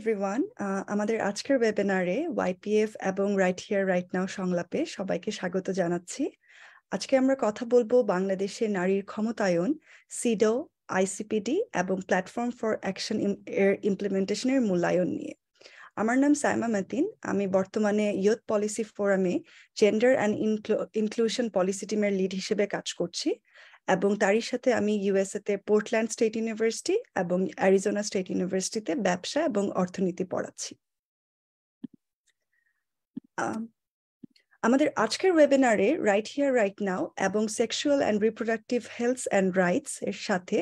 everyone. আমাদের আজকের ওয়েবিনারে YPF এবং রাইট হিয়ার রাইট নাও সংলাপে সবাইকে স্বাগত জানাচ্ছি। আজকে আমরা কথা বলবো বাংলাদেশের নারীর ক্ষমতায়ন, CEDAW, ICPD এবং প্ল্যাটফর্ম ফর অ্যাকশন এর ইমপ্লিমেন্টেশনের মূল্যায়ন নিয়ে। আমার নাম সাইমা মাতিন। আমি বর্তমানে ইয়ুথ পলিসি ফোরামে জেন্ডার অ্যান্ড ইনক্লুশন পলিসি টিমের লিড হিসেবে কাজ করছি এবং তারই সাথে আমি ইউএসএতে পোর্টল্যান্ড স্টেট ইউনিভার্সিটি এবং অ্যারিজোনা স্টেট ইউনিভার্সিটিতে ব্যবসা এবং অর্থনীতি পড়াচ্ছি। আমাদের আজকের ওয়েবিনারে রাইট হিয়ার রাইট নাও এবং sexual and reproductive health and rights এর সাথে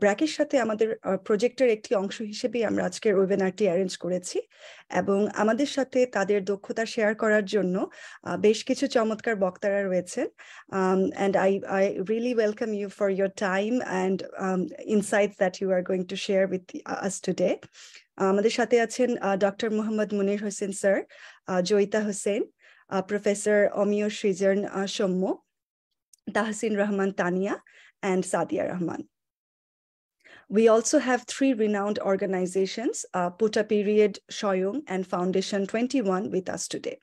ব্র্যাকের সাথে আমাদের প্রজেক্টের একটি অংশ হিসেবে আমরা আজকের ওয়েবিনারটি অ্যারেঞ্জ করেছি এবং আমাদের সাথে তাদের দক্ষতা শেয়ার করার জন্য বেশ কিছু চমৎকার বক্তারা রয়েছেন। and I really welcome you for your time and insights that you are going to share with us today. আমাদের সাথে আছেন doctor Mohammad Munir Hossain sir, Joyita Hossain, Professor Omio Srizern Shommo, Tahsin Rahman Tania, and Sadia Rahman. We also have three renowned organizations, Puta Period, Shoyung, and Foundation 21 with us today.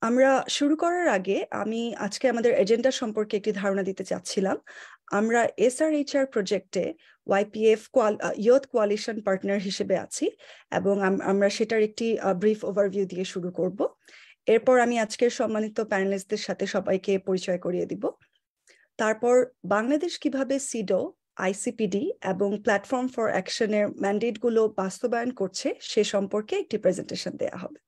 আমরা শুরু করার আগে আমি আজকে আমাদের এজেন্ডা সম্পর্কে একটি ধারণা দিতে চাচ্ছিলাম। আমরা SRHR প্রজেক্টে YPF ইয়ুথ কোয়ালিশন পার্টনার হিসেবে আছি এবং আমরা সেটার একটি ব্রিফ ওভারভিউ দিয়ে শুরু করব। এরপর আমি আজকের সম্মানিত প্যানেলিস্টদের সাথে সবাইকে পরিচয় করিয়ে দিব। তারপর বাংলাদেশ কিভাবে CEDAW, ICPD এবং প্ল্যাটফর্ম ফর অ্যাকশনের ম্যান্ডেটগুলো বাস্তবায়ন করছে সে সম্পর্কে একটি প্রেজেন্টেশন দেওয়া হবে।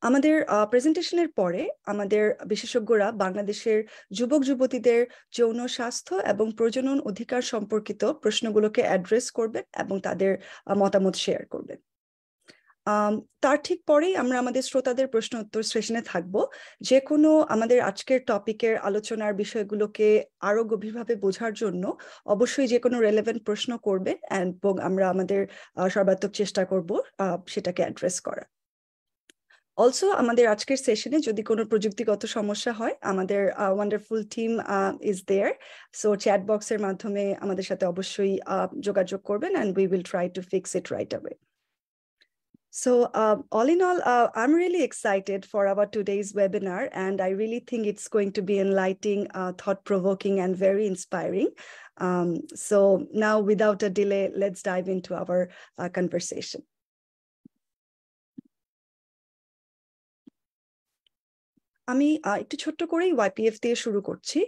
আমাদের প্রেজেন্টেশনের পরে আমাদের বিশেষজ্ঞরা বাংলাদেশের যুবক যুবতীদের যৌন স্বাস্থ্য এবং প্রজনন অধিকার সম্পর্কিত প্রশ্নগুলোকে অ্যাড্রেস করবেন এবং তাদের মতামত শেয়ার করবেন। তার ঠিক পরেই আমরা আমাদের শ্রোতাদের প্রশ্ন উত্তর সেশনে থাকবো। যে কোনো আমাদের আজকের টপিকের আলোচনার বিষয়গুলোকে আরো গভীরভাবে বোঝার জন্য অবশ্যই যে কোনো রেলেভেন্ট প্রশ্ন করবেন এবং আমরা আমাদের সর্বাত্মক চেষ্টা করব সেটাকে অ্যাড্রেস করা। অলসো আমাদের আজকের সেশনে যদি কোনো প্রযুক্তিগত সমস্যা হয়, আমাদের wonderful team is there, so chat বক্সের মাধ্যমে আমাদের সাথে অবশ্যই যোগাযোগ করবেন and we will try to fix it right away. So all in all, I'm really excited for our today's webinar and I really think it's going to be enlightening, thought-provoking and very inspiring. So now without a delay, let's dive into our conversation. আমি একটু ছোট্ট করেই YPF দিয়ে শুরু করছি।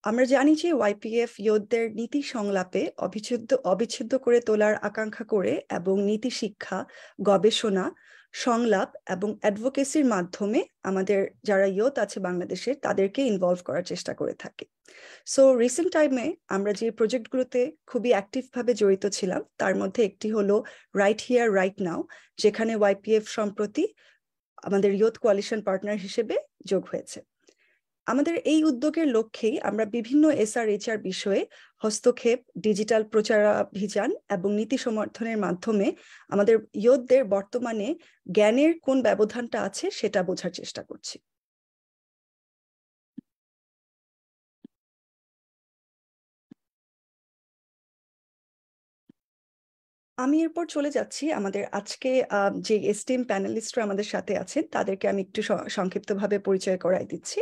আমরা জানি যে YPF ইয়ুথদের নীতি সংলাপে অবিচ্ছেদ্য করে তোলার আকাঙ্ক্ষা করে এবং নীতি শিক্ষা, গবেষণা, সংলাপ এবং অ্যাডভোকেসির মাধ্যমে আমাদের যারা ইয়ুথ আছে বাংলাদেশের তাদেরকে ইনভলভ করার চেষ্টা করে থাকে। সো রিসেন্ট টাইমে আমরা যে প্রজেক্টগুলোতে খুবই অ্যাক্টিভভাবে জড়িত ছিলাম তার মধ্যে একটি হলো রাইট হিয়ার রাইট নাও, যেখানে YPF সম্প্রতি আমাদের ইয়ুথ কোয়ালিশন পার্টনার হিসেবে যোগ হয়েছে। আমাদের এই উদ্যোগের লক্ষ্যেই আমরা বিভিন্ন SRHR বিষয়ে হস্তক্ষেপ, ডিজিটাল প্রচারাভিযান এবং নীতি সমর্থনের মাধ্যমে আমাদের ইয়ুথদের বর্তমানে জ্ঞানের কোন ব্যবধানটা আছে সেটা বোঝার চেষ্টা করছি। আমি এরপর চলে যাচ্ছি আমাদের আজকে যে এস্টিম প্যানেলিস্টরা আমাদের সাথে আছেন তাদেরকে আমি একটু সংক্ষিপ্তভাবে পরিচয় করাই দিচ্ছি।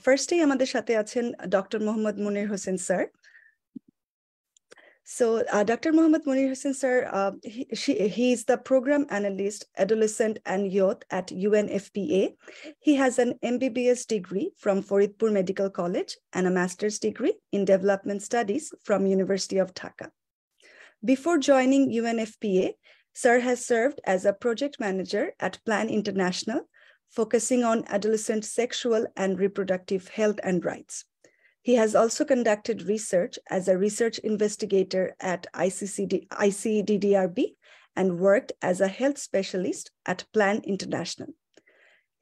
ফার্স্টেই আমাদের সাথে আছেন doctor Mohammad Munir Hossain sir. So Dr. Mohammad Munir Hossain sir, he is the program analyst, adolescent and youth at UNFPA. He has an MBBS degree from Faridpur Medical College and a master's degree in development studies from University of Dhaka. Before joining UNFPA, sir has served as a project manager at Plan International, focusing on adolescent sexual and reproductive health and rights. He has also conducted research as a research investigator at ICDDRB and worked as a health specialist at Plan International.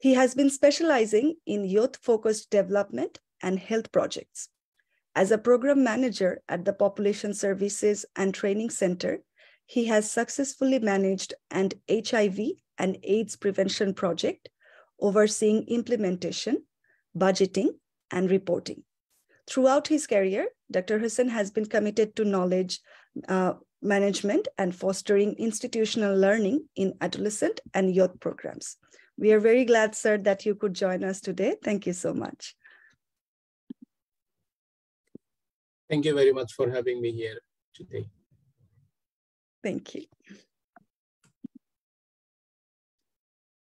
He has been specializing in youth-focused development and health projects. As a program manager at the Population Services and Training Center, he has successfully managed an HIV and AIDS prevention project, overseeing implementation, budgeting, and reporting. Throughout his career, Dr. Hossain has been committed to knowledge, management and fostering institutional learning in adolescent and youth programs. We are very glad, sir, that you could join us today. Thank you so much. Thank you very much for having me here today. Thank you.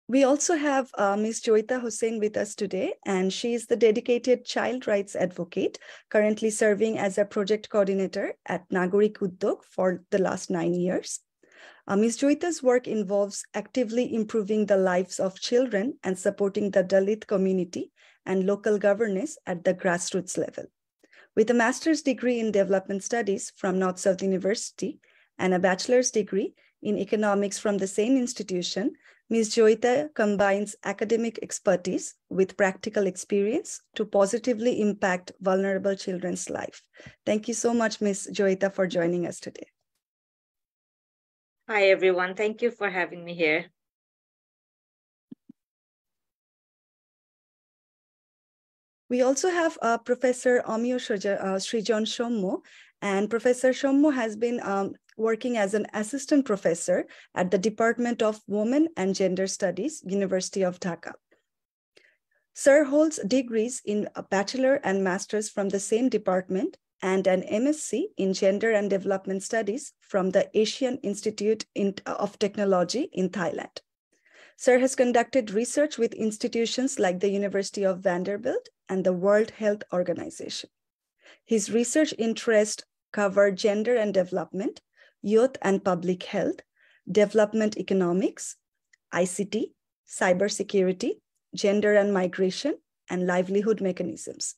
We also have Ms. Joita Hussain with us today, and she is the dedicated child rights advocate, currently serving as a project coordinator at Nagorik Udyog for the last 9 years. Ms. Joita's work involves actively improving the lives of children and supporting the Dalit community and local governance at the grassroots level. With a master's degree in development studies from North-South University and a bachelor's degree in economics from the same institution, Ms. Joita combines academic expertise with practical experience to positively impact vulnerable children's life. Thank you so much, Ms. Joita, for joining us today. Hi, everyone. Thank you for having me here. We also have Professor Omyo Srijan Shommo, and Professor Shommo has been working as an assistant professor at the Department of Women and Gender Studies, University of Dhaka. Sir holds degrees in a bachelor and master's from the same department and an MSc in Gender and Development Studies from the Asian Institute of Technology in Thailand. Sir has conducted research with institutions like the University of Vanderbilt and the World Health Organization. His research interests cover gender and development, youth and public health, development economics, ICT, cybersecurity, gender and migration, and livelihood mechanisms.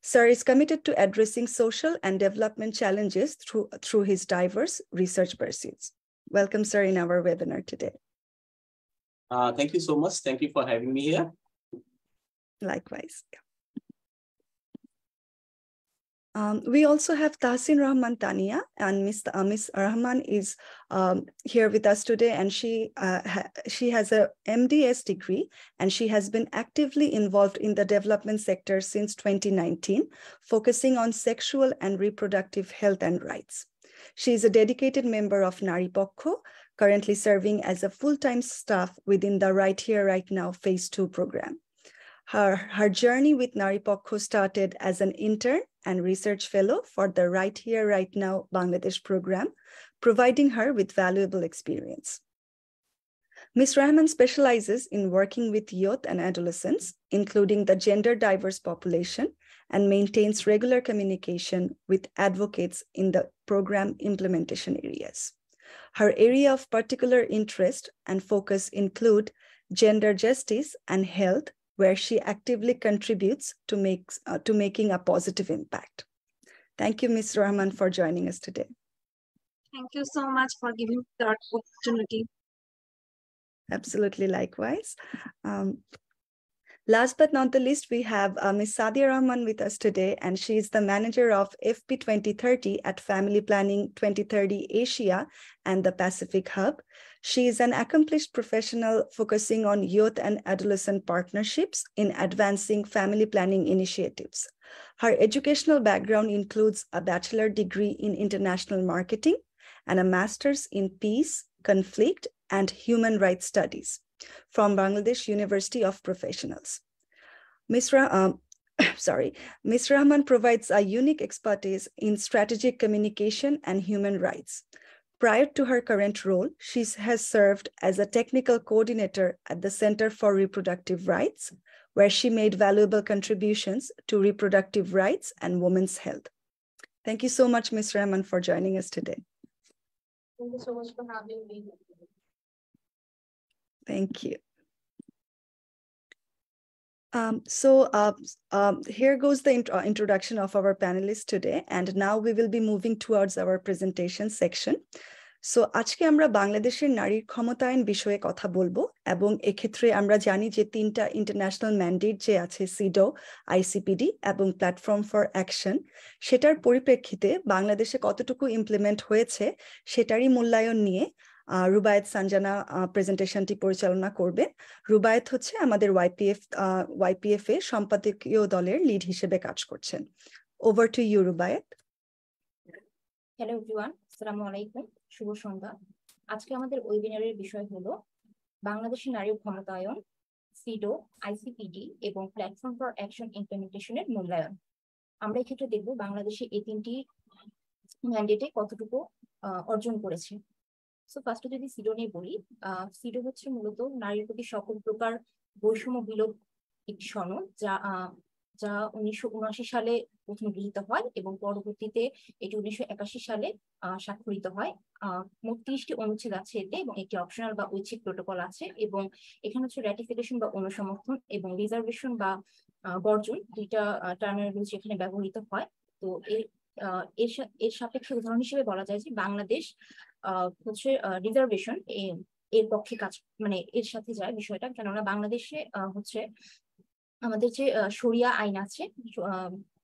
Sir is committed to addressing social and development challenges through his diverse research pursuits. Welcome, sir, in our webinar today. Thank you so much. Thank you for having me here. Likewise. We also have Tahsin Rahman Tania, and Ms. Rahman is here with us today, and she has a MDS degree, and she has been actively involved in the development sector since 2019, focusing on sexual and reproductive health and rights. She is a dedicated member of Nari Pokkho, currently serving as a full-time staff within the Right Here, Right Now Phase 2 program. Her journey with Nari Pokkho started as an intern and research fellow for the Right Here, Right Now Bangladesh program, providing her with valuable experience. Ms. Rahman specializes in working with youth and adolescents, including the gender diverse population, and maintains regular communication with advocates in the program implementation areas. Her area of particular interest and focus include gender justice and health, where she actively contributes to making a positive impact. Thank you, Ms. Rahman, for joining us today. Thank you so much for giving me the opportunity. Absolutely, likewise. Last but not the least, we have Ms. Sadia Rahman with us today, and she is the manager of FP 2030 at Family Planning 2030 Asia and the Pacific Hub. She is an accomplished professional focusing on youth and adolescent partnerships in advancing family planning initiatives. Her educational background includes a bachelor degree in international marketing and a master's in peace, conflict, and human rights studies from Bangladesh University of Professionals. Ms. Rahman provides a unique expertise in strategic communication and human rights. Prior to her current role, she has served as a technical coordinator at the Center for Reproductive Rights, where she made valuable contributions to reproductive rights and women's health. Thank you so much, Ms. Rahman, for joining us today. Thank you so much for having me. Thank you. Here goes the introduction of our panelists today, and now we will be moving towards our presentation section. So আজকে আমরা বাংলাদেশের নারীর ক্ষমতায়ন বিষয়ে কথা বলবো, এবং এক্ষেত্রে আমরা জানি যে 3টা ইন্টারন্যাশনাল ম্যান্ডেট যে আছে CEDAW, ICPD এবং প্ল্যাটফর্ম ফর অ্যাকশন, সেটার পরিপ্রেক্ষিতে বাংলাদেশে কতটুকু ইমপ্লিমেন্ট হয়েছে সেটারই মূল্যায়ন নিয়ে রুবায়েত সানজানা প্রেজেন্টেশনটি পরিচালনা করবেন। রুবায়েত হচ্ছে আমাদের YPF এ সম্পাদকীয় দলের লিড হিসেবে কাজ করছেন। Over to you, Rubayat. Hello everyone. আসসালামু আলাইকুম, শুভ সন্ধ্যা। আজকে আমাদের ওয়েবিনারের বিষয় হলো বাংলাদেশের নারী ক্ষমতায়ন, সিডো, আইসিপিডি এবং প্ল্যাটফর্ম ফর অ্যাকশন ইমপ্লিমেন্টেশনের মূল্যায়ন। আমরা এক্ষেত্রে দেখব বাংলাদেশে এই তিনটি ম্যান্ডেটে কতটুকু অর্জন করেছে। সো ফার্স্টে যদি সিডো নিয়ে বলি, সিডো হচ্ছে মূলত নারীর প্রতি সকল প্রকার বৈষম্য বিলোপ একটি সনদ, যা 1979 সালে প্রথম গৃহীত হয় এবং পরবর্তীতে এটি 1981 সালে স্বাক্ষরিত হয়। মোট 30টি অনুচ্ছেদ আছে এতে এবং একটি অপশনাল বা ঐচ্ছিক প্রোটোকল আছে, এবং এখানে হচ্ছে র্যাটিফিকেশন বা অনুসমর্থন এবং রিজার্ভেশন বা বর্জন দুইটা টার্মিনোলজি এখানে ব্যবহৃত হয়। তো এর সাপেক্ষে উদাহরণ হিসেবে বলা যায় যে বাংলাদেশ হচ্ছে রিজার্ভেশন এর পক্ষে কাজ, মানে এর সাথে যায় বিষয়টা, কেননা বাংলাদেশে হচ্ছে আমাদের যে শরিয়া আইন আছে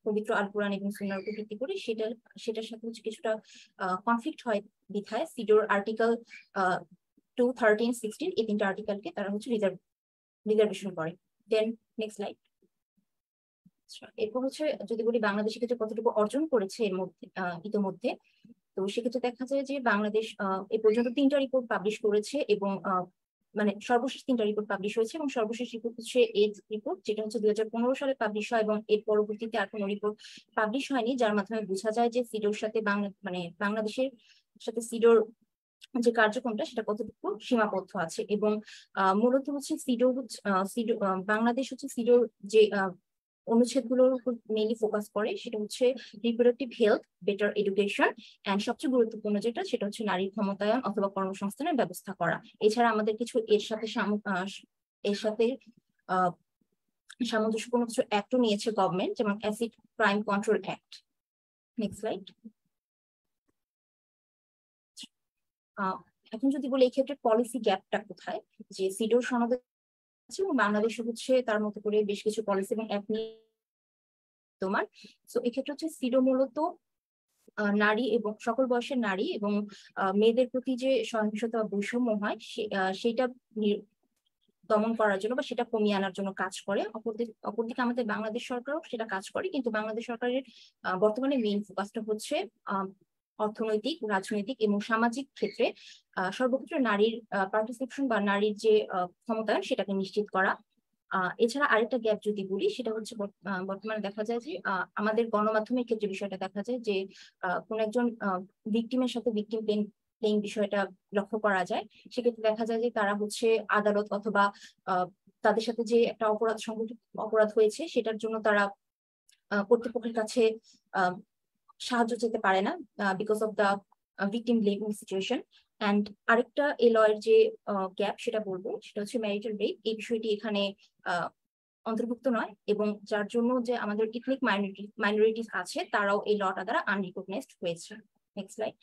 পবিত্র আল কোরআন এবং সুন্নাহর উপর ভিত্তি করে, সেটার সাথে হচ্ছে কিছুটা কনফ্লিক্ট হয় বিধায় সিডোর আর্টিকেল 2, 13, 16 এই তিনটা আর্টিকেলকে তারা হচ্ছে রিজার্ভেশন করে। Then next slide. এরপর হচ্ছে যদি বলি বাংলাদেশের ক্ষেত্রে কতটুকু অর্জন করেছে এর মধ্যে ইতিমধ্যে, তো সেক্ষেত্রে দেখা যায় যে বাংলাদেশ এ পর্যন্ত 3টা রিপোর্ট পাবলিশ করেছে এবং মানে সর্বশেষ 3টা রিপোর্ট পাবলিশ হয়েছে, এবং সর্বশেষ রিপোর্ট হচ্ছে এজ রিপোর্ট, যেটা হচ্ছে 2015 সালে পাবলিশ হয়, এবং এর পরবর্তীতে আর কোনো রিপোর্ট পাবলিশ হয়নি, যার মাধ্যমে বোঝা যায় যে সিডোর সাথে বাংলাদেশের সাথে সিডোর যে কার্যক্রমটা সেটা কতটুকু সীমাবদ্ধ আছে। এবং মূলত হচ্ছে বাংলাদেশ হচ্ছে সিডোর যে অনুচ্ছেদগুলোর উপর মেইনলি ফোকাস করে, সেটা হচ্ছে reproductive health, better education, and সবচেয়ে গুরুত্বপূর্ণ সেটা হচ্ছে নারীর ক্ষমতায়ন অথবা কর্মসংস্থানের ব্যবস্থা করা। এছাড়া আমাদের কিছু এর সাথে সামঞ্জস্যপূর্ণ কিছু অ্যাক্টও নিয়েছে গভর্নমেন্ট, যেমন acid crime control act. Next slide. এখন যদি বলি এই ক্ষেত্রে পলিসি গ্যাপটা কোথায়, যে সিডোর সনদে এবং বাংলাদেশ হচ্ছে তার মতো করে বেশ কিছু পলিসি এবং অ্যাক্ট নিয়ে তোমার। সো এক্ষেত্রে হচ্ছে সিডো মূলত নারী এবং সকল বয়সের নারী এবং মেয়েদের প্রতি যে সহিংসতা বা বৈষম্য হয় সেটা দমন করার জন্য বা সেটা কমিয়ে আনার জন্য কাজ করে। অপরদিকে আমাদের বাংলাদেশ সরকারও সেটা কাজ করে, কিন্তু বাংলাদেশ সরকারের বর্তমানে মেইন ফোকাসটা হচ্ছে অর্থনৈতিক, রাজনৈতিক এবং সামাজিক ক্ষেত্রে সর্বক্ষেত্রে নারীর পার্টিসিপেশন বা নারীর যে ক্ষমতায়ন সেটাকে নিশ্চিত করা। এছাড়া আরেকটা গ্যাপ যদি বলি, সেটা হচ্ছে বর্তমানে দেখা যায় যে আমাদের গণমাধ্যমের ক্ষেত্রে বিষয়টা দেখা যায় যে কোন একজন ভিকটিমের সাথে ভিকটিম প্লেইং বিষয়টা লক্ষ্য করা যায়। সেক্ষেত্রে দেখা যায় যে তারা হচ্ছে আদালত অথবা তাদের সাথে যে একটা অপরাধ হয়েছে সেটার জন্য তারা কর্তৃপক্ষের কাছে সাহায্য চেতে পারে না, because of the victim blaming situation. And আরেকটা এই লয়ের যে গ্যাপ সেটা বলবো, সেটা হচ্ছে ম্যারিটাল রেপ। এই বিষয়টি এখানে অন্তর্ভুক্ত নয়, এবং যার জন্য যে আমাদের ইথনিক মাইনরিটিস আছে তারাও এই লটা দ্বারা আনরিকগনাইজড হয়েছে। Next slide.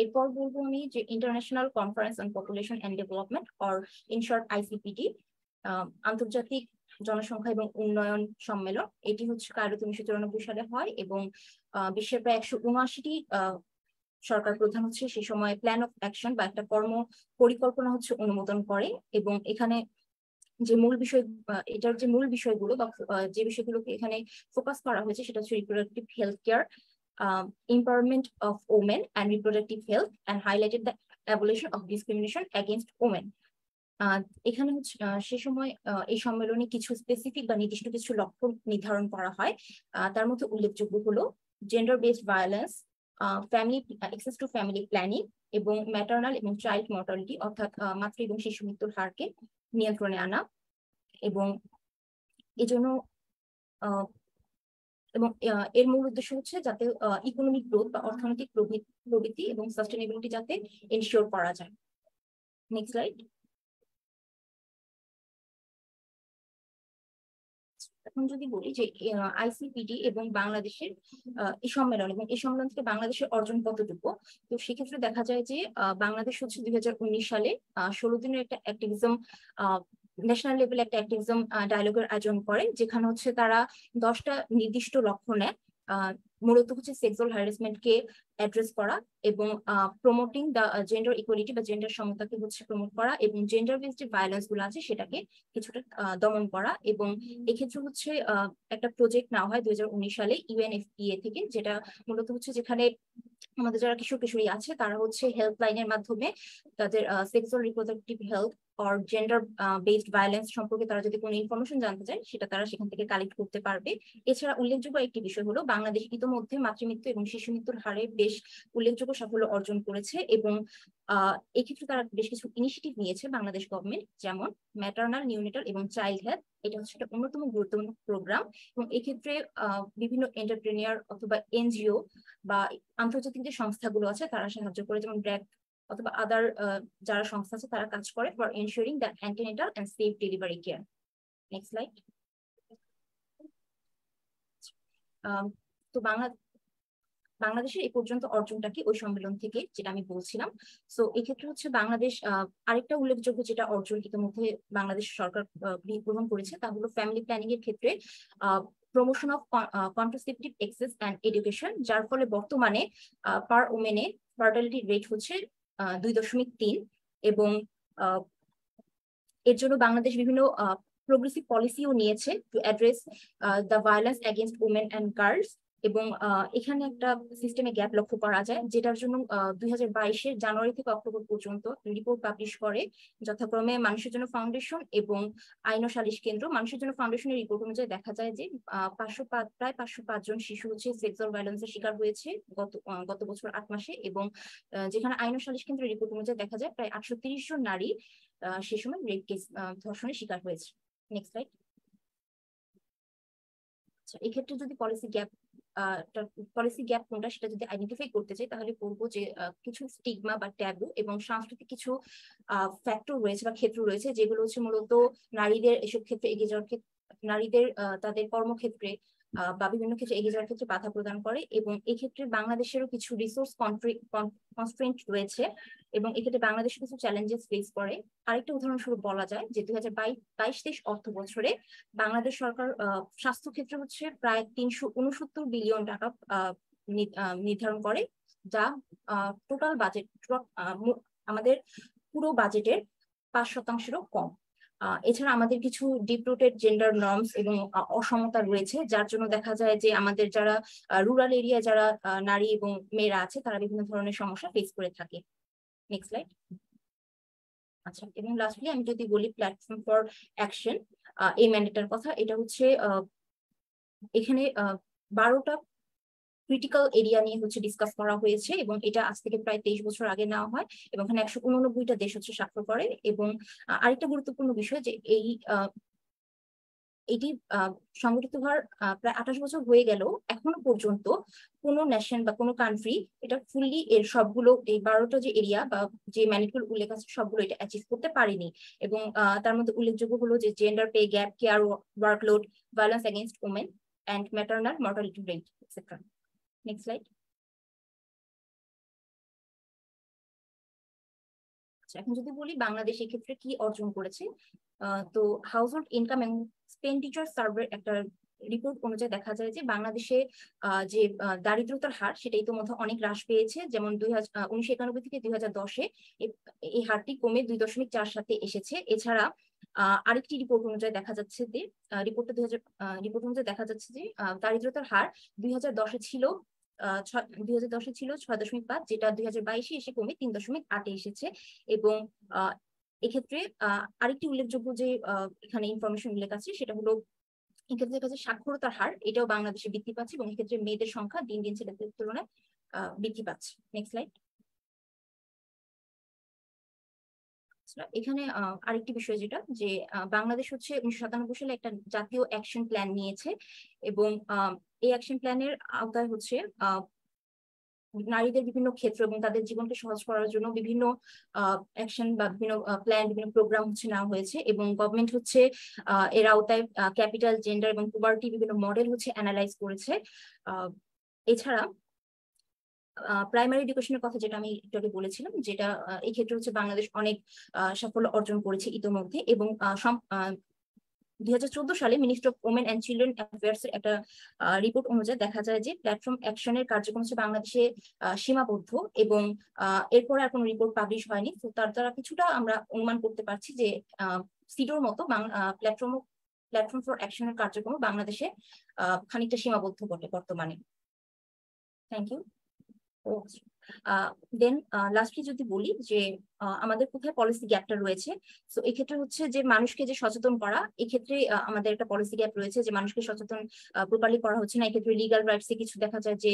এরপর বলবো আমি যে international conference on population and development, or in short ICPD, আন্তর্জাতিক জনসংখ্যা এবং উন্নয়ন সম্মেলন। এটি হচ্ছে কায়রোতে 1994 সালে হয়, এবং বিশ্বের প্রায় 179টি সরকার প্রধান হচ্ছে সেই সময় প্ল্যান অফ অ্যাকশন বা একটা কর্ম পরিকল্পনা হচ্ছে অনুমোদন করে। এবং এখানে যে এটার যে মূল বিষয়গুলো বা যে বিষয়গুলোকে এখানে ফোকাস করা হয়েছে সেটা হচ্ছে reproductive health care, empowerment of women and reproductive health, and highlighted the abolition of discrimination against women. এখানে হচ্ছে সে সময় এই সম্মেলনে কিছু স্পেসিফিক বা নির্দিষ্ট কিছু লক্ষ্য নির্ধারণ করা হয়। তার মধ্যে উল্লেখযোগ্য হলো gender based violence, access to family planning, এবং ম্যাটার্নাল এবং চাইল্ড মর্টালিটি অর্থাৎ মাতৃ এবং শিশু মৃত্যুর হারকে নিয়ন্ত্রণে আনা, এবং এজন্য এবং এর মূল উদ্দেশ্য হচ্ছে যাতে ইকোনমিক গ্রোথ বা অর্থনৈতিক প্রবৃদ্ধি এবং সাস্টেনেবিলিটি যাতে এনশিওর করা যায়। Next slide. এখন যদি বলি যে আইসিপিডি এবং বাংলাদেশের এই সম্মেলন এবং এই সম্মেলন থেকে বাংলাদেশের অর্জন কতটুকু, তো সেক্ষেত্রে দেখা যায় যে বাংলাদেশ হচ্ছে 2019 সালে 16 দিনের একটা অ্যাক্টিভিজম, ন্যাশনাল লেভেলে একটা অ্যাক্টিভিজম ডায়ালগের আয়োজন করে, যেখানে হচ্ছে তারা 10টা নির্দিষ্ট লক্ষ্য নেয় মূলত হচ্ছে সেক্সুয়াল হ্যারাসমেন্টকে অ্যাড্রেস করা এবং প্রমোটিং দ্য জেন্ডার ইকুয়ালিটি বা জেন্ডার সমতাকে হচ্ছে প্রমোট করা এবং জেন্ডার বেসড যে ভায়োলেন্স গুলো আছে সেটাকে কিছুটা দমন করা। এবং এক্ষেত্রে হচ্ছে একটা প্রজেক্ট নেওয়া হয় 2019 সালে UNFPA থেকে, যেটা মূলত হচ্ছে যেখানে আমাদের যারা কিশোর কিশোরী আছে তারা হচ্ছে হেল্পলাইনের মাধ্যমে তাদের সেক্সুয়াল রিপ্রোডাক্টিভ হেলথ আর জেন্ডার বেসড ভায়োলেন্স সম্পর্কে তারা যদি কোনো ইনফরমেশন জানতে চায় সেটা তারা সেখান থেকে কালেক্ট করতে পারবে। এছাড়া উল্লেখযোগ্য একটি বিষয় হলো বাংলাদেশ ইতোমধ্যে মাতৃমৃত্যু এবং শিশু মৃত্যুর হারে বেশ উল্লেখযোগ্য সাফল্য অর্জন করেছে এবং এক্ষেত্রে তারা বেশ কিছু ইনিশিয়েটিভ নিয়েছে বাংলাদেশ গভর্নমেন্ট, যেমন ম্যাটারনাল, নিউনেটাল এবং চাইল্ড হেলথ। এটা হচ্ছে একটা অন্যতম গুরুত্বপূর্ণ প্রোগ্রাম এবং এক্ষেত্রে বিভিন্ন এন্টারপ্রেনিয়ার অথবা NGO বা আন্তর্জাতিক যে সংস্থাগুলো আছে তারা সাহায্য করে, যেমন ব্র্যাক অথবা আদার যারা সংস্থা আছে তারা কাজ করে for ensuring the antenatal and safe delivery care. Next slide. তো বাংলাদেশের এই পর্যন্ত অর্জনটা কি ওই সম্মেলন থেকে যেটা আমি বলছিলাম। সো এক্ষেত্রে হচ্ছে বাংলাদেশ আরেকটা উল্লেখযোগ্য যেটা অর্জন ইতিমধ্যে বাংলাদেশ সরকার গ্রহণ করেছে তা হলো ফ্যামিলি প্ল্যানিং এর ক্ষেত্রে promotion of contraceptive access and education, যার ফলে বর্তমানে পার ওমেনে ফার্টিলিটি রেট হচ্ছে 2.3 এবং এর জন্য বাংলাদেশ বিভিন্ন প্রোগ্রেসিভ পলিসিও নিয়েছে to address the violence against women and girls. এবং এখানে একটা সিস্টেমে গ্যাপ লক্ষ্য করা যায়, যেটার জন্য 2022 জানুয়ারি থেকে অক্টোবর পর্যন্ত রিপোর্ট পাবলিশ করে যথাক্রমে মানুষের জন্য ফাউন্ডেশন এবং আইন ও সালিশ কেন্দ্র। মানুষের জন্য ফাউন্ডেশনের রিপোর্ট অনুযায়ী দেখা যায় যে প্রায় 505 জন শিশু হচ্ছে সেক্সুয়াল ভায়োলেন্সের শিকার হয়েছে গত বছর 8 মাসে, এবং যেখানে আইন ও সালিশ কেন্দ্রের রিপোর্ট অনুযায়ী দেখা যায় প্রায় 830 জন নারী সে সময় রেপ কেস ধর্ষণের শিকার হয়েছে। Next slide. আচ্ছা, এক্ষেত্রে যদি পলিসি গ্যাপ কোনটা সেটা যদি আইডেন্টিফাই করতে চাই তাহলে বলবো যে কিছু স্টিগমা বা ট্যাবু এবং সাংস্কৃতিক কিছু ফ্যাক্টর রয়েছে বা ক্ষেত্র রয়েছে যেগুলো হচ্ছে মূলত নারীদের এসব ক্ষেত্রে এগিয়ে যাওয়ার ক্ষেত্রে, নারীদের তাদের কর্মক্ষেত্রে বা বিভিন্ন ক্ষেত্রে এগিয়ে যাওয়ার ক্ষেত্রে বাধা প্রদান করে। এবং এক্ষেত্রে বাংলাদেশেরও কিছু রিসোর্স কনস্ট্রেন্ট রয়েছে এবং এক্ষেত্রে বাংলাদেশ কিছু চ্যালেঞ্জেস ফেস করে। আরেকটা উদাহরণস্বরূপ বলা যায় যে 2022-23 অর্থ বছরে বাংলাদেশ সরকার স্বাস্থ্য ক্ষেত্রে হচ্ছে প্রায় 369 বিলিয়ন টাকা নির্ধারণ করে, যা টোটাল বাজেট আমাদের পুরো বাজেটের 5%-রও কম। এছাড়া আমাদের কিছু ডিপ রুটেড জেন্ডার নর্মস এবং অসমতা রয়েছে, যার জন্য দেখা যায় যে আমাদের যারা রুরাল এরিয়া যারা নারী এবং মেয়েরা আছে তারা বিভিন্ন ধরনের সমস্যা ফেস করে থাকে। Next slide. আচ্ছা, এবং লাস্টলি আমি যদি বলি প্ল্যাটফর্ম ফর অ্যাকশন, এই ম্যান্ডেটের কথা, এটা হচ্ছে এখানে 12টা ক্রিটিক্যাল এরিয়া নিয়ে হচ্ছে ডিসকাস করা হয়েছে এবং এটা আজ থেকে প্রায় 23 বছর আগে নেওয়া হয় এবং এখানে 189টা দেশ হচ্ছে স্বাক্ষর করে। এবং আরেকটা গুরুত্বপূর্ণ বিষয় যে এটি সংগঠিত হওয়ার প্রায় 28 বছর হয়ে গেল, এখনো পর্যন্ত কোনো ন্যাশন বা কোনো কান্ট্রি এটা ফুললি এর সবগুলো এই 12টা যে এরিয়া বা যে ম্যান্ডেটগুলো উল্লেখ আছে সবগুলো এটা অ্যাচিভ করতে পারেনি। এবং তার মধ্যে উল্লেখযোগ্য হলো যে gender pay gap, care workload, violence against women and maternal mortality rate etcetera. Next slide. এখন যদি বলি বাংলাদেশ এক্ষেত্রে কি অর্জন করেছে, তো household income and expenditure survey একটা রিপোর্ট অনুযায়ী দেখা যায় যে বাংলাদেশে যে দারিদ্রতার হার সেটা ইতিমধ্যে অনেক হ্রাস পেয়েছে। যেমন 1991 থেকে 2010-এ এই হারটি কমে 2.47 এসেছে। এছাড়া আরেকটি রিপোর্ট অনুযায়ী দেখা যাচ্ছে যে রিপোর্ট অনুযায়ী দেখা যাচ্ছে যে দারিদ্রতার হার 2010-এ ছিল 6.5, যেটা 2022-এ এসে কমে 3.8-এ এসেছে। এবং এক্ষেত্রে আরেকটি উল্লেখযোগ্য যে এখানে ইনফরমেশন উল্লেখ আছে সেটা হলো এক্ষেত্রে দেখা যাচ্ছে সাক্ষরতার হার এটাও বাংলাদেশে বৃদ্ধি পাচ্ছে এবং এক্ষেত্রে মেয়েদের সংখ্যা দিন দিন ছেলেদের তুলনায় বৃদ্ধি পাচ্ছে। Next slide. এখানে আরেকটি বিষয় যেটা যে বাংলাদেশ হচ্ছে 1997 সালে একটা জাতীয় অ্যাকশন প্ল্যান নিয়েছে এবং এই অ্যাকশন প্ল্যানের আওতায় হচ্ছে নারীদের বিভিন্ন ক্ষেত্র এবং তাদের জীবনকে সহজ করার জন্য বিভিন্ন অ্যাকশন বা বিভিন্ন প্ল্যান, বিভিন্ন প্রোগ্রাম হচ্ছে নেওয়া হয়েছে এবং গভর্নমেন্ট হচ্ছে এর আওতায় ক্যাপিটাল, জেন্ডার এবং পুবার্টি বিভিন্ন মডেল হচ্ছে অ্যানালাইজ করেছে। এছাড়া প্রাইমারি এডুকেশনের কথা যেটা আমি একটু আগে বলেছিলাম, যেটা এই ক্ষেত্রে হচ্ছে বাংলাদেশ অনেক সাফল্য অর্জন করেছে ইতোমধ্যে এবং 2014 সালে ministry of women and children affairs এর একটা রিপোর্ট অনুযায়ী দেখা যায় যে প্ল্যাটফর্ম অ্যাকশনের কার্যক্রম হচ্ছে বাংলাদেশে সীমাবদ্ধ, এবং এরপরে আর কোনো রিপোর্ট পাবলিশ হয়নি। তো তার দ্বারা কিছুটা আমরা অনুমান করতে পারছি যে সিডোর মতো প্ল্যাটফর্ম ফর অ্যাকশনের কার্যক্রম বাংলাদেশে খানিকটা সীমাবদ্ধ বটে বর্তমানে। Thank you. দেন লাস্টলি যদি বলি যে আমাদের কোথায় পলিসি গ্যাপটা রয়েছে, তো এক্ষেত্রে হচ্ছে যে মানুষকে যে সচেতন করা, এক্ষেত্রে আমাদের একটা পলিসি গ্যাপ রয়েছে যে মানুষকে সচেতন প্রপারলি করা হচ্ছে না। এক্ষেত্রে লিগাল রাইটস এ কিছু দেখা যায় যে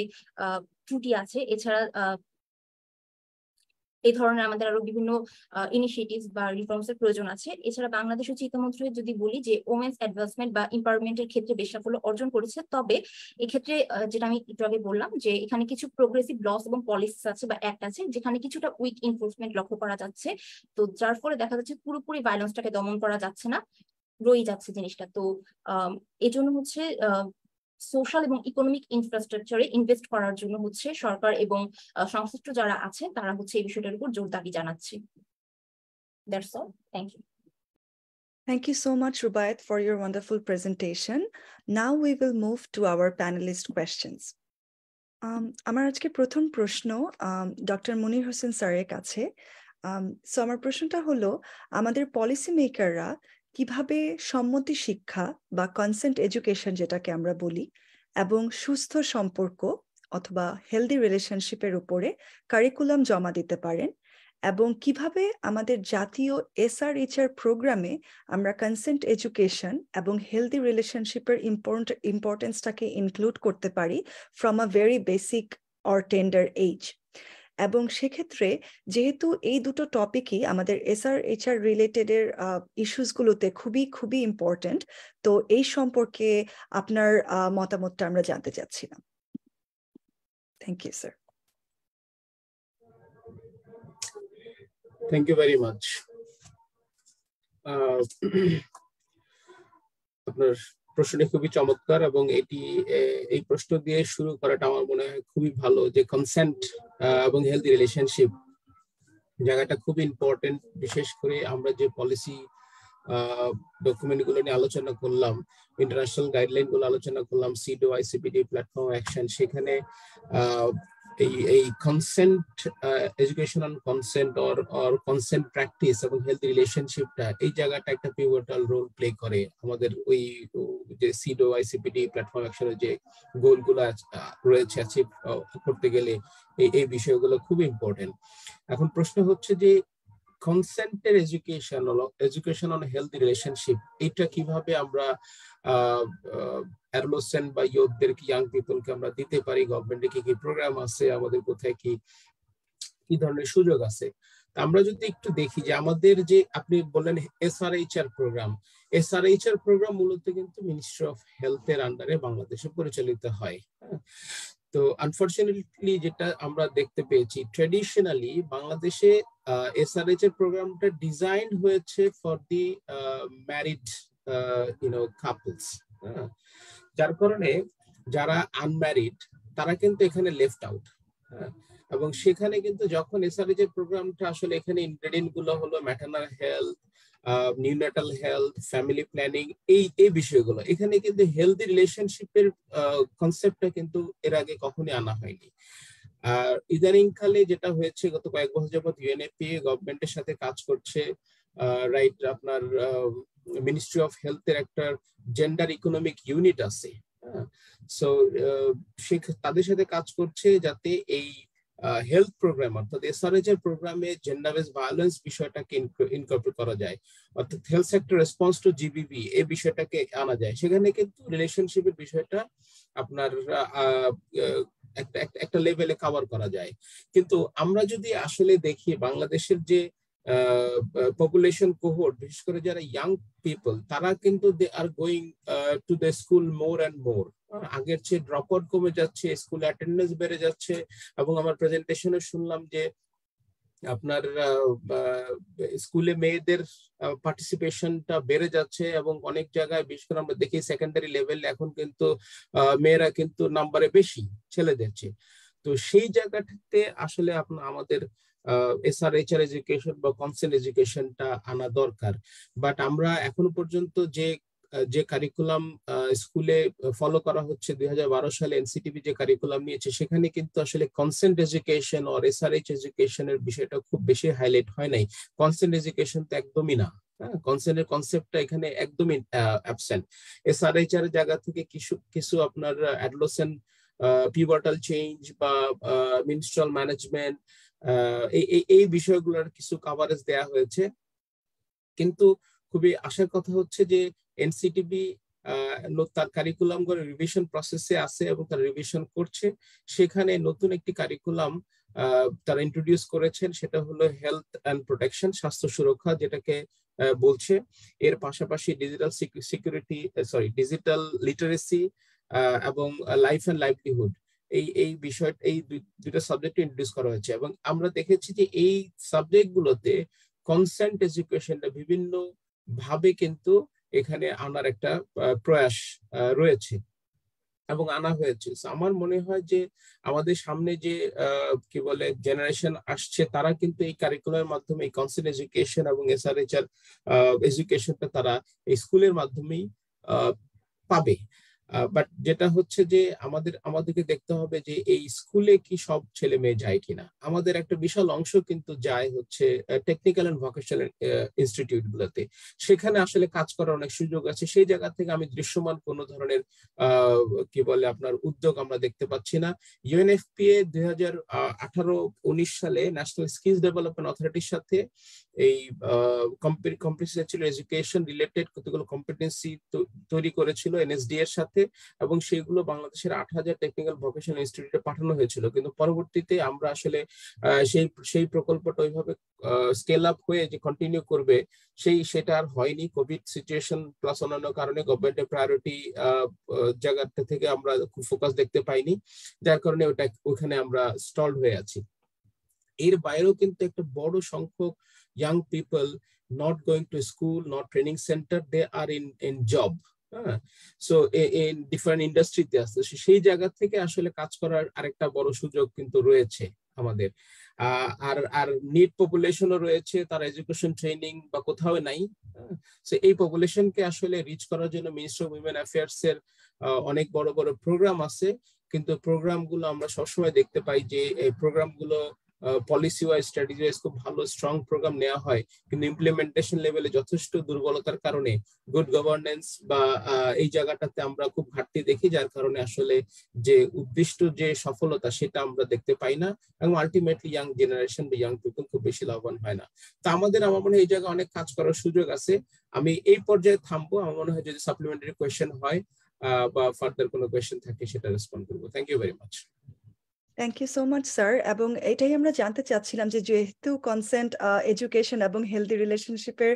ত্রুটি আছে। এছাড়া এই ধরনের আমাদের আরো বিভিন্ন ইনিশিয়েটিভস বা রিফর্মস এর প্রয়োজন আছে। এছাড়া বাংলাদেশ হচ্ছে ইতিমধ্যে যদি বলি যে ওমেন্স অ্যাডভান্সমেন্ট বা এম্পাওয়ারমেন্টের ক্ষেত্রে বেশ সাফল্য অর্জন করেছে, তবে এক্ষেত্রে যেটা আমি একটু আগে বললাম যে এখানে কিছু প্রোগ্রেসিভ লস এবং পলিসি আছে বা অ্যাক্ট আছে যেখানে কিছুটা উইক এনফোর্সমেন্ট লক্ষ্য করা যাচ্ছে। তো যার ফলে দেখা যাচ্ছে পুরোপুরি ভায়োলেন্সটাকে দমন করা যাচ্ছে না, রয়ে যাচ্ছে জিনিসটা। তো এজন্য হচ্ছে সোশ্যাল এবং ইকোনমিক ইনফ্রাস্ট্রাকচারে ইনভেস্ট করার জন্য হচ্ছে সরকার এবং সংশ্লিষ্ট যারা আছে তারা হচ্ছে এই বিষয়টার উপর জোর দাবি জানাচ্ছে। That's all. Thank you. Thank you so much, Rubaiyat, for your wonderful presentation. Now we will move to our panelist questions. আমার আজকে প্রথম প্রশ্ন ডক্টর মুনির হোসেন স্যারের কাছে। সো আমার প্রশ্নটা হলো, আমাদের পলিসি মেকাররা কিভাবে সম্মতি শিক্ষা বা কনসেন্ট এডুকেশন যেটাকে আমরা বলি এবং সুস্থ সম্পর্ক অথবা হেলদি রিলেশনশিপের উপরে কারিকুলাম জমা দিতে পারেন, এবং কিভাবে আমাদের জাতীয় SRHR প্রোগ্রামে আমরা কনসেন্ট এডুকেশন এবং হেলদি রিলেশনশিপের ইম্পর্টেন্সটাকে ইনক্লুড করতে পারি from a very basic or tender age. এবং সেক্ষেত্রে যেহেতু এই দুটো টপিকই আমাদের SRHR রিলেটেডের ইস্যুসগুলোতে খুবই ইম্পর্টেন্ট, তো এই সম্পর্কে আপনার মতামতটা আমরা জানতে চাচ্ছিলাম। Thank you sir. Thank you very much. আপনার প্রশ্নটি খুবই চমৎকার, এবং এই প্রশ্ন দিয়ে শুরু করাটা আমার মনে হয় খুবই ভালো, যে কনসেন্ট এবং হেলদি রিলেশনশিপ জায়গাটা খুব ইম্পর্টেন্ট। বিশেষ করে আমরা যে পলিসি ডকুমেন্ট গুলো নিয়ে আলোচনা করলাম, ইন্টারন্যাশনাল গাইডলাইন গুলো আলোচনা করলাম, CEDAW, ICPD, প্ল্যাটফর্ম অ্যাকশন, সেখানে এই consent education on consent or consent practice এবং হেলদি রিলেশনশিপটা, এই জায়গাটা একটা পিভটাল রোল প্লে করে আমাদের ওই যে CEDAW, ICPD, প্ল্যাটফর্ম অ্যাকশনের যে গোলগুলো রয়েছে অ্যাচিভ করতে গেলে এই বিষয়গুলো খুব ইম্পর্টেন্ট। এখন প্রশ্ন হচ্ছে যে কনসেন্টের এডুকেশন অন হেলদি রিলেশনশিপ, এটা কিভাবে আমরা অ্যাডোলেসেন্ট বা ইয়ুথদেরকে, ইয়াং পিপলকে আমরা দিতে পারি, গভর্নমেন্টে কি কি প্রোগ্রাম আছে, আমাদের কোথায় কি ধরনের সুযোগ আছে। আমরা যদি একটু দেখি যে আমাদের যে আপনি বললেন SRHR প্রোগ্রাম মূলত কিন্তু মিনিস্ট্রি অফ হেলথের আন্ডারে বাংলাদেশে পরিচালিত হয়। তো আনফরচুনেটলি যেটা আমরা দেখতে পেয়েছি, ট্রেডিশনালি বাংলাদেশে SRHR প্রোগ্রামটা ডিজাইন হয়েছে ফর দি ম্যারিড কাপলস, যার কারণে যারা আনম্যারিড তারা কিন্তু এখানে লেফট আউট। এবং সেখানে কিন্তু যখন SRHR প্রোগ্রামটা আসলে এখানে ইনগ্রেডিয়েন্ট গুলো হলো maternal health, neonatal health, family planning, এই বিষয়গুলো, এখানে কিন্তু হেলদি রিলেশনশিপের কনসেপ্টটা কিন্তু এর আগে কখনোই আনা হয়নি। আর ইদানিং কালে যেটা হয়েছে, গত কয়েক বছর যাবত UNFPA গভর্নমেন্টের সাথে কাজ করছে, রাইট, আপনার মিনিস্ট্রি অফ হেলথের একটা জেন্ডার ইকোনমিক ইউনিট আছে, সো তাদের সাথে কাজ করছে যাতে এই হেলথ প্রোগ্রাম অর্থাৎ SRHR প্রোগ্রামে জেন্ডার বেস ভায়োলেন্স বিষয়টাকে ইনকর্পোরেট করা যায়, অর্থাৎ health sector response to GBV এই বিষয়টাকে আনা যায়। সেখানে কিন্তু রিলেশনশিপের বিষয়টা আপনার একটা লেভেলে কভার করা যায়। কিন্তু আমরা যদি আসলে দেখি বাংলাদেশের যে পপুলেশন কোহোর্ট, বিশেষ করে যারা ইয়াং পিপল, তারা কিন্তু they are going to the school more and more. আগের চেয়ে ড্রপ আউট কমে যাচ্ছে, স্কুল অ্যাটেন্ডেন্স বেড়ে যাচ্ছে, এবং আমার প্রেজেন্টেশনে শুনলাম যে আপনার স্কুলে মেয়েদের পার্টিসিপেশনটা বেড়ে যাচ্ছে, এবং অনেক জায়গায় বিশেষ করে আমরা দেখি সেকেন্ডারি লেভেলে এখন কিন্তু মেয়েরা কিন্তু নাম্বারে বেশি ছেলেদের চেয়ে। তো সেই জায়গাটাতে আসলে আমাদের SRHR এডুকেশন বা কনসেন্ট এডুকেশনটা আনা দরকার। বাট আমরা এখনো পর্যন্ত যে যে কারিকুলাম স্কুলে ফলো করা হচ্ছে 2012 সালে এনসিটিভি যে কারিকুলাম নিয়েছে সেখানে কিন্তু আসলে কনসেন্ট এডুকেশন আর এসআরএইচ এডুকেশনের বিষয়টা খুব বেশি হাইলাইট হয় নাই। কনসেন্ট এডুকেশন তো একদমই না, হ্যাঁ, কনসেন্টের কনসেপ্টটা এখানে একদমই অ্যাবসেন্ট। এসআরএইচ এর জায়গা থেকে কিছু আপনার অ্যাডোলেসেন্ট পিভটাল চেঞ্জ বা মিনস্ট্রাল ম্যানেজমেন্ট এই বিষয়গুলোর কিছু কভারেজ দেয়া হয়েছে। কিন্তু খুবই আশার কথা হচ্ছে যে এনসিটিভি তার কারিকুলাম গুলো রিভিশন প্রসেসে আছে এবং তার রিভিশন করছে। সেখানে নতুন একটি কারিকুলাম তারা ইন্ট্রোডিউস করেছেন, সেটা হলো হেলথ অ্যান্ড প্রোটেকশন, স্বাস্থ্য সুরক্ষা যেটাকে বলছে। এর পাশাপাশি ডিজিটাল লিটারেসি এবং লাইফ অ্যান্ড লাইভলিহুড এই বিষয়, এই দুটো সাবজেক্ট ইন্ট্রোডিউস করা হয়েছে। এবং আমরা দেখেছি যে এই সাবজেক্ট গুলোতে কনসেন্ট এডুকেশনটা বিভিন্ন ভাবে কিন্তু এখানে আনার একটা প্রয়াস রয়েছে এবং আনা হয়েছে। আমার মনে হয় যে আমাদের সামনে যে কি বলে জেনারেশন আসছে তারা কিন্তু এই কারিকুলামের মাধ্যমে এই কনসেন্ট এডুকেশন এবং এসআরএইচআর এডুকেশনটা তারা এই স্কুলের মাধ্যমেই পাবে। বাট যেটা হচ্ছে যে আমাদেরকে দেখতে হবে যে এই স্কুলে কি সব ছেলে মেয়ে যায় কিনা। আমাদের একটা বিশাল অংশ কিন্তু যায় হচ্ছে টেকনিক্যাল এন্ড ভোকেশনাল ইনস্টিটিউট গুলোতে, সেখানে আসলে কাজ করার অনেক সুযোগ আছে। সেই জায়গা থেকে আমি দৃশ্যমান কোনো ধরনের কি বলে আপনার উদ্যোগ আমরা দেখতে পাচ্ছি না। ইউএনএফপিএ 2018-19 সালে ন্যাশনাল স্কিলস ডেভেলপমেন্ট অথরিটির সাথে এই কম্পিটিশন এডুকেশন রিলেটেড কতগুলো কম্পিটেন্সি তৈরি করেছিল এনএসডি এর সাথে, এবং সেগুলো বাংলাদেশের 8000 টেকনিক্যাল ভোকেশনাল ইনস্টিটিউটে পাঠানো হয়েছিল। কিন্তু পরবর্তীতে আমরা আসলে সেই প্রকল্পটা ওইভাবে স্কেল আপ হয়ে যে কন্টিনিউ করবে সেটা আর হয়নি। কোভিড সিচুয়েশন প্লাস অন্যান্য কারণে গভর্নমেন্টের প্রায়োরিটি জায়গাটা থেকে আমরা খুব ফোকাস দেখতে পাইনি, যার কারণে ওখানে আমরা স্টলড হয়ে আছি। এর বাইরেও কিন্তু একটা বড় সংখ্যক young people not going to school, not training center, they are in job. So in different industry-তে আছে, সেই জায়গা থেকে আসলে কাজ করার আরেকটা বড় সুযোগ কিন্তু রয়েছে আমাদের। আর নিড পপুলেশনও রয়েছে, তার এডুকেশন ট্রেনিং বা কোথাও নাই। সো এই পপুলেশনকে আসলে রিচ করার জন্য মিনিস্ট্রি অফ উইমেন অ্যাফেয়ার্স এর অনেক বড় বড় প্রোগ্রাম আছে, কিন্তু প্রোগ্রামগুলো আমরা সবসময় দেখতে পাই যে এই প্রোগ্রামগুলো পলিসি ওয়াইজ স্ট্র্যাটেজি ওয়াইজ খুব ভালো স্ট্রং প্রোগ্রাম নেওয়া হয়, কিন্তু ইমপ্লিমেন্টেশন লেভেলে যথেষ্ট দুর্বলতার কারণে গুড গভর্নেন্স বা এই জায়গাটাতে আমরা খুব ঘাটতি দেখি, যার কারণে আসলে যে উদ্দিষ্ট যে সফলতা সেটা আমরা দেখতে পাই না, এবং আলটিমেটলি ইয়াং জেনারেশন বা ইয়াং পিপল খুব বেশি লাভবান হয় না। তা আমার মনে হয় এই জায়গায় অনেক কাজ করার সুযোগ আছে। আমি এই পর্যায়ে থামবো। আমার মনে হয় যদি সাপ্লিমেন্টারি কোয়েশ্চেন হয় বা ফার্দার কোনো কোয়েশ্চেন থাকে সেটা রেসপন্ড করবো। Thank you very much. Thank you so much sir. এবং এটাই আমরা জানতে চাচ্ছিলাম যে যেহেতু কনসেন্ট এডুকেশন এবং হেলদি রিলেশনশিপের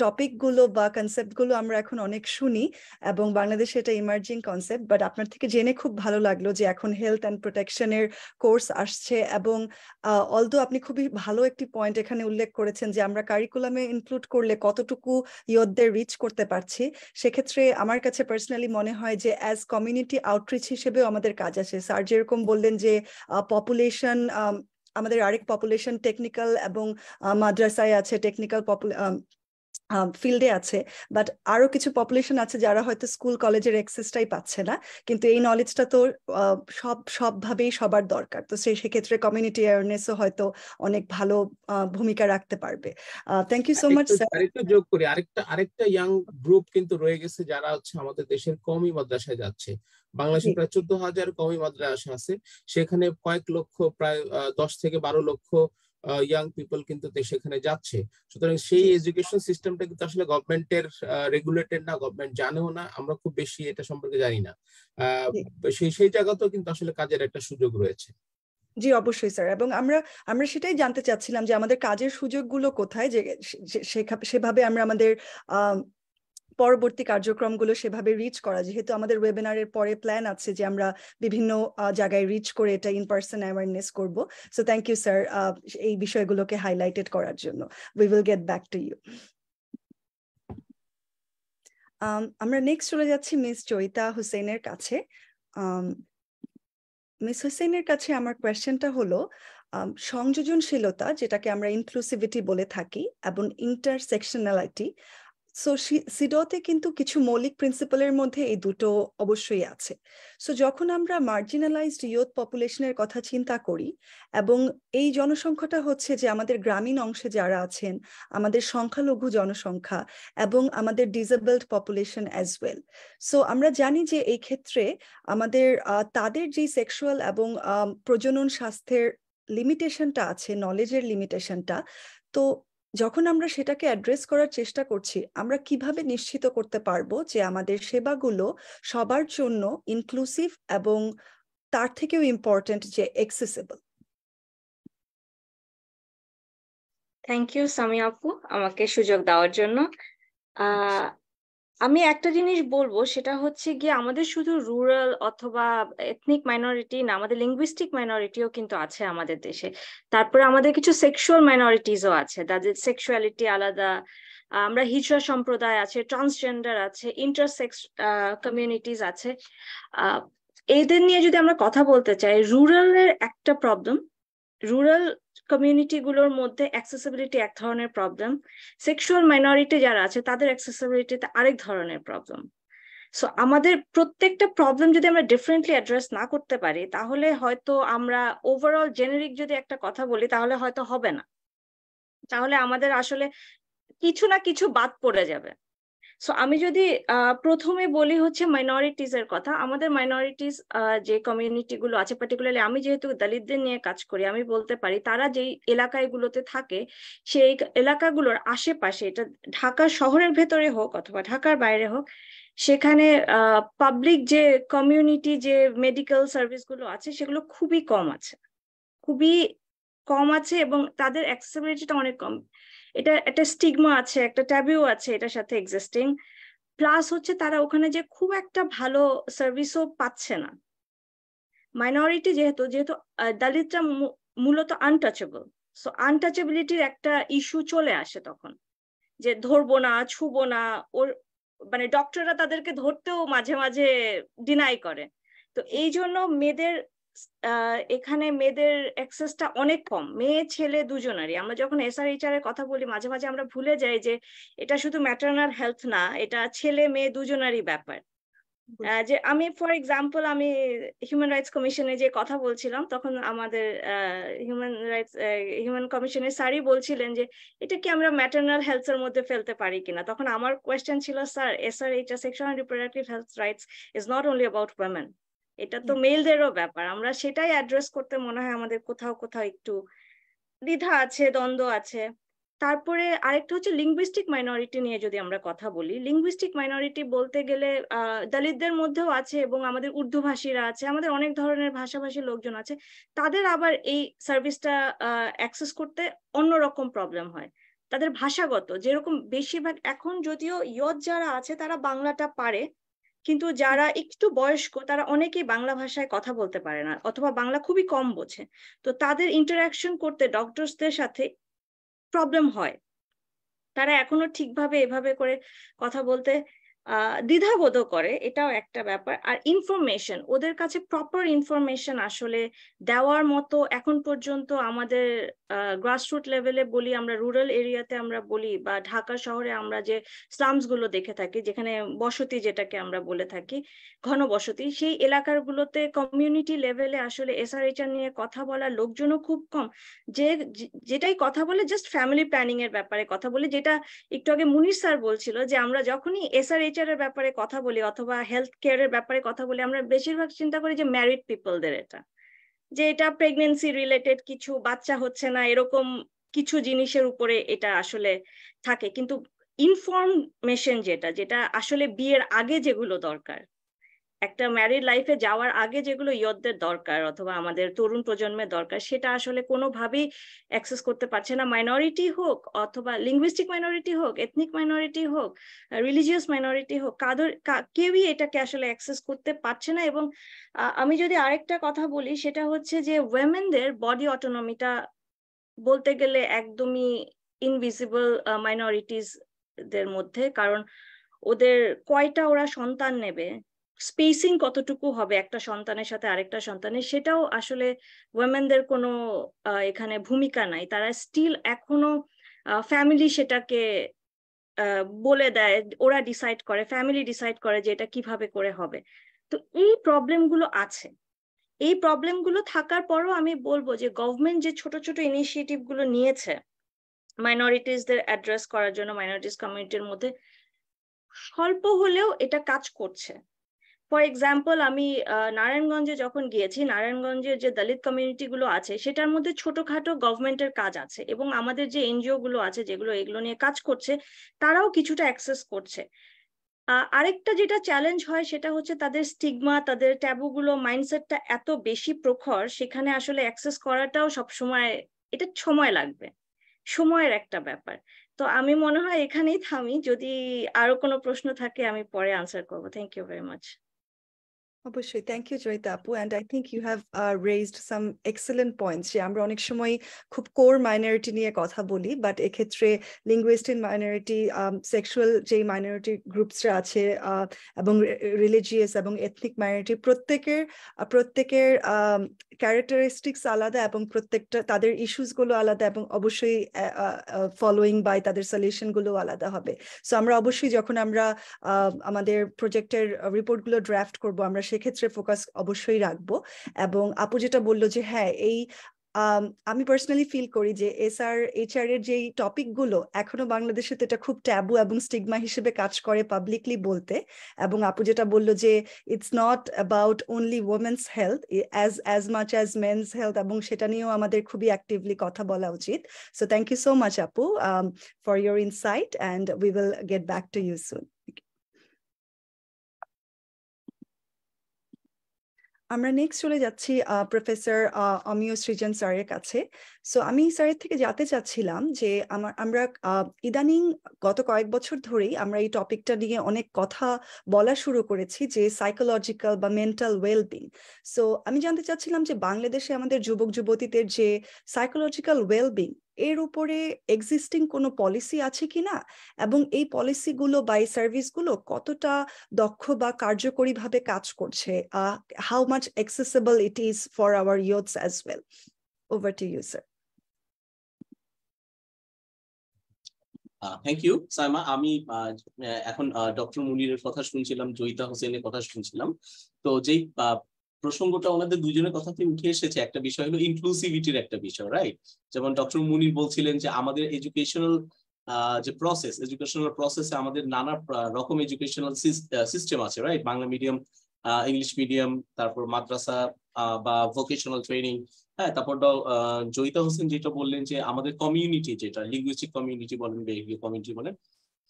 টপিকগুলো বা কনসেপ্টগুলো আমরা এখন অনেক শুনি এবং বাংলাদেশে এটা ইমার্জিং কনসেপ্ট, বাট আপনার থেকে জেনে খুব ভালো লাগলো যে এখন হেলথ অ্যান্ড প্রোটেকশনের কোর্স আসছে। এবং অলদো আপনি খুবই ভালো একটি পয়েন্ট এখানে উল্লেখ করেছেন যে আমরা কারিকুলামে ইনক্লুড করলে কতটুকু ইয়তদের রিচ করতে পারছি। সেক্ষেত্রে আমার কাছে পার্সোনালি মনে হয় যে অ্যাজ কমিউনিটি আউটরিচ হিসেবেও আমাদের কাজ আছে। স্যার যেরকম বললেন যে পপুলেশন, আমাদের আরেক পপুলেশন টেকনিক্যাল এবং মাদ্রাসায় আছে, টেকনিক্যাল ফিল্ডে আছে, বাট আরো কিছু পপুলেশন আছে যারা হয়তো স্কুল কলেজের অ্যাক্সেসটাই পাচ্ছে না, কিন্তু এই নলেজটা তো সবভাবেই সবার দরকার। তো সেক্ষেত্রে কমিউনিটি অ্যাওয়ারনেসও হয়তো অনেক ভালো ভূমিকা রাখতে পারবে। Thank you so much sir. আরেকটা যোগ করি, আরেকটা ইয়াং গ্রুপ কিন্তু রয়ে গেছে যারা হচ্ছে আমাদের দেশের কওমি মাদ্রাসায় যাচ্ছে। বাংলাদেশে প্রায় 14,000 কওমি মাদ্রাসা আছে, সেখানে কয়েক লক্ষ, প্রায় 10 থেকে 12 লক্ষ ইয়াং পিপল কিন্তু সেখানে যাচ্ছে। সুতরাং সেই এডুকেশন সিস্টেমটা কিন্তু আসলে গভর্নমেন্টের রেগুলেটেড না, গভর্নমেন্ট জানেও না, আমরা খুব বেশি এটা সম্পর্কে জানি না। সেই জায়গাতেও কিন্তু আসলে কাজের একটা সুযোগ রয়েছে। জি অবশ্যই স্যার। এবং আমরা সেটাই জানতে চাচ্ছিলাম যে আমাদের কাজের সুযোগগুলো কোথায়, যে সেভাবে আমরা আমাদের পরবর্তী কার্যক্রমগুলো সেভাবে রিচ করা। যেহেতু আমাদের ওয়েবিনারের পরে প্ল্যান আছে যে আমরা বিভিন্ন জায়গায় রিচ করে এটা ইন পার্সন অ্যাওয়ারনেস করব। সো থ্যাংক ইউ স্যার এই বিষয়গুলোকে হাইলাইটেড করার জন্য। We will get back to you. আমরা নেক্সট চলে যাচ্ছি মিস জয়িতা হোসেনের কাছে। মিস হোসেনের কাছে আমার কোয়েশ্চেনটা হলো সংযোজনশীলতা, যেটাকে আমরা ইনক্লুসিভিটি বলে থাকি, এবং ইন্টারসেকশনালিটি, সো সিডওতে কিন্তু কিছু মৌলিক প্রিন্সিপালের মধ্যে এই দুটো অবশ্যই আছে। সো যখন আমরা মার্জিনালাইজড ইয়ুথ পপুলেশনের কথা চিন্তা করি, এবং এই জনসংখ্যাটা হচ্ছে যে আমাদের গ্রামীণ অংশে যারা আছেন, আমাদের সংখ্যালঘু জনসংখ্যা এবং আমাদের disabled population as well. So আমরা জানি যে এই ক্ষেত্রে আমাদের তাদের যে সেক্সুয়াল এবং প্রজনন স্বাস্থ্যের লিমিটেশনটা আছে, নলেজের লিমিটেশনটা, তো যখন আমরা সেটাকে অ্যাড্রেস করার চেষ্টা করছি, আমরা কিভাবে নিশ্চিত করতে পারবো যে আমাদের সেবাগুলো সবার জন্য ইনক্লুসিভ এবং তার থেকেও ইম্পর্টেন্ট যে অ্যাক্সেসিবল। থ্যাংক ইউ সামিয়া আপু আমাকে সুযোগ দেওয়ার জন্য। আমি একটা জিনিস বলবো, সেটা হচ্ছে গিয়ে আমাদের শুধু রুরাল অথবা এথনিক মাইনরিটি না, আমাদের লিঙ্গুইস্টিক মাইনরিটিও কিন্তু আছে আমাদের দেশে। তারপরে আমাদের কিছু সেক্সুয়াল মাইনরিটিসও আছে, তাদের সেক্সুয়ালিটি আলাদা। আমরা হিজড়া সম্প্রদায় আছে, ট্রান্সজেন্ডার আছে, ইন্টারসেক্স কমিউনিটিস আছে। এদের নিয়ে যদি আমরা কথা বলতে চাই, রুরালের একটা প্রবলেম, রুরাল কমিউনিটি গুলোর মধ্যে অ্যাক্সেসিবিলিটি এক ধরনের প্রবলেম, সেক্সুয়াল মাইনরিটি যারা আছে তাদের অ্যাক্সেসিবিলিটিতে আরেক ধরনের প্রবলেম। সো আমাদের প্রত্যেকটা প্রবলেম যদি আমরা ডিফারেন্টলি অ্যাড্রেস না করতে পারি, তাহলে হয়তো আমরা ওভারঅল জেনেরিক যদি একটা কথা বলি তাহলে হয়তো হবে না, তাহলে আমাদের আসলে কিছু না কিছু বাদ পড়ে যাবে। সো আমি যদি প্রথমে বলি হচ্ছে মাইনরিটিস এর কথা, আমাদের মাইনরিটিস যে কমিউনিটি গুলো আছে, পার্টিকুলারলি আমি যেহেতু দলিতদের নিয়ে কাজ করি, আমি বলতে পারি তারা যেই এলাকাগুলোতে থাকে সেই এলাকাগুলোর আশেপাশে, এটা ঢাকা শহরের ভেতরে হোক অথবা ঢাকার বাইরে হোক, সেখানে পাবলিক যে কমিউনিটি যে মেডিকেল সার্ভিস গুলো আছে সেগুলো খুবই কম আছে, খুবই কম আছে, এবং তাদের অ্যাক্সেসিবিলিটিটা অনেক কম। এটা একটা স্টিগমা আছে, একটা ট্যাবু আছে এটার সাথে এক্সিস্টিং। প্লাস হচ্ছে তারা ওখানে যে খুব একটা ভালো সার্ভিসও পাচ্ছে না। মাইনরিটি যেহেতু দলিতরা মূলত আনটাচেবল, সো আনটাচেবিলিটির একটা ইস্যু চলে আসে তখন, যে ধরবো না, ছুবো না, ওর মানে ডক্টররা তাদেরকে ধরতেও মাঝে মাঝে ডিনাই করে। তো এই জন্য মেয়েদের এখানে মেয়েদের অ্যাক্সেসটা অনেক কম, মেয়ে ছেলে দুজনারই। আমরা যখন SRHR এর কথা বলি মাঝে মাঝে আমরা ভুলে যাই যে এটা শুধু ম্যাটারনাল হেলথ না, এটা ছেলে মেয়ে দুজনারই ব্যাপার। যে আমি ফর এক্সাম্পল আমি হিউম্যান রাইটস কমিশনে যে কথা বলছিলাম, তখন আমাদের হিউম্যান কমিশনের স্যারই বলছিলেন যে এটা কি আমরা ম্যাটারনাল হেলথ এর মধ্যে ফেলতে পারি কিনা। তখন আমার কোয়েশ্চেন ছিল, sir SRHR sexual and reproductive health rights is not only about women, এটা তো মেলদেরও ব্যাপার। আমরা সেটাই অ্যাড্রেস করতে মনে হয় আমাদের কোথাও কোথাও একটু দ্বিধা আছে, দ্বন্দ্ব আছে। তারপরে আরেকটা হচ্ছে লিঙ্গুইস্টিক মাইনরিটি নিয়ে যদি আমরা কথা বলি, লিঙ্গুইস্টিক মাইনরিটি বলতে গেলে দলিতদের মধ্যেও আছে এবং আমাদের উর্দু ভাষীরা আছে, আমাদের অনেক ধরনের ভাষাভাষী লোকজন আছে। তাদের আবার এই সার্ভিসটা অ্যাক্সেস করতে অন্যরকম প্রবলেম হয়, তাদের ভাষাগত যেরকম বেশিরভাগ। এখন যদিও ইয়ত যারা আছে তারা বাংলাটা পারে, কিন্তু যারা একটু বয়স্ক তারা অনেকেই বাংলা ভাষায় কথা বলতে পারে না অথবা বাংলা খুবই কম বোঝে। তো তাদের ইন্টারাকশন করতে ডক্টরসদের সাথে প্রবলেম হয়, তারা এখনো ঠিকভাবে এভাবে করে কথা বলতে দ্বিধাবোধ করে, এটাও একটা ব্যাপার। আর ইনফরমেশন, ওদের কাছে প্রপার ইনফরমেশন আসলে দেওয়ার মতো এখন পর্যন্ত আমাদের গ্রাসরুট লেভেলে বলি, আমরা রুরাল এরিয়াতে আমরা বলি, বা ঢাকা শহরে আমরা যে স্লামস গুলো দেখে থাকি, যেখানে বসতি যেটাকে আমরা বলে থাকি ঘন বসতি, সেই এলাকাগুলোতে কমিউনিটি লেভেলে আসলে SRHR নিয়ে কথা বলার লোকজনও খুব কম। যেটাই কথা বলে জাস্ট ফ্যামিলি প্ল্যানিং এর ব্যাপারে কথা বলে, যেটা একটু আগে মুনির স্যার বলছিল যে আমরা যখনই SRHR এর ব্যাপারে কথা বলি অথবা হেলথ কেয়ার এর ব্যাপারে কথা বলি, আমরা বেশিরভাগ চিন্তা করি যে ম্যারিড পিপলদের, যে এটা প্রেগনেন্সি রিলেটেড কিছু, বাচ্চা হচ্ছে না এরকম কিছু জিনিসের উপরে এটা আসলে থাকে। কিন্তু ইনফরমেশন যেটা আসলে বিয়ের আগে যেগুলো দরকার, একটা ম্যারিড লাইফে যাওয়ার আগে যেগুলো ইয়তদের দরকার অথবা আমাদের তরুণ প্রজন্মের দরকার, সেটা আসলে কোনোভাবেই অ্যাক্সেস করতে পারছে না। মাইনরিটি হোক অথবা লিঙ্গুইস্টিক মাইনরিটি হোক, এথনিক মাইনরিটি হোক, রিলিজিয়াস মাইনরিটি হোক, কেউই এটাকে আসলে অ্যাক্সেস করতে পারছে না। এবং আমি যদি আরেকটা কথা বলি, সেটা হচ্ছে যে ওয়েমেনদের বডি অটোনমিটা বলতে গেলে একদমই ইনভিজিবল মাইনরিটিস দের মধ্যে, কারণ ওদের কয়টা ওরা সন্তান নেবে, স্পেসিং কতটুকু হবে একটা সন্তানের সাথে আরেকটা সন্তানের, সেটাও আসলে ওয়েমেনদের কোনো এখানে ভূমিকা নাই। তারা স্টিল এখনো ফ্যামিলি সেটাকে বলে দেয়, ওরা ডিসাইড করে, ফ্যামিলি ডিসাইড করে যে এটা কিভাবে করে হবে। তো এই প্রবলেমগুলো আছে। এই প্রবলেমগুলো থাকার পরও আমি বলবো যে গভর্নমেন্ট যে ছোট ছোট ইনিশিয়েটিভ গুলো নিয়েছে মাইনরিটিসদের অ্যাড্রেস করার জন্য, মাইনরিটিস কমিউনিটির মধ্যে স্বল্প হলেও এটা কাজ করছে। ফর এক্সাম্পল, আমি নারায়ণগঞ্জে যখন গিয়েছি, নারায়ণগঞ্জের যে দলিত কমিউনিটি গুলো আছে সেটার মধ্যে ছোটখাটো গভর্নমেন্টের কাজ আছে, এবং আমাদের যে এনজিও গুলো আছে যেগুলো এগুলো নিয়ে কাজ করছে তারাও কিছুটা অ্যাক্সেস করছে। আরেকটা যেটা চ্যালেঞ্জ হয় সেটা হচ্ছে তাদের স্টিগমা, তাদের ট্যাবুগুলো, মাইন্ডসেটটা এত বেশি প্রখর, সেখানে আসলে অ্যাক্সেস করাটাও সবসময়, এটা সময় লাগবে, সময়ের একটা ব্যাপার। তো আমি মনে হয় এখানেই থামি, যদি আরো কোনো প্রশ্ন থাকে আমি পরে আনসার করবো। Thank you very much. অবশ্যই, থ্যাংক ইউ জয়িতা আপু, and I think you have raised some excellent points. যে আমরা অনেক সময় খুব কোর মাইনরিটি নিয়ে কথা বলি, বাট এক্ষেত্রে লিঙ্গুইস্টিক মাইনরিটি, সেক্সুয়াল যে মাইনরিটি গ্রুপসরা আছে, এবং রিলিজিয়াস এবং এথনিক মাইনরিটি, প্রত্যেকের ক্যারেক্টারিস্টিক্স আলাদা, এবং প্রত্যেকটা তাদের ইস্যুসগুলো আলাদা, এবং অবশ্যই ফলোয়িং বাই তাদের সলিউশনগুলো আলাদা হবে। সো আমরা অবশ্যই যখন আমরা আমাদের প্রজেক্টের রিপোর্টগুলো ড্রাফট করব, আমরা সেক্ষেত্রে ফোকাস অবশ্যই রাখবো। এবং আপু যেটা বললো যে হ্যাঁ, আমি পার্সোনালি ফিল করি যে SRHR এর যেই টপিকগুলো এখনো বাংলাদেশে তো এটা খুব ট্যাবু এবং স্টিগমা হিসেবে কাজ করে পাবলিকলি বলতে। এবং আপু যেটা বললো যে it's not about only women's health as much as men's health, এবং সেটা নিয়েও আমাদের খুবই অ্যাক্টিভলি কথা বলা উচিত। So thank you so much আপু for your insight, and we will get back to you soon. আমরা নেক্সট চলে যাচ্ছি প্রফেসর অমিয় সৃজন স্যারের কাছে। সো আমি স্যারের থেকে জানতে চাচ্ছিলাম যে আমরা ইদানিং গত কয়েক বছর ধরেই আমরা এই টপিকটা নিয়ে অনেক কথা বলা শুরু করেছি, যে সাইকোলজিক্যাল বা মেন্টাল ওয়েলবিং। সো আমি জানতে চাচ্ছিলাম যে বাংলাদেশে আমাদের যুবক যুবতীদের যে সাইকোলজিক্যাল ওয়েলবিং, এর উপরে এক্সিস্টিং কোনো পলিসি আছে কিনা, এবং এই পলিসিগুলো বা এই সার্ভিসগুলো কতটা দক্ষ বা কার্যকরীভাবে কাজ করছে, how much accessible it is for our youths as well. Over to you, sir. Thank you Saima. আমি এখন ডক্টর মুনিরের কথা শুনছিলাম, জয়িতা হোসেনের কথা শুনছিলাম। তো যেই প্রসঙ্গটা ওনাদের দুজনের কথাতে উঠে এসেছে, একটা বিষয় হলো ইনক্লুসিভিটির একটা বিষয়, রাইট? যেমন ডক্টর মুনির বলছিলেন যে আমাদের এডুকেশনাল যে এডুকেশনাল প্রসেসে আমাদের নানা রকম এডুকেশনাল সিস্টেম আছে, right? Bangla medium, English medium, তারপর মাদ্রাসা বা ভোকেশনাল ট্রেনিং। হ্যাঁ, তারপর জয়িতা হোসেন যেটা বললেন যে আমাদের কমিউনিটি, যেটা লিঙ্গুইস্টিক কমিউনিটি বলেন বা এগ্রি কমিউনিটি বলেন,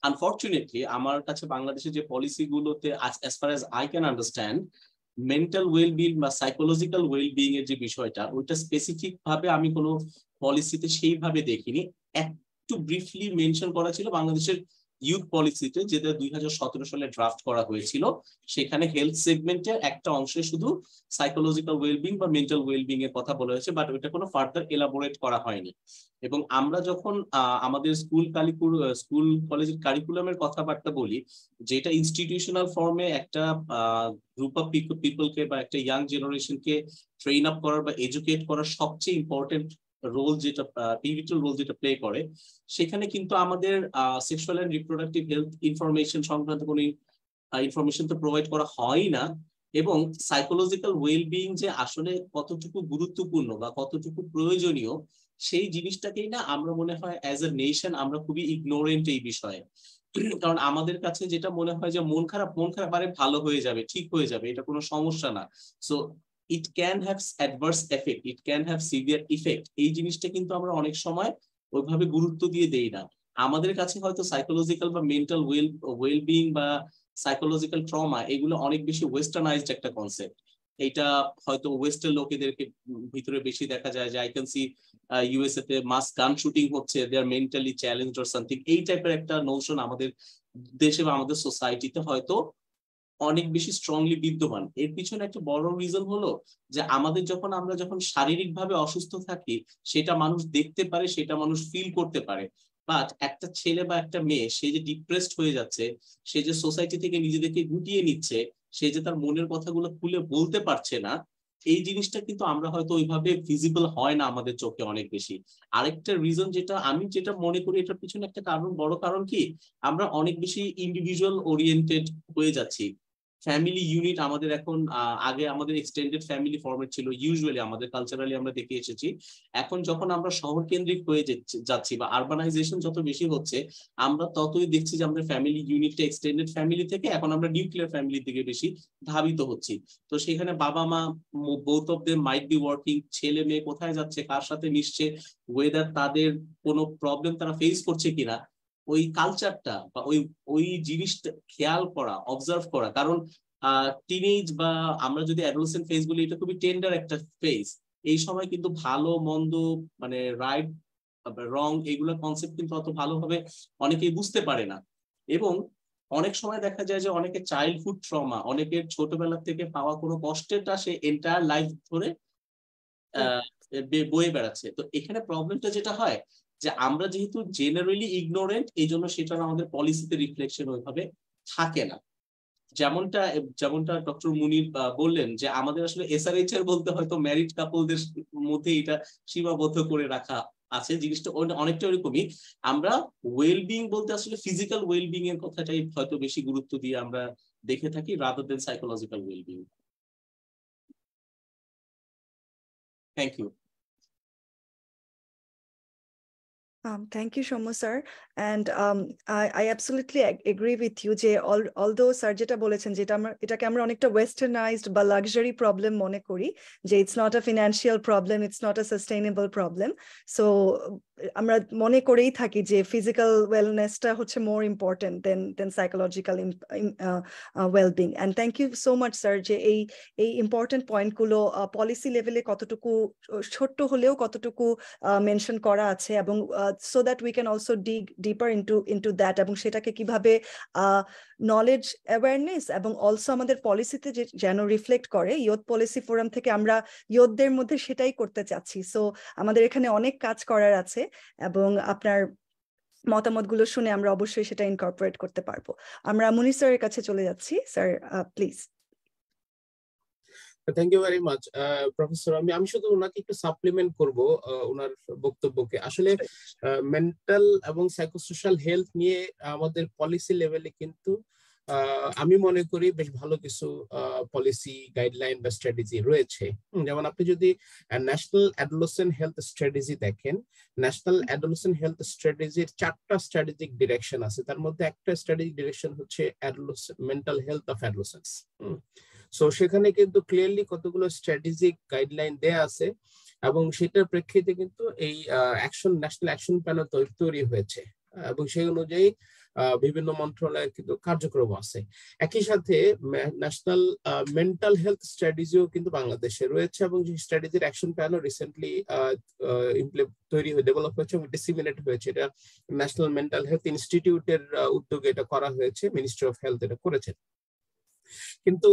আনফর্চুনেটলি আমার কাছে বাংলাদেশের যে পলিসি গুলোতে as far as I can understand, mental wellbeing বা সাইকোলজিক্যাল ওয়েলবিং এর যে বিষয়টা, ওইটা স্পেসিফিক ভাবে আমি কোনো পলিসিতে সেইভাবে দেখিনি। একটু ব্রিফলি মেনশন করা ছিল বাংলাদেশের ইউথ পলিসিতে, যেটা 2017 সালে ড্রাফট করা হয়েছিল। সেখানে হেলথ সেগমেন্টের একটা অংশে শুধু সাইকোলজিক্যাল ওয়েলবিং বা মেন্টাল ওয়েলবিং এর কথা বলা হয়েছে, বাট ওইটা কোনো ফার্দার এলাবোরেট করা হয়নি। এবং আমরা যখন আমাদের স্কুল কলেজের কারিকুলামের কথাবার্তা বলি, যেটা ইনস্টিটিউশনাল ফর্মে একটা গ্রুপ অফ পিপলকে বা একটা ইয়াং জেনারেশনকে ট্রেন আপ করার বা এডুকেট করার সবচেয়ে ইম্পর্টেন্ট রোল, যেটা পিভিটাল রোল যেটা প্লে করে, সেখানে কিন্তু আমাদের sexual and reproductive health information সংক্রান্ত কোনো ইনফরমেশন তো প্রোভাইড করা হয় না। এবং সাইকোলজিক্যাল ওয়েলবিং যে আসলে কতটুকু গুরুত্বপূর্ণ বা কতটুকু প্রয়োজনীয়, সেই জিনিসটাকেই না আমরা মনে হয় অ্যাজ এ নেশন আমরা খুবই ইগনোরেন্ট এই বিষয়ে। কারণ আমাদের কাছে যেটা মনে হয় যে মন খারাপ আরে ভালো হয়ে যাবে, ঠিক হয়ে যাবে, এটা কোনো সমস্যা না। So it can have adverse effect, it can have severe effect, এই জিনিসটা কিন্তু আমরা অনেক সময় ওইভাবে গুরুত্ব দিয়ে দেই না। আমাদের কাছে হয়তো সাইকোলজিক্যাল বা মেন্টাল ওয়েলবিং বা সাইকোলজিক্যাল ট্রমা, এগুলো অনেক বেশি ওয়েস্টার্নাইজড একটা কনসেপ্ট। এটা হয়তো ওয়েস্টার্ন লোকেদেরকে ভিতরে বেশি দেখা যায়, যে আই ক্যান সি ইউএসএ তে মাস গান শুটিং হচ্ছে, দে আর মেন্টালি চ্যালেঞ্জড অর সামথিং, এই টাইপের একটা নোশন আমাদের দেশে বা আমাদের সোসাইটিতে হয়তো অনেক বেশি স্ট্রংলি বিদ্যমান। এর পিছনে একটা বড় রিজন হলো যে আমরা যখন শারীরিকভাবে অসুস্থ থাকি, সেটা মানুষ দেখতে পারে, সেটা মানুষ ফিল করতে পারে। বাট একটা ছেলে বা একটা মেয়ে, সে যে ডিপ্রেসড হয়ে যাচ্ছে, সে যে সোসাইটি থেকে নিজেদেরকে গুটিয়ে নিচ্ছে, সে যে তার মনের কথাগুলো খুলে বলতে পারছে না, এই জিনিসটা কিন্তু আমরা হয়তো ওইভাবে ভিজিবল হয় না আমাদের চোখে অনেক বেশি। আরেকটা রিজন যেটা মনে করি এটার পিছনে একটা বড় কারণ কি, আমরা অনেক বেশি ইন্ডিভিজুয়াল ওরিয়েন্টেড হয়ে যাচ্ছি। ফ্যামিলি ইউনিট আমাদের এখন, আগে আমাদের এক্সটেন্ডেড ফ্যামিলি ফরম্যাট ছিল ইউজুয়ালি, আমাদের কালচারালি আমরা দেখে এসেছি। এখন যখন আমরা শহর কেন্দ্রিক হয়ে যাচ্ছি বা আরবানাইজেশন যত বেশি হচ্ছে, আমরা ততই দেখছি যে আমাদের ফ্যামিলি ইউনিটটা এক্সটেন্ডেড ফ্যামিলি থেকে এখন আমরা নিউক্লিয়ার ফ্যামিলির দিকে বেশি ধাবিত হচ্ছি। তো সেখানে বাবা মা both of them might be working, ছেলে মেয়ে কোথায় যাচ্ছে, কার সাথে মিশছে, ওয়েদার তাদের কোনো প্রবলেম তারা ফেস করছে কিনা, ওই কালচারটা বা ওই জিনিসটা খেয়াল করা, অবজার্ভ করা। কারণ টিনেজ বা আমরা যদি অ্যাডোলেসেন্ট ফেজ বলি, এটা খুবই টেন্ডার একটা ফেজ। এই সময় কিন্তু ভালো মন্দ মানে রাইট রং এগুলো কনসেপ্ট কিন্তু অত ভালোভাবে অনেকেই বুঝতে পারে না। এবং অনেক সময় দেখা যায় যে অনেকে চাইল্ডহুড ট্রমা, অনেকের ছোটবেলা থেকে পাওয়া কোনো কষ্টেরটা সে এন্টায়ার লাইফ ধরে বয়ে বেড়াচ্ছে। তো এখানে প্রবলেমটা যেটা হয় যে আমরা যেহেতু জেনারেলি ইগনোরেন্ট, এই জন্য সেটা আমাদের পলিসিতে রিফ্লেকশন ওইভাবে থাকে না। যেমনটা ডক্টর মুনির বললেন যে আমাদের আসলে SRHR বলতে হয়তো ম্যারিড কাপলদের মধ্যে এটা সীমাবদ্ধ করে রাখা আছে, জিনিসটা অনেকটা ওরকমই। আমরা ওয়েলবিং বলতে আসলে ফিজিক্যাল ওয়েলবিং এর কথাটাই হয়তো বেশি গুরুত্ব দিয়ে আমরা দেখে থাকি, rather than psychological wellbeing. Thank you. Thank you, Shomo sir. And I absolutely agree with you যে although sir যেটা বলেছেন যে এটাকে আমরা অনেকটা westernized বা luxury problem মনে করি, যে it's not a financial problem, it's not a sustainable problem. So আমরা মনে করেই থাকি যে physical wellnessটা হচ্ছে more important than psychological well-being. And thank you so much sir যে এই important point গুলো policy level-এ কতটুকু ছোট্ট হলেও কতটুকু মেনশন করা আছে, এবং so that we can also dig deeper into that, এবং সেটাকে কিভাবে নলেজ অ্যাওয়ারনেস এবং অলসো আমাদের পলিসিতে যেন রিফ্লেক্ট করে। ইয়ুথ পলিসি ফোরাম থেকে আমরা ইয়ুথদের মধ্যে সেটাই করতে চাচ্ছি। সো আমাদের এখানে অনেক কাজ করার আছে, এবং আপনার মতামতগুলো শুনে আমরা অবশ্যই সেটা ইনকর্পোরেট করতে পারবো। আমরা মুনির স্যারের কাছে চলে যাচ্ছি। Sir please. Thank you very much professor. আমি শুধু ওনাকে একটু সাপ্লিমেন্ট করব ওনার বক্তব্যকে। আসলে মেন্টাল এবং সাইকোসোশ্যাল হেলথ নিয়ে আমাদের পলিসি লেভেলে কিন্তু আমি মনে করি বেশ ভালো কিছু পলিসি গাইডলাইন বা স্ট্র্যাটেজি রয়েছে। যেমন আপনি যদি ন্যাশনাল অ্যাডোলেসেন্ট হেলথ স্ট্র্যাটেজি দেখেন, ন্যাশনাল অ্যাডোলেসেন্ট হেলথ স্ট্র্যাটেজির 4টা স্ট্র্যাটেজিক ডিরেকশন আছে। তার মধ্যে একটা স্ট্র্যাটেজিক ডিরেকশন হচ্ছে mental health of adolescence. So সেখানে কিন্তু ক্লিয়ারলি কতগুলো স্ট্র্যাটেজিক গাইডলাইন দেয়া আছে, এবং সেটার প্রেক্ষিতে কিন্তু এই ন্যাশনাল অ্যাকশন প্ল্যান তৈরি হয়েছে, এবং সেই অনুযায়ী বিভিন্ন মন্ত্রণালয়ের কিন্তু কার্যক্রম আছে। একই সাথে ন্যাশনাল মেন্টাল হেলথ স্ট্র্যাটেজিও কিন্তু বাংলাদেশে রয়েছে, এবং সেই স্ট্র্যাটেজির অ্যাকশন প্ল্যানও রিসেন্টলি ডেভেলপ হয়েছে এবং ডিসিমিনেট হয়েছে। এটা ন্যাশনাল মেন্টাল হেলথ ইনস্টিটিউটের উদ্যোগে এটা করা হয়েছে, মিনিস্ট্রি অফ হেলথ এটা করেছে। কিন্তু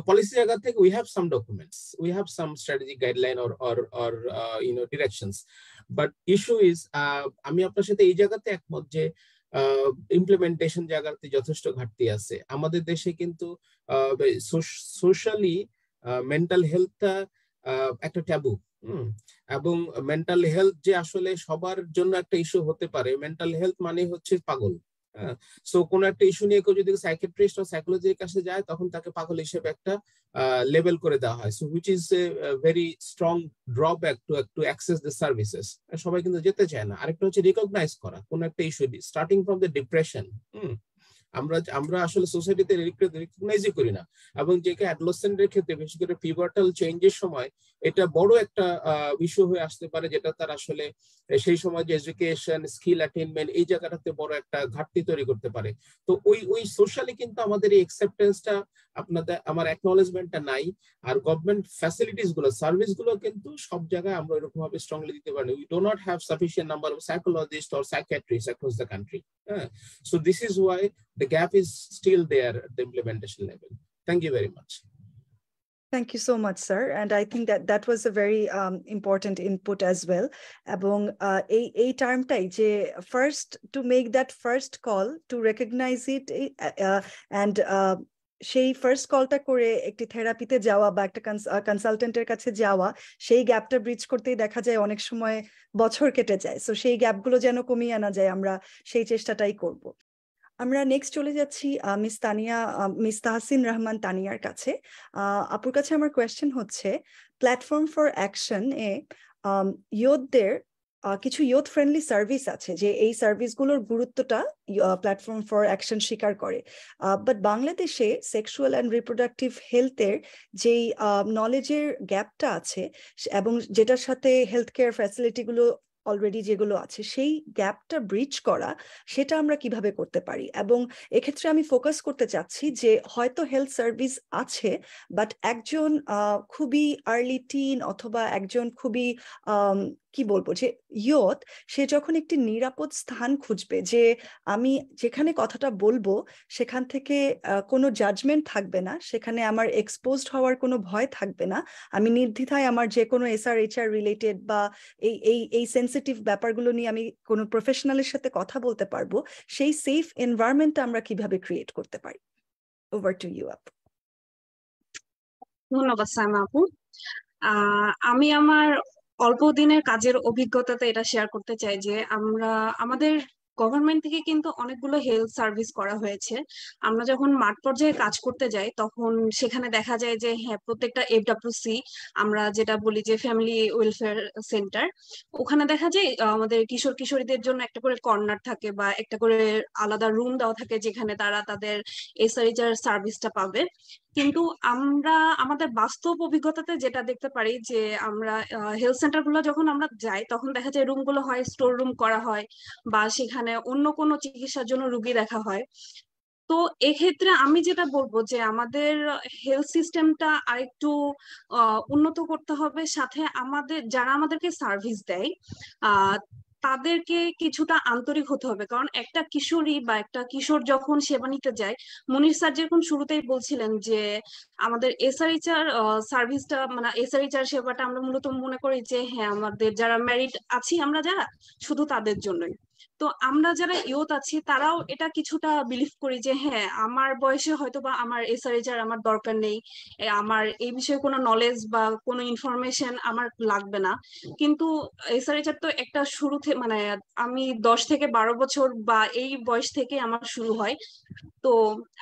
পলিসি জায়গা থেকে we have some documents, we have some strategic guideline or directions, but issue is আমি আপনার সাথে এই জায়গাতে একমত যে ইমপ্লিমেন্টেশন জায়গাতে যথেষ্ট ঘাটতি আছে। আমাদের দেশে কিন্তু সোশ্যালি মেন্টাল হেলথটা একটা ট্যাবু, এবং মেন্টাল হেলথ যে আসলে সবার জন্য একটা ইস্যু হতে পারে। মেন্টাল হেলথ মানে হচ্ছে পাগল। সো কোন একটা ইস্যু নিয়ে কেউ যদি সাইকিয়াট্রিস্ট বা সাইকোলজির কাছে যায়, তখন তাকে পাগল হিসেবে একটা লেবেল করে দেওয়া হয়। So which is a very strong drawback to access the services. সবাই কিন্তু যেতে চায় না। আরেকটা হচ্ছে রিকগনাইজ করা কোন একটা issue, starting from the depression. আমরা আসলে সোসাইটিতে রিকগনাইজই করি না, এবং যেটা অ্যাডোলেসেন্টের ক্ষেত্রে বিশেষ করে পিভার্টাল চেঞ্জের সময় এটা বড় একটা ইস্যু হয়ে আসতে পারে, যেটা তার আসলে সেই সময় যে এডুকেশন স্কিল অ্যাটেইনমেন্ট এই জায়গাটাতে বড় একটা ঘাটতি তৈরি করতে পারে। তো ওই সোশ্যালি কিন্তু আমাদের এই অ্যাকসেপ্টেন্সটা আমার অ্যাকনলেজমেন্টটা নাই। আর গভর্নমেন্ট ফ্যাসিলিটিস গুলো সার্ভিস গুলো কিন্তু সব জায়গায় আমরা এরকম ভাবে স্ট্রংলি দিতে পারি। We do not have sufficient number of psychologist or psychiatrist across the country. So this is why the gap is still there at the implementation level. Thank you very much. Thank you so much, sir. And I think that was a very important input as well. এবং এই টার্মটাই যে first to make that first call to recognize it and সেই first কলটা করে একটি থেরাপিতে যাওয়া বা একটা কনসালটেন্টের কাছে যাওয়া, সেই গ্যাপটা ব্রিজ করতেই দেখা যায় অনেক সময় বছর কেটে যায়। সো সেই গ্যাপগুলো যেন কমিয়ে আনা যায়, আমরা সেই চেষ্টাটাই করব। আমরা নেক্সট চলে যাচ্ছি মিস তাহসিন রহমান তানিয়ার কাছে। আপুর কাছে আমার কোয়েশ্চেন হচ্ছে, প্ল্যাটফর্ম ফর অ্যাকশন এ ইয়ুথদের কিছু ইয়ুথ ফ্রেন্ডলি সার্ভিস আছে, যে এই সার্ভিসগুলোর গুরুত্বটা প্ল্যাটফর্ম ফর অ্যাকশন স্বীকার করে। বাট বাংলাদেশে সেক্সুয়াল অ্যান্ড রিপ্রোডাক্টিভ হেলথের যেই নলেজের গ্যাপটা আছে, এবং যেটার সাথে হেলথ কেয়ার ফ্যাসিলিটিগুলো অলরেডি যেগুলো আছে, সেই গ্যাপটা ব্রিজ করা, সেটা আমরা কিভাবে করতে পারি? এবং এক্ষেত্রে আমি ফোকাস করতে চাচ্ছি যে হয়তো হেলথ সার্ভিস আছে, বাট একজন খুবই আর্লি টিন অথবা একজন খুবই কি বলবো, যে ইয়ুথ, সে যখন একটি নিরাপদ স্থান খুঁজবে, যে আমি যেখানে কথাটা বলবো সেখান থেকে কোনো জাজমেন্ট থাকবে না, সেখানে আমার এক্সপোজড হওয়ার কোনো ভয় থাকবে না, আমি নির্দ্বিধায় আমার যে কোনো SRHR রিলেটেড বা এই সেন্সিটিভ ব্যাপারগুলো নিয়ে আমি কোনো প্রফেশনালের সাথে কথা বলতে পারবো, সেই সেফ এনভায়রনমেন্টটা আমরা কিভাবে ক্রিয়েট করতে পারি? ওভার টু ইউ আপু। ধন্যবাদ সাইমা আপু। আমি আমার অল্প দিনের কাজের অভিজ্ঞতাতে এটা শেয়ার করতে চাই যে আমাদের গভর্নমেন্ট থেকে কিন্তু অনেকগুলো হেলথ সার্ভিস করা হয়েছে। আমরা যখন মাঠ পর্যায়ে কাজ করতে যাই তখন সেখানে দেখা যায় যে হ্যাঁ, প্রত্যেকটা FWC, আমরা যেটা বলি যে ফ্যামিলি ওয়েলফেয়ার সেন্টার, ওখানে দেখা যায় আমাদের কিশোর কিশোরীদের জন্য একটা করে কর্নার থাকে বা একটা করে আলাদা রুম দেওয়া থাকে যেখানে তারা তাদের SRHR সার্ভিসটা পাবে। কিন্তু আমরা আমাদের বাস্তব অভিজ্ঞতাতে যেটা দেখতে পারি যে আমরা হেলথ সেন্টার গুলো যখন আমরা যাই তখন দেখা যায় রুম গুলো হয় স্টোর রুম করা হয় বা সেখানে অন্য কোনো চিকিৎসার জন্য রুগী দেখা হয়। তো এক্ষেত্রে আমি যেটা বলবো যে আমাদের হেলথ সিস্টেমটা আরেকটু উন্নত করতে হবে, সাথে যারা আমাদেরকে সার্ভিস দেয় তাদেরকে কিছুটা আন্তরিক হতে হবে। কারণ একটা কিশোরী বা একটা কিশোর যখন সেবা নিতে যায়, মনির স্যার যেরকম শুরুতেই বলছিলেন যে আমাদের SRHR সার্ভিসটা, মানে SRHR সেবাটা আমরা মূলত মনে করি যে হ্যাঁ, আমাদের যারা ম্যারিড আছি আমরা যারা, শুধু তাদের জন্যই। তো আমরা যারা ইয়ুথ আছি তারাও এটা কিছুটা বিলিভ করি যে হ্যাঁ, আমার বয়সে হয়তো বা আমার SRHR আমার দরকার নেই, আমার এই বিষয়ে কোনো নলেজ বা কোনো ইনফরমেশন আমার লাগবে না। কিন্তু SRHR তো একটা শুরু থেকে, মানে আমি 10 থেকে 12 বছর বা এই বয়স থেকে আমার শুরু হয়। তো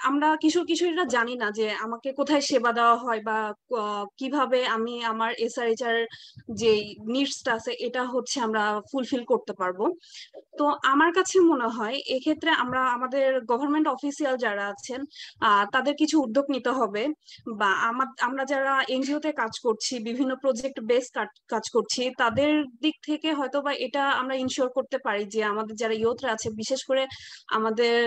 আমরা কিশোর কিশোরীরা জানি না যে আমাকে কোথায় সেবা দেওয়া হয় বা কিভাবে আমি আমার SRHR যে নিডসটা আছে এটা হচ্ছে আমরা ফুলফিল করতে পারবো। তো আমার কাছে মনে হয় এক্ষেত্রে আমাদের গভর্নমেন্ট অফিসিয়াল যারা আছেন তাদের কিছু উদ্যোগ নিতে হবে, বা আমরা যারা NGO তে কাজ করছি, বিভিন্ন প্রজেক্ট বেস কাজ করছি, তাদের দিক থেকে হয়তো বা এটা আমরা ইনশিওর করতে পারি যে আমাদের যারা ইয়ুথরা আছে, বিশেষ করে আমাদের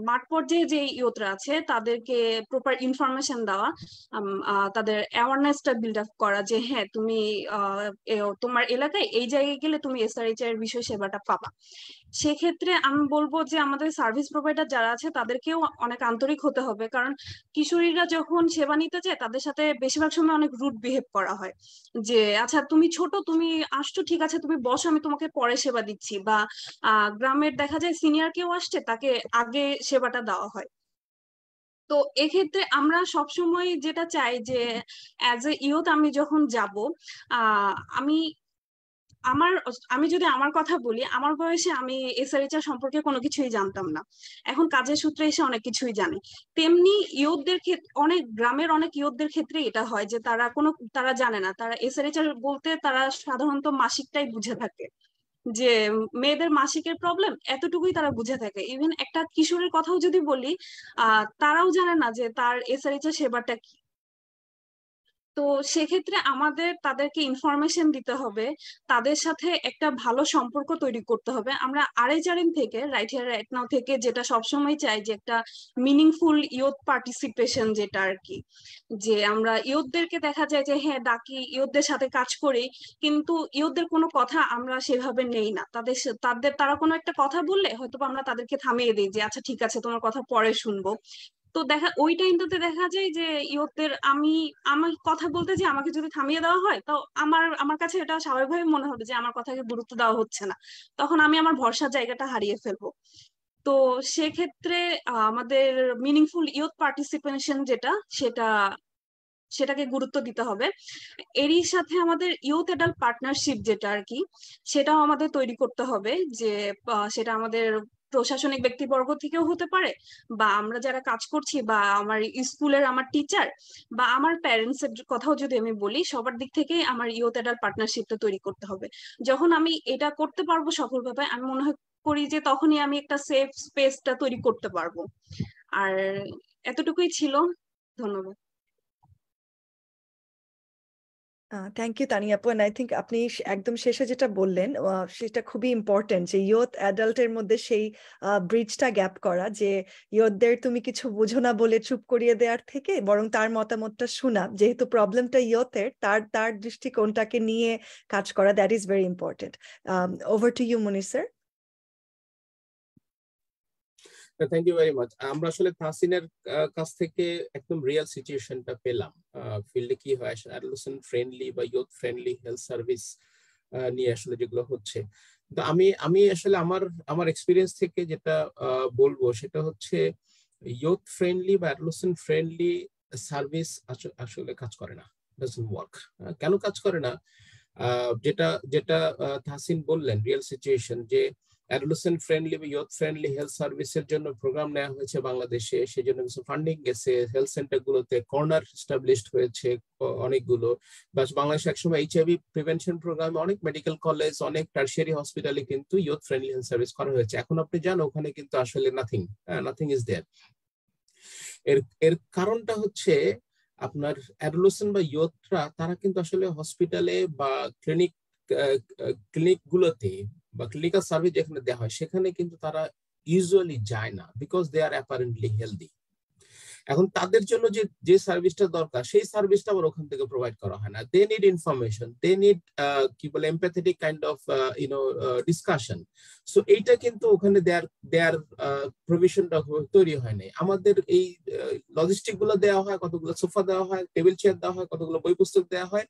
মাঠ পর্যায়ে যে ইয়ুথরা আছে, তাদেরকে প্রপার ইনফরমেশন দেওয়া, তাদের অ্যাওয়ারনেসটা বিল্ড আপ করা যে হ্যাঁ, তুমি তোমার এলাকায় এই জায়গায় গেলে তুমি SRHR এর বিষয় সেবাটা পাবা। সেক্ষেত্রে আমি বলবো যে আমাদের সার্ভিস প্রোভাইডার যারা আছে তাদেরকেও অনেক আন্তরিক হতে হবে, কারণ কিশোরীরা যখন সেবা নিতে যায় তাদের সাথে বেশিরভাগ সময় অনেক রুড বিহেভ করা হয়, যে আচ্ছা তুমি ছোট, তুমি আসছো, ঠিক আছে তুমি বসো, আমি তোমাকে পরে সেবা দিচ্ছি। বা গ্রামের দেখা যায় সিনিয়র কেউ আসছে, তাকে আগে সেবাটা দেওয়া হয়। তো এক্ষেত্রে আমরা সবসময় যেটা চাই যে অ্যাজ এ ইয়ুথ আমি যখন যাব, আমি আমি যদি আমার কথা বলি, আমার বয়সে আমি SRHR সম্পর্কে কোনো কিছুই জানতাম না। এখন কাজের সূত্রে এসে অনেক কিছুই জানি। তেমনি ইয়ুথদের ক্ষেত্রে, অনেক গ্রামের অনেক ইয়ুথদের ক্ষেত্রে এটা হয় যে তারা জানে না, তারা SRHR বলতে তারা সাধারণত মাসিকটাই বুঝে থাকে, যে মেয়েদের মাসিকের প্রবলেম এতটুকুই তারা বুঝে থাকে। ইভেন একটা কিশোরের কথাও যদি বলি, তারাও জানে না যে তার SRHR সেবাটা কি। তো সেক্ষেত্রে আমাদের তাদেরকে ইনফরমেশন দিতে হবে, তাদের সাথে একটা ভালো সম্পর্ক তৈরি করতে হবে। আমরা RHRN থেকে, রাইট হিয়ার রাইট নাও থেকে যেটা সবসময় চাই যে একটা মিনিংফুল ইয়ুথ পার্টিসিপেশন, যেটা আর কি, যে আমরা ইয়ুথদেরকে দেখা যায় যে হ্যাঁ ডাকি, ইয়ুথদের সাথে কাজ করি, কিন্তু ইয়ুথদের কোনো কথা আমরা সেভাবে নেই না। তারা কোনো একটা কথা বললে হয়তো আমরা তাদেরকে থামিয়ে দিই যে আচ্ছা ঠিক আছে, তোমার কথা পরে শুনবো। তো ওই টাইমটাতে দেখা যায় যে ইয়ুথদের আমি কথা বলতে যে আমাকে যদি থামিয়ে দেওয়া হয়, তো আমার কাছে এটা স্বাভাবিকভাবে মনে হবে যে আমার কথাকে গুরুত্ব দেওয়া হচ্ছে না, তখন আমি আমার ভরসার জায়গাটা হারিয়ে ফেলবো। তো সেক্ষেত্রে আমাদের মিনিংফুল ইয়ুথ পার্টিসিপেশন সেটাকে গুরুত্ব দিতে হবে। এরই সাথে আমাদের ইয়ুথ অ্যাডাল্ট পার্টনারশিপ যেটা আর কি, সেটাও আমাদের তৈরি করতে হবে, যে সেটা আমাদের প্রশাসনিক ব্যক্তিবর্গ থেকেও হতে পারে, বা আমরা যারা কাজ করছি, বা আমার স্কুলের আমার টিচার, বা আমার প্যারেন্টস এর কথাও যদি আমি বলি, সবার দিক থেকেই আমার ইয়ুথ অ্যাডাল্ট পার্টনারশিপটা তৈরি করতে হবে। যখন আমি এটা করতে পারবো সফলভাবে, আমি মনে করি যে তখনই আমি একটা সেফ স্পেসটা তৈরি করতে পারবো। আর এতটুকুই ছিল, ধন্যবাদ। থ্যাংক ইউ তানিয়া আপু, আই থিঙ্ক আপনি একদম শেষে যেটা বললেন সেটা খুবই ইম্পর্টেন্ট, যে ইয়ুথ অ্যাডাল্টের মধ্যে সেই ব্রিজটা গ্যাপ করা, যে ইয়ুথদের তুমি কিছু বুঝো না বলে চুপ করিয়ে দেওয়ার থেকে বরং তার মতামতটা শোনা, যেহেতু প্রবলেমটা ইয়ুথের, তার দৃষ্টিকোণটাকে নিয়ে কাজ করা, that is very important. Over to you Munir sir. Thank you very much. আমরা আসলে তাহসিনের কাছ থেকে একদম রিয়েল সিচুয়েশনটা পেলাম, ফিল্ডে কি হয়, অ্যাডোলেসেন্ট ফ্রেন্ডলি বা ইয়ুথ ফ্রেন্ডলি হেলথ সার্ভিস নিয়ে আসলে যেগুলো হচ্ছে। তো আমি আসলে আমার এক্সপিরিয়েন্স থেকে যেটা বলবো সেটা হচ্ছে ইয়ুথ ফ্রেন্ডলি বা অ্যাডোলেসেন্ট ফ্রেন্ডলি সার্ভিস আসলে কাজ করে না, ডাজন্ট ওয়ার্ক। কেন কাজ করে না? যেটা যেটা তাহসিন বললেন, রিয়েল সিচুয়েশন, যে অ্যাডোলেসেন্ট ফ্রেন্ডলি বা ইয়ুথ ফ্রেন্ডলি হেলথ সার্ভিসের জন্য প্রোগ্রাম নেওয়া হয়েছে বাংলাদেশে, সেজন্য কিছু ফান্ডিং গেছে, হেলথ সেন্টার গুলোতে কর্নার এস্টাবলিশড হয়েছে অনেকগুলো। বাংলাদেশে একসময় এইচআইভি প্রিভেনশন প্রোগ্রামে অনেক মেডিকেল কলেজ, অনেক টারশিয়ারি হসপিটালে কিন্তু ইয়ুথ ফ্রেন্ডলি হেলথ সার্ভিস করা হয়েছে। এখন আপনি জান ওখানে কিন্তু আসলে নাথিং ইজ দেয়ার। এর কারণটা হচ্ছে আপনার অ্যাডোলেসেন্ট বা ইয়ুথরা তারা কিন্তু আসলে হসপিটালে বা ক্লিনিক গুলোতে বা ক্লিনিক্যাল সার্ভিস যেখানে দেওয়া হয় সেখানে কিন্তু তারা ইউজুয়ালি যায় না, because they are apparently healthy. এখন তাদের জন্য যে সার্ভিসটা দরকার সেই সার্ভিসটা আবার ওখান থেকে প্রোভাইড করা হয় না। They need information, they need কি বলে empathetic kind of discussion. So এইটা কিন্তু ওখানে দেয়ার প্রভিশনটা তৈরি হয় নাই। আমাদের এই লজিস্টিক গুলো দেওয়া হয়, কতগুলো সোফা দেওয়া হয়, টেবিল চেয়ার দেওয়া হয়, কতগুলো বই পুস্তক দেওয়া হয়,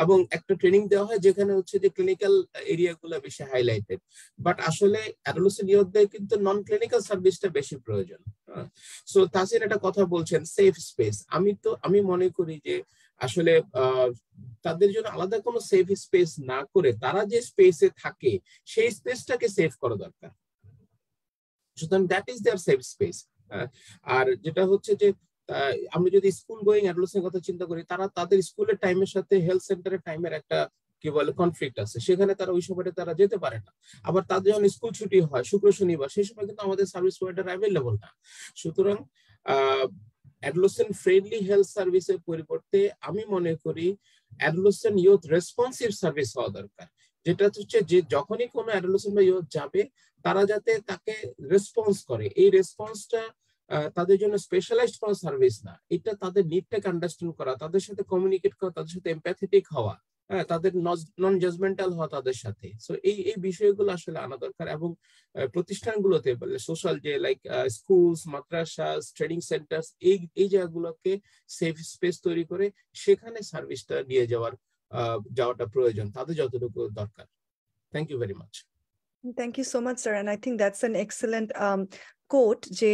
এবং একটা ট্রেনিং দেওয়া হয় যেখানে হচ্ছে যে ক্লিনিক্যাল এরিয়া গুলো বেশি হাইলাইটেড। বাট আসলে অ্যাডোলেসেন্ট ইয়ুথদের কিন্তু নন ক্লিনিক্যাল সার্ভিসটা বেশি প্রয়োজন। সো তাসির একটা কথা বলছেন সেফ স্পেস, আমি মনে করি যে আসলে তাদের জন্য আলাদা কোনো সেফ স্পেস না করে তারা যে স্পেসে থাকে সেই স্পেসটাকে সেভ করা দরকার। সুতরাং that is their safe space. আর যেটা হচ্ছে যে আমরা যদি স্কুল গোয়িং অ্যাডোলেসেন্ট কথা চিন্তা করি, তারা তাদের স্কুলের টাইমের সাথে হেলথ সেন্টারের টাইমের একটা কি বলে কনফ্লিক্ট আছে, সেখানে তারা ওই সময়টা তারা যেতে পারে না। আবার তাদের যখন স্কুল ছুটি হয় শুক্র শনিবার, সেই সময় কিন্তু আমাদের সার্ভিস প্রোভাইডার অ্যাভেলেবল না। সুতরাং অ্যাডোলেসেন্ট ফ্রেন্ডলি হেলথ সার্ভিসের পরিবর্তে আমি মনে করি অ্যাডোলেসেন্ট ইয়ুথ রেসপন্সিভ সার্ভিস হওয়া দরকার, যেটা হচ্ছে যে যখনই কোনো অ্যাডোলেসেন্ট বা ইয়ুথ যাবে তারা যাতে তাকে রেসপন্স করে। এই রেসপন্সটা তাদের জন্য স্পেশালাইজড কোনো সার্ভিস না, এটা তাদের নিডটাকে আন্ডারস্ট্যান্ড করা, তাদের সাথে কমিউনিকেট করা, তাদের সাথে এমপ্যাথেটিক হওয়া, তাদের নন জাজমেন্টাল হওয়া তাদের সাথে। সো এই বিষয়গুলো আসলে আনা দরকার। এবং প্রতিষ্ঠানগুলোতে সোশ্যাল যে লাইক স্কুলস, মাদ্রাসাস, ট্রেনিং সেন্টার, এই জায়গাগুলোকে সেফ স্পেস তৈরি করে সেখানে সার্ভিসটা নিয়ে যাওয়াটা প্রয়োজন, তাদের যতটুকু দরকার। Thank you very much. Thank you so much, sir. And I think that's an excellent quote, যে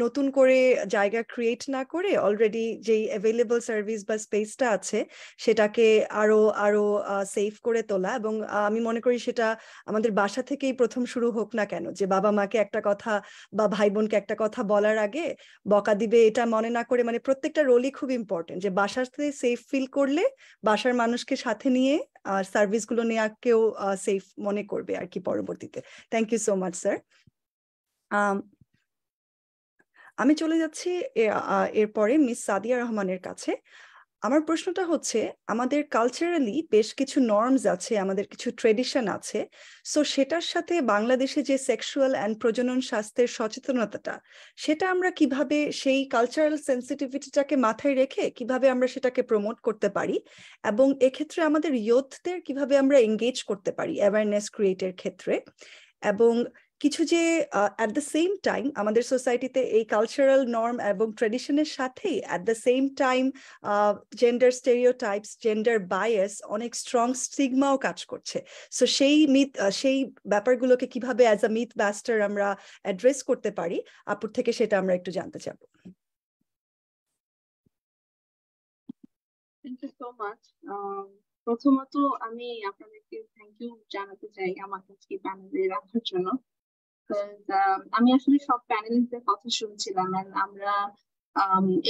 নতুন করে জায়গা ক্রিয়েট না করে অলরেডি যেই অ্যাভেলেবল সার্ভিস বা স্পেসটা আছে সেটাকে আরো সেফ করে তোলা। এবং আমি মনে করি সেটা আমাদের বাসা থেকেই প্রথম শুরু হোক না কেন, যে বাবা মাকে একটা কথা বা ভাই বোনকে একটা কথা বলার আগে বকা দিবে এটা মনে না করে, মানে প্রত্যেকটা রোলই খুব ইম্পর্টেন্ট, যে বাসার থেকে সেফ ফিল করলে বাসার মানুষকে সাথে নিয়ে সার্ভিসগুলো নেওয়াকেও সেফ মনে করবে আর কি পরবর্তীতে। Thank you so much sir. আমি চলে যাচ্ছি এরপরে মিস সাদিয়া রহমানের কাছে। আমার প্রশ্নটা হচ্ছে, আমাদের কালচারালি বেশ কিছু নর্মস আছে, আমাদের কিছু ট্রেডিশন আছে, সো সেটার সাথে বাংলাদেশে যে সেক্সুয়াল অ্যান্ড প্রজনন স্বাস্থ্যের সচেতনতাটা, সেটা আমরা কিভাবে সেই কালচারাল সেন্সিটিভিটিটাকে মাথায় রেখে কিভাবে আমরা সেটাকে প্রমোট করতে পারি, এবং এক্ষেত্রে আমাদের ইয়ুথদের কিভাবে আমরা এঙ্গেজ করতে পারি অ্যাওয়ারনেস ক্রিয়েটের ক্ষেত্রে, এবং কিছু যে অ্যাট দ্য সেম টাইম আমাদের সোসাইটিতে এই কালচারাল নর্ম এবং ট্রেডিশনের সাথেই at the same time gender stereotypes, gender bias, অনেক স্ট্রং স্টিগমাও কাজ করছে। সো সেই ব্যাপারগুলোকে কিভাবে অ্যাজ আ মিথ বাস্টার আমরা অ্যাড্রেস করতে পারি, আপুর থেকে সেটা আমরা একটু জানতে চাবো। Thank you so much. প্রথমত আমি আপনাদেরকে থ্যাংক ইউ জানাতে চাই আমাকে আজকে প্যানেলে রাখার জন্য। আমি আসলে সব প্যানেলিস্টদের কথা শুনছিলাম, আমরা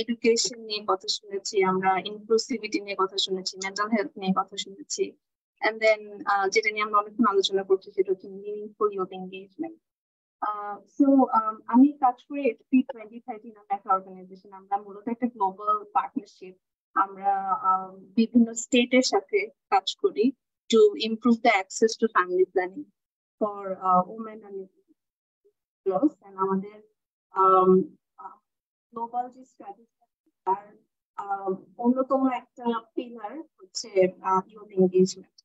এডুকেশন নিয়ে কথা শুনেছি, আমরা ইনক্লুসিভিটি নিয়ে কথা শুনেছি, মেন্টাল হেলথ নিয়ে কথা শুনেছি, এন্ড দেন যেটা নিয়ে আমরা অনেকক্ষণ আলোচনা করছি সেটা হচ্ছে মিনিংফুল ইউথ এঙ্গেজমেন্ট। সো আমি কাজ করি এফপি 2030 নামে একটা অর্গানাইজেশন। আমরা মূলত একটা গ্লোবাল পার্টনারশিপ, আমরা বিভিন্ন স্টেটের সাথে কাজ করি to improve the access to family planning for women and girls. And আমাদের গ্লোবাল যে স্ট্র্যাটেজি তার অন্যতম একটা পিলার হচ্ছে ইউথ এঙ্গেজমেন্ট।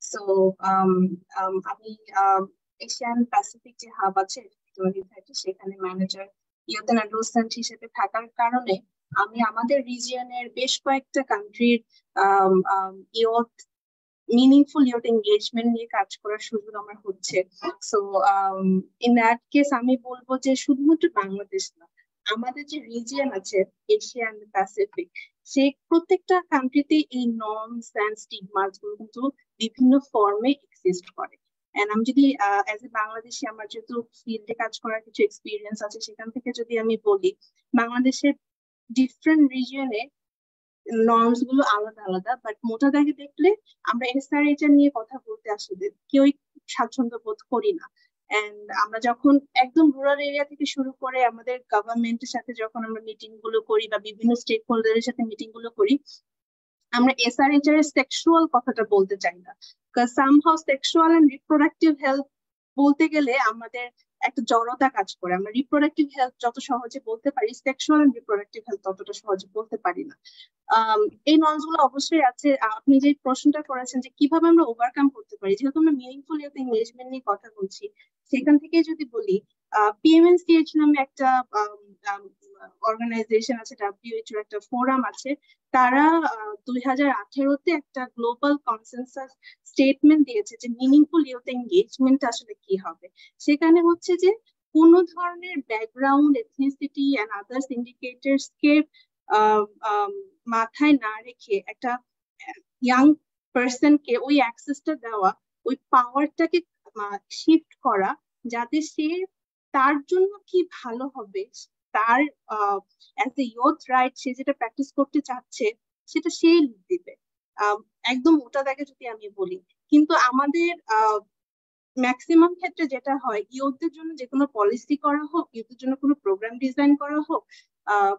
সো আমি এশিয়ান প্যাসিফিক যে হাব আছে 2030 সেখানে ম্যানেজার ইউথ এন্ড অ্যাডোলেসেন্ট হিসেবে থাকার কারণে আমি আমাদের রিজিয়নের বেশ কয়েকটা কান্ট্রির ইউথ মিনিংফুল ইউথ এঙ্গেজমেন্ট নিয়ে কাজ করার সুযোগ আমার হচ্ছে। সো ইন দ্যাট কেস আমি বলবো যে শুধুমাত্র বাংলাদেশ না, আমাদের যে রিজিয়ন আছে এশিয়ান প্যাসিফিক, সেই প্রত্যেকটা কান্ট্রিতে এই নর্মস এন্ড স্টিগমাস গুলো কিন্তু বিভিন্ন ফর্মে এক্সিস্ট করে। এন্ড আমি যদি অ্যাজ এ বাংলাদেশি, আমার যেহেতু ফিল্ডে কাজ করার কিছু এক্সপিরিয়েন্স আছে, সেখান থেকে যদি আমি বলি, বাংলাদেশের ডিফারেন্ট রিজিয়নে নর্মস গুলো আলাদা আলাদা, বাট মোটা দাগে দেখলে আমরা এসআরএইচআর নিয়ে কথা বলতে আসলে কেউই স্বাচ্ছন্দ্য বোধ করি না। এন্ড আমরা যখন একদম রুরাল এরিয়া থেকে শুরু করে আমাদের গভর্নমেন্টের সাথে যখন আমরা মিটিং গুলো করি বা বিভিন্ন স্টেক হোল্ডারের সাথে মিটিং গুলো করি, আমরা এসআরএইচআর এর সেক্সুয়াল কথাটা বলতে চাই না। Because somehow sexual and reproductive health বলতে গেলে আমাদের একটা জড়তা কাজ করে। আমরা রিপ্রোডাক্টিভ হেলথ যত সহজে বলতে পারি, সেক্সুয়াল এন্ড রিপ্রোডাক্টিভ হেলথ ততটা সহজে বলতে পারি না। এই নর্মস গুলো অবশ্যই আছে। আপনি যে প্রশ্নটা করেছেন যে কিভাবে আমরা ওভারকাম করতে পারি, যেহেতু আমরা মিনিংফুল ইউথ এঙ্গেজমেন্ট নিয়ে কথা বলছি, সেখান থেকে যদি বলি, পিএমএনসিএইচ নামে একটা অর্গানাইজেশন আছে, WHO একটা ফোরাম আছে, তারা 2018-তে একটা গ্লোবাল কনসেনসাস স্টেটমেন্ট দিয়েছে যে মিনিংফুল ইউথ এঙ্গেজমেন্ট আসলে কি হবে। সেখানে হচ্ছে যে কোন ধরনের background, ethnicity and others indicators কে মাথায় না রেখে একটা ইয়াং পার্সনকে ওই অ্যাক্সেসটা দেওয়া, ওই পাওয়ারটাকে শিফট করা, যাতে সে তার জন্য কি ভালো হবে, তার অ্যাজ এ ইয়ুথ রাইট সে যেটা প্র্যাকটিস করতে চাচ্ছে সেটা সে দিবে। একদম মোটা দাগে যদি আমি বলি, কিন্তু আমাদের ম্যাক্সিমাম ক্ষেত্রে যেটা হয়, ইয়ুথদের জন্য যে কোনো পলিসি করা হোক, ইয়ুথদের জন্য কোনো প্রোগ্রাম ডিজাইন করা হোক,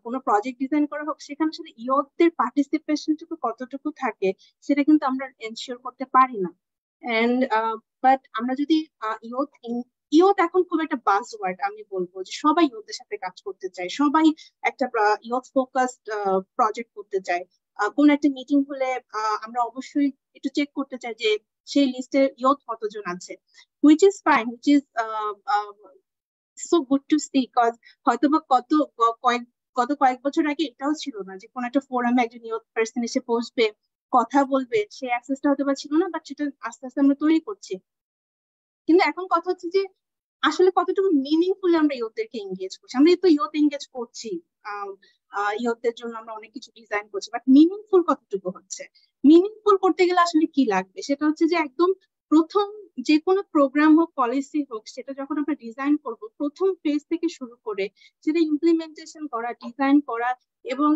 কোনো প্রজেক্ট ডিজাইন করা হোক, সেখানে আসলে ইয়ুথদের পার্টিসিপেশনটুকু কতটুকু থাকে সেটা কিন্তু আমরা এনশিওর করতে পারি না। এন্ড বাট আমরা যদি ইয়ুথ এখন খুব একটা বাজওয়ার্ড, আমি বলবো যে সবাই ইয়ুথদের সাথে কাজ করতে চায়, সবাই একটা ইয়ুথ ফোকাসড প্রজেক্ট করতে চায়। কোন একটা মিটিং হলে আমরা অবশ্যই একটু চেক করতে চাই যে সেই লিস্টে ইয়ুথ কতজন আছে, which is fine, which is so good to see, because হয়তোবা গত কয়েক বছর আগে এটাও ছিল না যে কোন একটা ফোরামে একজন ইয়ুথ পার্সন এসে বসবে, কথা বলবে, সেই অ্যাক্সেসটা হয়তোবা ছিল না, বাট সেটা আস্তে আস্তে আমরা তৈরি করছি। কিন্তু এখন কথা হচ্ছে যে আসলে কতটুকু মিনিংফুলি আমরা ইয়ুথদেরকে এঙ্গেজ করছি। আমরা তো ইয়ুথ এঙ্গেজ করছি, ইয়ুথদের জন্য আমরা অনেক কিছু ডিজাইন করছি, বাট মিনিংফুল কতটুকু হচ্ছে? মিনিংফুল করতে গেলে আসলে কি লাগবে সেটা হচ্ছে যে একদম প্রথম যে কোনো প্রোগ্রাম হোক, পলিসি হোক, সেটা যখন আমরা ডিজাইন করব, প্রথম ফেজ থেকে শুরু করে সেটা ইমপ্লিমেন্টেশন করা, ডিজাইন করা, এবং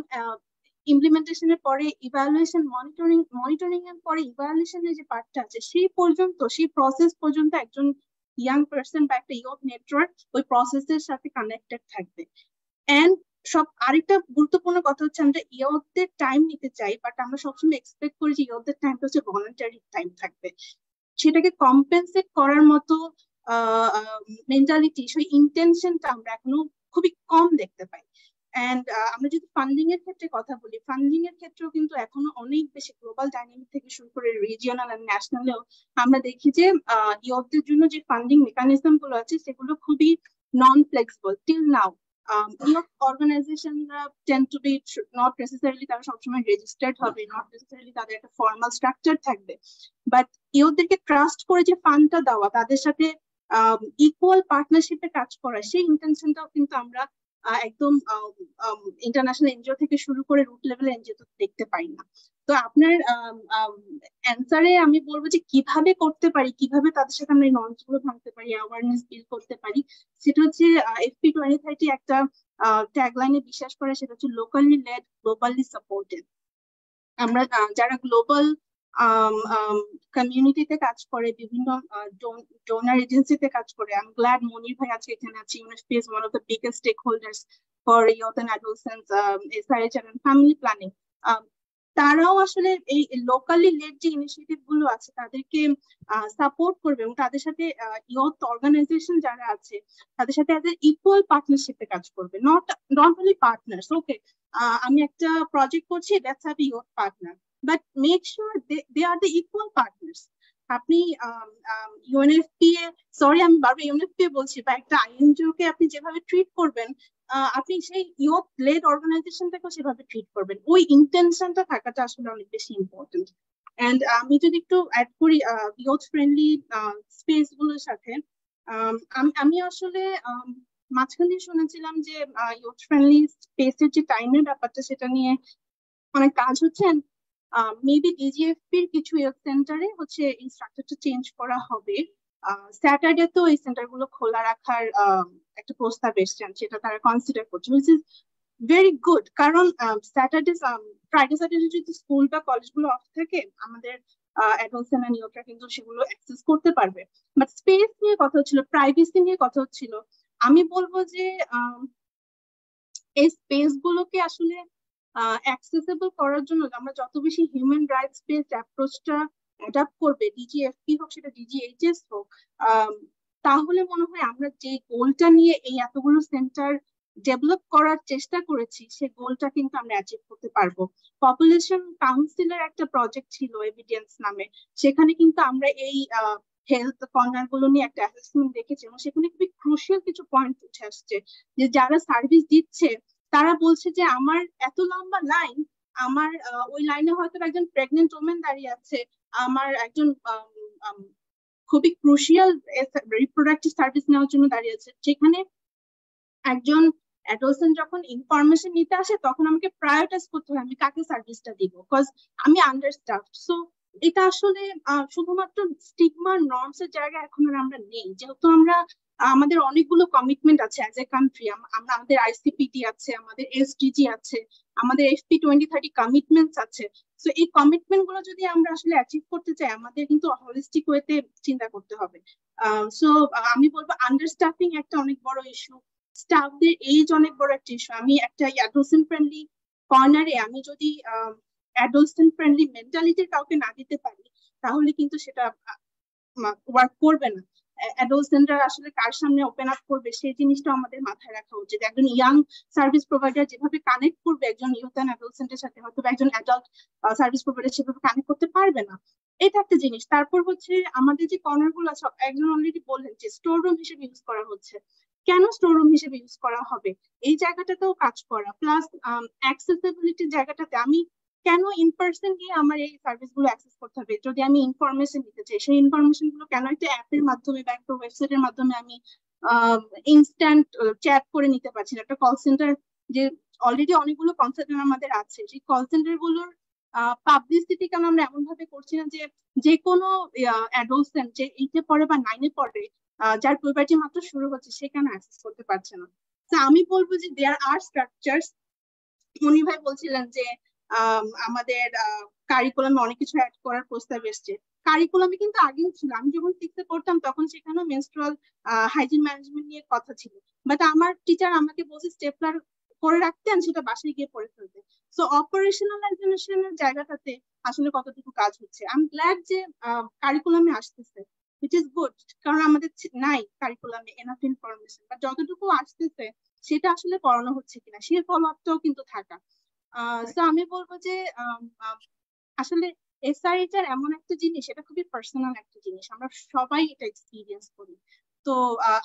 ইমপ্লিমেন্টেশনের পরে ইভ্যালুয়েশন, মনিটরিং এর পরে ইভ্যালুয়েশনের যে পার্টটা আছে, সেই পর্যন্ত, সেই প্রসেস পর্যন্ত একজন ইয়াং পার্সন বা একটা ইয়ুথ নেটওয়ার্ক ওই প্রসেসের সাথে কানেক্টেড থাকবে। এন্ড আরেকটা গুরুত্বপূর্ণ কথা হচ্ছে, আমরা ইয়ুথদের টাইম নিতে চাই, বাট আমরা সবসময় এক্সপেক্ট করি যে ইয়ুথদের টাইমটা হচ্ছে ভলান্টারি টাইম থাকবে। সেটাকে কম্পেনসেট করার মতো মেন্টালিটি, সেই ইন্টেনশনটা আমরা এখনো খুবই কম দেখতে পাই। অ্যান্ড আমরা যদি ফান্ডিং এর ক্ষেত্রে কথা বলি, ফান্ডিং এর ক্ষেত্রেও কিন্তু এখনো অনেক বেশি গ্লোবাল ডাইনামিক থেকে শুরু করে রিজিওনাল এন্ড ন্যাশনালেও আমরা দেখি যে ইয়ুথদের জন্য যে ফান্ডিং মেকানিজম গুলো আছে সেগুলো খুবই non flexible till now. Youth অর্গানাইজেশনরা tend to be not necessarily তারা সবসময় রেজিস্টার্ড হবে, নট নেসেসারিলি তাদের একটা ফর্মাল স্ট্রাকচার থাকবে, বাট ইয়ুথদেরকে ট্রাস্ট করে যে ফান্ডটা দেওয়া, তাদের সাথে ইকুয়াল পার্টনারশিপে কাজ করা, সেই ইন্টেনশনটাও কিন্তু আমরা একদম ইন্টারন্যাশনাল এনজিও থেকে শুরু করে রুট লেভেল এনজিও তো দেখতে পাই না। তো আপনার অ্যান্সারে আমি বলবো যে কিভাবে করতে পারি, কিভাবে তাদের সাথে আমরা নলেজ গুলো ভাঙতে পারি, অ্যাওয়ারনেস বিল্ড করতে পারি, সেটা হচ্ছে FP 2030 একটা ট্যাগলাইনে বিশ্বাস করে, সেটা হচ্ছে লোকালি লেড গ্লোবালি সাপোর্টেড। আমরা যারা গ্লোবাল কমিউনিটিতে কাজ করে, বিভিন্ন ডোনার এজেন্সিতে কাজ করে, আই এম গ্ল্যাড মনির ভাই আজকে এখানে আছে। UNISP is one of the biggest stakeholders for youth and adolescents SRHRN family planning. তারাও আসলে এই লোকালি লেড যে ইনিশিয়েটিভ গুলো আছে তাদেরকে সাপোর্ট করবে এবং তাদের সাথে ইয়ুথ অর্গানাইজেশন যারা আছে তাদের সাথে ইকুয়াল পার্টনারশিপে কাজ করবে, নট অনলি পার্টনার্স। ওকে, আমি একটা প্রজেক্ট করছি, that's have youth partner, but make sure they are the equal partners. আপনি ইউএনএফপিএ, সরি আমি বারবার ইউএনএফপিএ বলছি, বা একটা INGO কে আপনি যেভাবে ট্রিট করবেন, আপনি সেই ইয়ুথ লেড অর্গানাইজেশনটাকেও সেভাবে ট্রিট করবেন। ওই ইন্টেনশনটা থাকাটা আসলে অনেক বেশি ইম্পর্টেন্ট। এন্ড আমি যদি একটু অ্যাড করি ইয়ুথ ফ্রেন্ডলি স্পেস গুলোর সাথে, আমি আসলে মাঝখান দিয়ে শুনেছিলাম যে ইয়ুথ ফ্রেন্ডলি স্পেসের যে টাইমের ব্যাপারটা সেটা নিয়ে অনেক কাজ হচ্ছে। মেবি DGFP-র কিছু ইয়ুথ সেন্টারে হচ্ছে এই স্ট্রাকচারটা চেঞ্জ করা হবে। স্যাটারডে তো এই সেন্টার গুলো খোলা রাখার একটা প্রস্তাব এসছেন, সেটা তারা কনসিডার করছে, হুইচ ইজ ভেরি গুড। কারণ স্যাটারডে ফ্রাইডে স্যাটারডে যদি স্কুল বা কলেজগুলো অফ থাকে, আমাদের অ্যাডোলেসেন্ট এন্ড ইয়ুথরা কিন্তু সেগুলো অ্যাক্সেস করতে পারবে। বাট স্পেস নিয়ে কথা হচ্ছিল, প্রাইভেসি নিয়ে কথা হচ্ছিল। আমি বলবো যে এই স্পেস গুলোকে আসলে অ্যাক্সেসিবল করার জন্য আমরা যত বেশি হিউম্যান রাইটস বেসড অ্যাপ্রোচটা অ্যাডাপ্ট করবে, DGFP হোক সেটা DGHS হোক, তাহলে মনে হয় আমরা যে গোলটা নিয়ে এই এতগুলো সেন্টার ডেভেলপ করার চেষ্টা করেছি সেই গোলটা কিন্তু আমরা অ্যাচিভ করতে পারবো। পপুলেশন কাউন্সিলের একটা প্রজেক্ট ছিল এভিডেন্স নামে, সেখানে কিন্তু আমরা এই হেলথ কর্নার গুলো নিয়ে একটা অ্যাসেসমেন্ট দেখেছি এবং সেখানে খুবই ক্রুশিয়াল কিছু পয়েন্ট উঠে আসছে যে যারা সার্ভিস দিচ্ছে তারা বলছে যে আমার এত লম্বা লাইন, আমার ওই লাইনে হয়তো একজন প্রেগনেন্ট ওমেন দাঁড়িয়ে আছে, আমার একজন খুবই ক্রুশিয়াল রিপ্রোডাক্টিভ সার্ভিস নেওয়ার জন্য দাঁড়িয়ে আছে, যেখানে একজন অ্যাডোলেসেন্ট যখন ইনফরমেশন নিতে আসে তখন আমাকে প্রায়োরিটাইজ করতে হয় আমি কাকে সার্ভিসটা দিব, বিকজ আমি আন্ডারস্টাফড। সো এটা আসলে শুধুমাত্র স্টিগমা নর্মস এর জায়গায় এখন আর আমরা নেই, যেহেতু আমরা আমাদের অনেকগুলো কমিটমেন্ট আছে অ্যাজ এ কান্ট্রি। আমাদের ICPD আছে, আমাদের SDG আছে, আমাদের FP 2030 কমিটমেন্টস আছে। সো এই কমিটমেন্ট গুলো যদি আমরা আসলে অ্যাচিভ করতে চাই, আমাদের কিন্তু হলিস্টিক ওয়েতে চিন্তা করতে হবে। সো আমি বলবো আন্ডারস্টাফিং একটা অনেক বড় ইস্যু, স্টাফদের এজ অনেক বড় একটা ইস্যু। আমি একটা অ্যাডোলেসেন্ট ফ্রেন্ডলি কর্নারে আমি যদি অ্যাডোলেসেন্ট ফ্রেন্ডলি মেন্টালিটির কাউকে না দিতে পারি, তাহলে কিন্তু সেটা ওয়ার্ক করবে না। অ্যাডোলেসেন্টরা আসলে কার সামনে ওপেন আপ করবে সেই জিনিসটা আমাদের মাথায় রাখা উচিত। একজন ইয়াং সার্ভিস প্রোভাইডার যেভাবে কানেক্ট করবে একজন ইয়ুথ এন্ড অ্যাডোলেসেন্টের সাথে, হয়তো একজন অ্যাডাল্ট সার্ভিস প্রোভাইডার সেভাবে কানেক্ট করতে পারবে না, এটা একটা জিনিস। তারপর হচ্ছে আমাদের যে কর্নার গুলো আছে, একজন অলরেডি বললেন যে স্টোর রুম হিসেবে ইউজ করা হচ্ছে। কেন স্টোর রুম হিসেবে ইউজ করা হবে? এই জায়গাটাতেও কাজ করা, প্লাস অ্যাক্সেসিবিলিটির জায়গাটাতে আমি কেন ইন পার্সন গিয়ে আমার এই সার্ভিস গুলো অ্যাক্সেস করতে হবে? যদি আমি ইনফরমেশন নিতে চাই, সেই ইনফরমেশন গুলো কেন একটা অ্যাপের মাধ্যমে বা একটা ওয়েবসাইটের মাধ্যমে আমি ইনস্ট্যান্ট চ্যাট করে নিতে পারছি না? একটা কল সেন্টার যে অলরেডি অনেকগুলো কল সেন্টার আমাদের আছে, সেই কল সেন্টার গুলোর পাবলিসিটি কেন আমরা এমন ভাবে করছি না যে কোনো অ্যাডোলেসেন্ট যে 8-এ পড়ে বা 9-এ পড়ে, যার পুবার্টি মাত্র শুরু হচ্ছে, সে কেন অ্যাক্সেস করতে পারছে না? তো আমি বলবো যে দেয়ার আর স্ট্রাকচারস। মনি ভাই বলছিলেন যে আমাদের কারিকুলামে অনেক কিছু অ্যাড করার প্রস্তাব এসছে। কারিকুলামে কিন্তু আগেও ছিল, আমি যখন 6-এ পড়তাম তখন সেখানেও মেনস্ট্রুয়াল হাইজিন ম্যানেজমেন্ট নিয়ে কথা ছিল, বাট আমার টিচার আমাকে বলছে স্টেপলার করে রাখতেন, সেটা বাসায় গিয়ে পড়ে ফেলতে। সো অপারেশনালাইজেশনের জায়গাটাতে আসলে কতটুকু কাজ হচ্ছে। আমি গ্ল্যাড যে কারিকুলামে আসতেছে, which is good, কারণ আমাদের নাই কারিকুলামে এনাফ ইনফরমেশন, বা যতটুকু আসতেছে সেটা আসলে করানো হচ্ছে কিনা সেই ফলো আপটাও কিন্তু থাকা। তো আমি বলবো যে আসলে এসআরএইচআর এমন একটা জিনিস, এটা খুবই পার্সোনাল একটা জিনিস, আমরা সবাই এটা এক্সপিরিয়েন্স করি। তো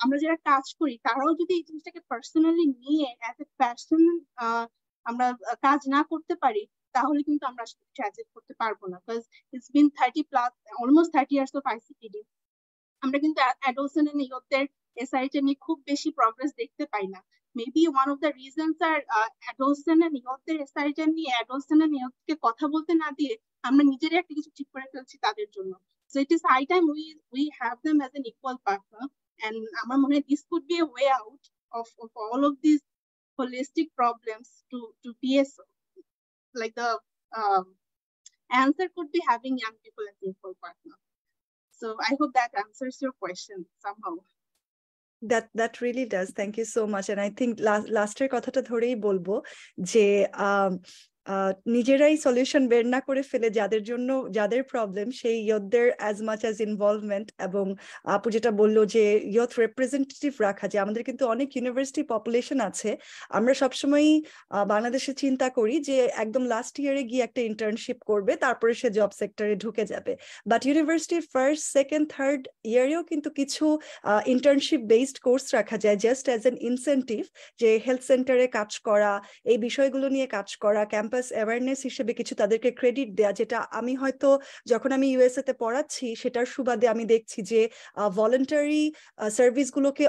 আমরা যারা কাজ করি তারাও যদি এই জিনিসটাকে পার্সোনালি নিয়ে অ্যাজ এ প্যাশন আমরা কাজ না করতে পারি, তাহলে কিন্তু আমরা আসলে ট্রাজেক্ট করতে পারবো না। Because it's been 30+ almost 30 years of আইসিপিডি। আমরা কিন্তু অ্যাডোলসেন্ট এন্ড ইয়ুথদের এসআরএইচআর নিয়ে খুব বেশি প্রগ্রেস দেখতে পাই না। Maybe one of the reasons are adolescent and ইয়ুথদের এসআরএইচআর নিয়ে অ্যাডোলসেন্ট এন্ড ইয়ুথকে কথা বলতে না দিয়ে আমরা নিজেরাই একটা কিছু ঠিক করে ফেলছি তাদের জন্য। So it is high time we have them as an equal partner, and আমার মনে হয় this could be a way out of all of these holistic problems to be a, like the answer could be having young people as an equal partner. So I hope that answers your question somehow. That really does. Thank you so much. And I think লাস্টের কথাটা ধরেই বলবো যে নিজেরাই solution বের না করে ফেলে যাদের প্রবলেম সেই ইয়ুথদের অ্যাজ মাচ অ্যাজ ইনভলভমেন্ট, এবং আপু যেটা বললো যে ইয়ুথ রিপ্রেজেন্টেটিভ রাখা, যে আমাদের কিন্তু অনেক ইউনিভার্সিটি পপুলেশন আছে। আমরা সবসময়ই বাংলাদেশে চিন্তা করি যে একদম লাস্ট ইয়ারে গিয়ে একটা ইন্টার্নশিপ করবে, তারপরে সে জব সেক্টরে ঢুকে যাবে। বাট ইউনিভার্সিটির ফার্স্ট, সেকেন্ড, থার্ড ইয়ারেও কিন্তু কিছু ইন্টার্নশিপ বেসড কোর্স রাখা যায় জাস্ট অ্যাজ এন ইনসেন্টিভ, যে হেলথ সেন্টারে কাজ করা, এই বিষয়গুলো নিয়ে কাজ করা, ক্যাম্পাস অ্যাওয়ারনেস হিসেবে কিছু তাদেরকে ক্রেডিট দেয়া, যেটা আমি হয়তো যখন আমি ইউএসএ তে পড়াচ্ছি সেটার সুবাদে আমি দেখছি যে ভলান্টারি সার্ভিসগুলোকে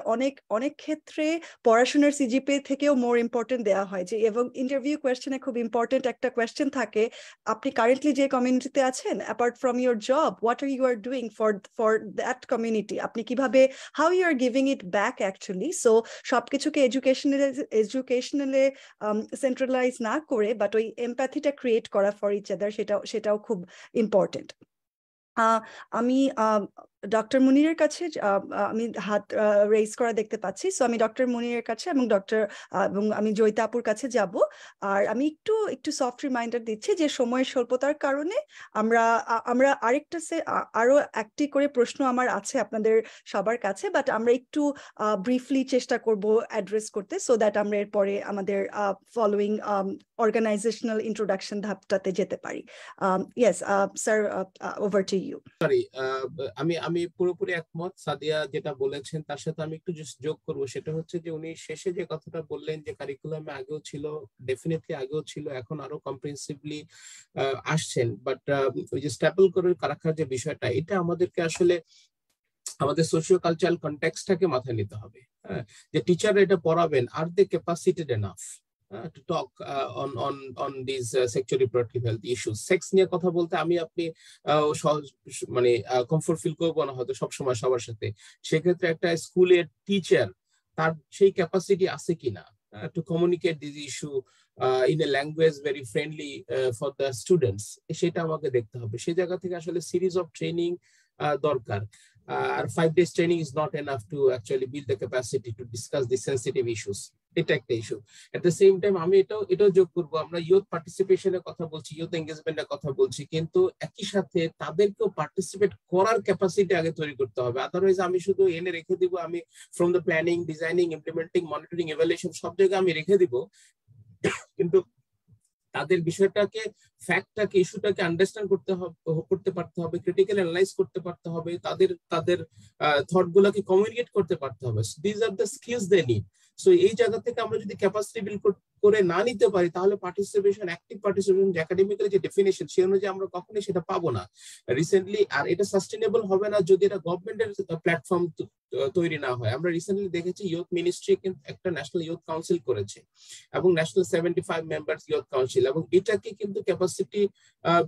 অনেক ক্ষেত্রে পড়াশোনার সিজিপিএ থেকেও মোর ইম্পর্টেন্ট দেওয়া হয়। যে এবং ইন্টারভিউ কোয়েশ্চেনে খুব ইম্পর্টেন্ট একটা কোয়েশ্চেন থাকে, আপনি কারেন্টলি যে কমিউনিটিতে আছেন, apart from your job, what are you are doing for that community, আপনি কিভাবে, how you are giving it back actually. So সবকিছুকে এডুকেশনালে সেন্ট্রালাইজ না করে, বাট ওই এমপ্যাথিটা ক্রিয়েট করা ফর ইচ আদার, সেটাও খুব ইম্পর্টেন্ট। আমি ডক্টর মুনিরের কাছে আমি হাত রেজ করা দেখতে পাচ্ছি, সো আমি ডক্টর মুনিরের কাছে এবং আমি জয়িতা আপুর কাছে যাব। আর আমি একটু সফট রিমাইন্ডার দিচ্ছি যে সময়ের স্বল্পতার কারণে আমরা আরো একটি করে প্রশ্ন আমার আছে আপনাদের সবার কাছে, বাট আমরা একটু ব্রিফলি চেষ্টা করব অ্যাড্রেস করতে, সো দ্যাট আমরা এরপরে আমাদের ফলোইং অর্গানাইজেশনাল ইন্ট্রোডাকশন ধাপটাতে যেতে পারি। Yes sir, over to you. Sorry, আমি পুরোপুরি একমত সাদিয়া যেটা বলেছেন, তার সাথে আমি একটু যোগ করবো। সেটা হচ্ছে যে উনি শেষে যে কথাটা বললেন যে কারিকুলামে আগেও ছিল, ডেফিনেটলি আগেও ছিল, এখন আরো কম্প্রিহেন্সিভলি আসছেন, বাট ওই যে স্ট্যাপল করে রাখার যে বিষয়টা, এটা আমাদেরকে আসলে আমাদের সোশিও কালচারাল কনটেক্সটটাকে মাথায় নিতে হবে। যে টিচাররা এটা পড়াবেন, আর they capacitated enough to talk on these sexual reproductive health issues. Sex নিয়ে কথা বলতে আপনি মানে কমফোর্ট ফিল করবো না হয়তো সবসময় সবার সাথে। সেক্ষেত্রে একটা স্কুলের টিচার তার সেই ক্যাপাসিটি আছে কিনা to communicate this issue in a language very friendly for the students, সেটা আমাকে দেখতে হবে। সেই জায়গা থেকে আসলে সিরিজ অফ ট্রেনিং দরকার। আর 5 days training is not enough to actually build the capacity to discuss the sensitive issues. এটা একটা issue. At the same time আমি এটাও যোগ করবো, আমরা ইউথ পার্টিসিপেশনের কথা বলছি, ইউথ এঙ্গেজমেন্টের কথা বলছি, কিন্তু একই সাথে তাদেরকেও পার্টিসিপেট করার ক্যাপাসিটি আগে তৈরি করতে হবে। আদারওয়াইজ আমি শুধু এনে রেখে দিব, আমি from the planning, designing, implementing, monitoring, evaluation সব জায়গায় আমি রেখে দিব, কিন্তু তাদের বিষয়টাকে, ফ্যাক্টটাকে, ইস্যুটাকে আন্ডারস্ট্যান্ড করতে পারতে হবে, ক্রিটিক্যাল অ্যানালাইজ করতে পারতে হবে, তাদের থট গুলাকে কমিউনিকেট করতে পারতে হবে। This are the skills they need. So এই জায়গা থেকে আমরা যদি ক্যাপাসিটি বিল্ড করে না নিতে পারি, তাহলে পার্টিসিপেশন, অ্যাক্টিভ পার্টিসিপেশন, একাডেমিক্যালি যে ডেফিনেশন, সে অনুযায়ী আমরা কখনোই সেটা পাবো না রিসেন্টলি। আর এটা সাস্টেনেবল হবে না যদি এটা গভর্নমেন্টের প্ল্যাটফর্ম তৈরি না হয়। আমরা রিসেন্টলি দেখেছি ইউথ মিনিস্ট্রি কিন্তু একটা ন্যাশনাল ইউথ কাউন্সিল করেছে, এবং ন্যাশনাল 75 মেম্বার্স ইউথ কাউন্সিল, এবং এটাকে কিন্তু ক্যাপাসিটি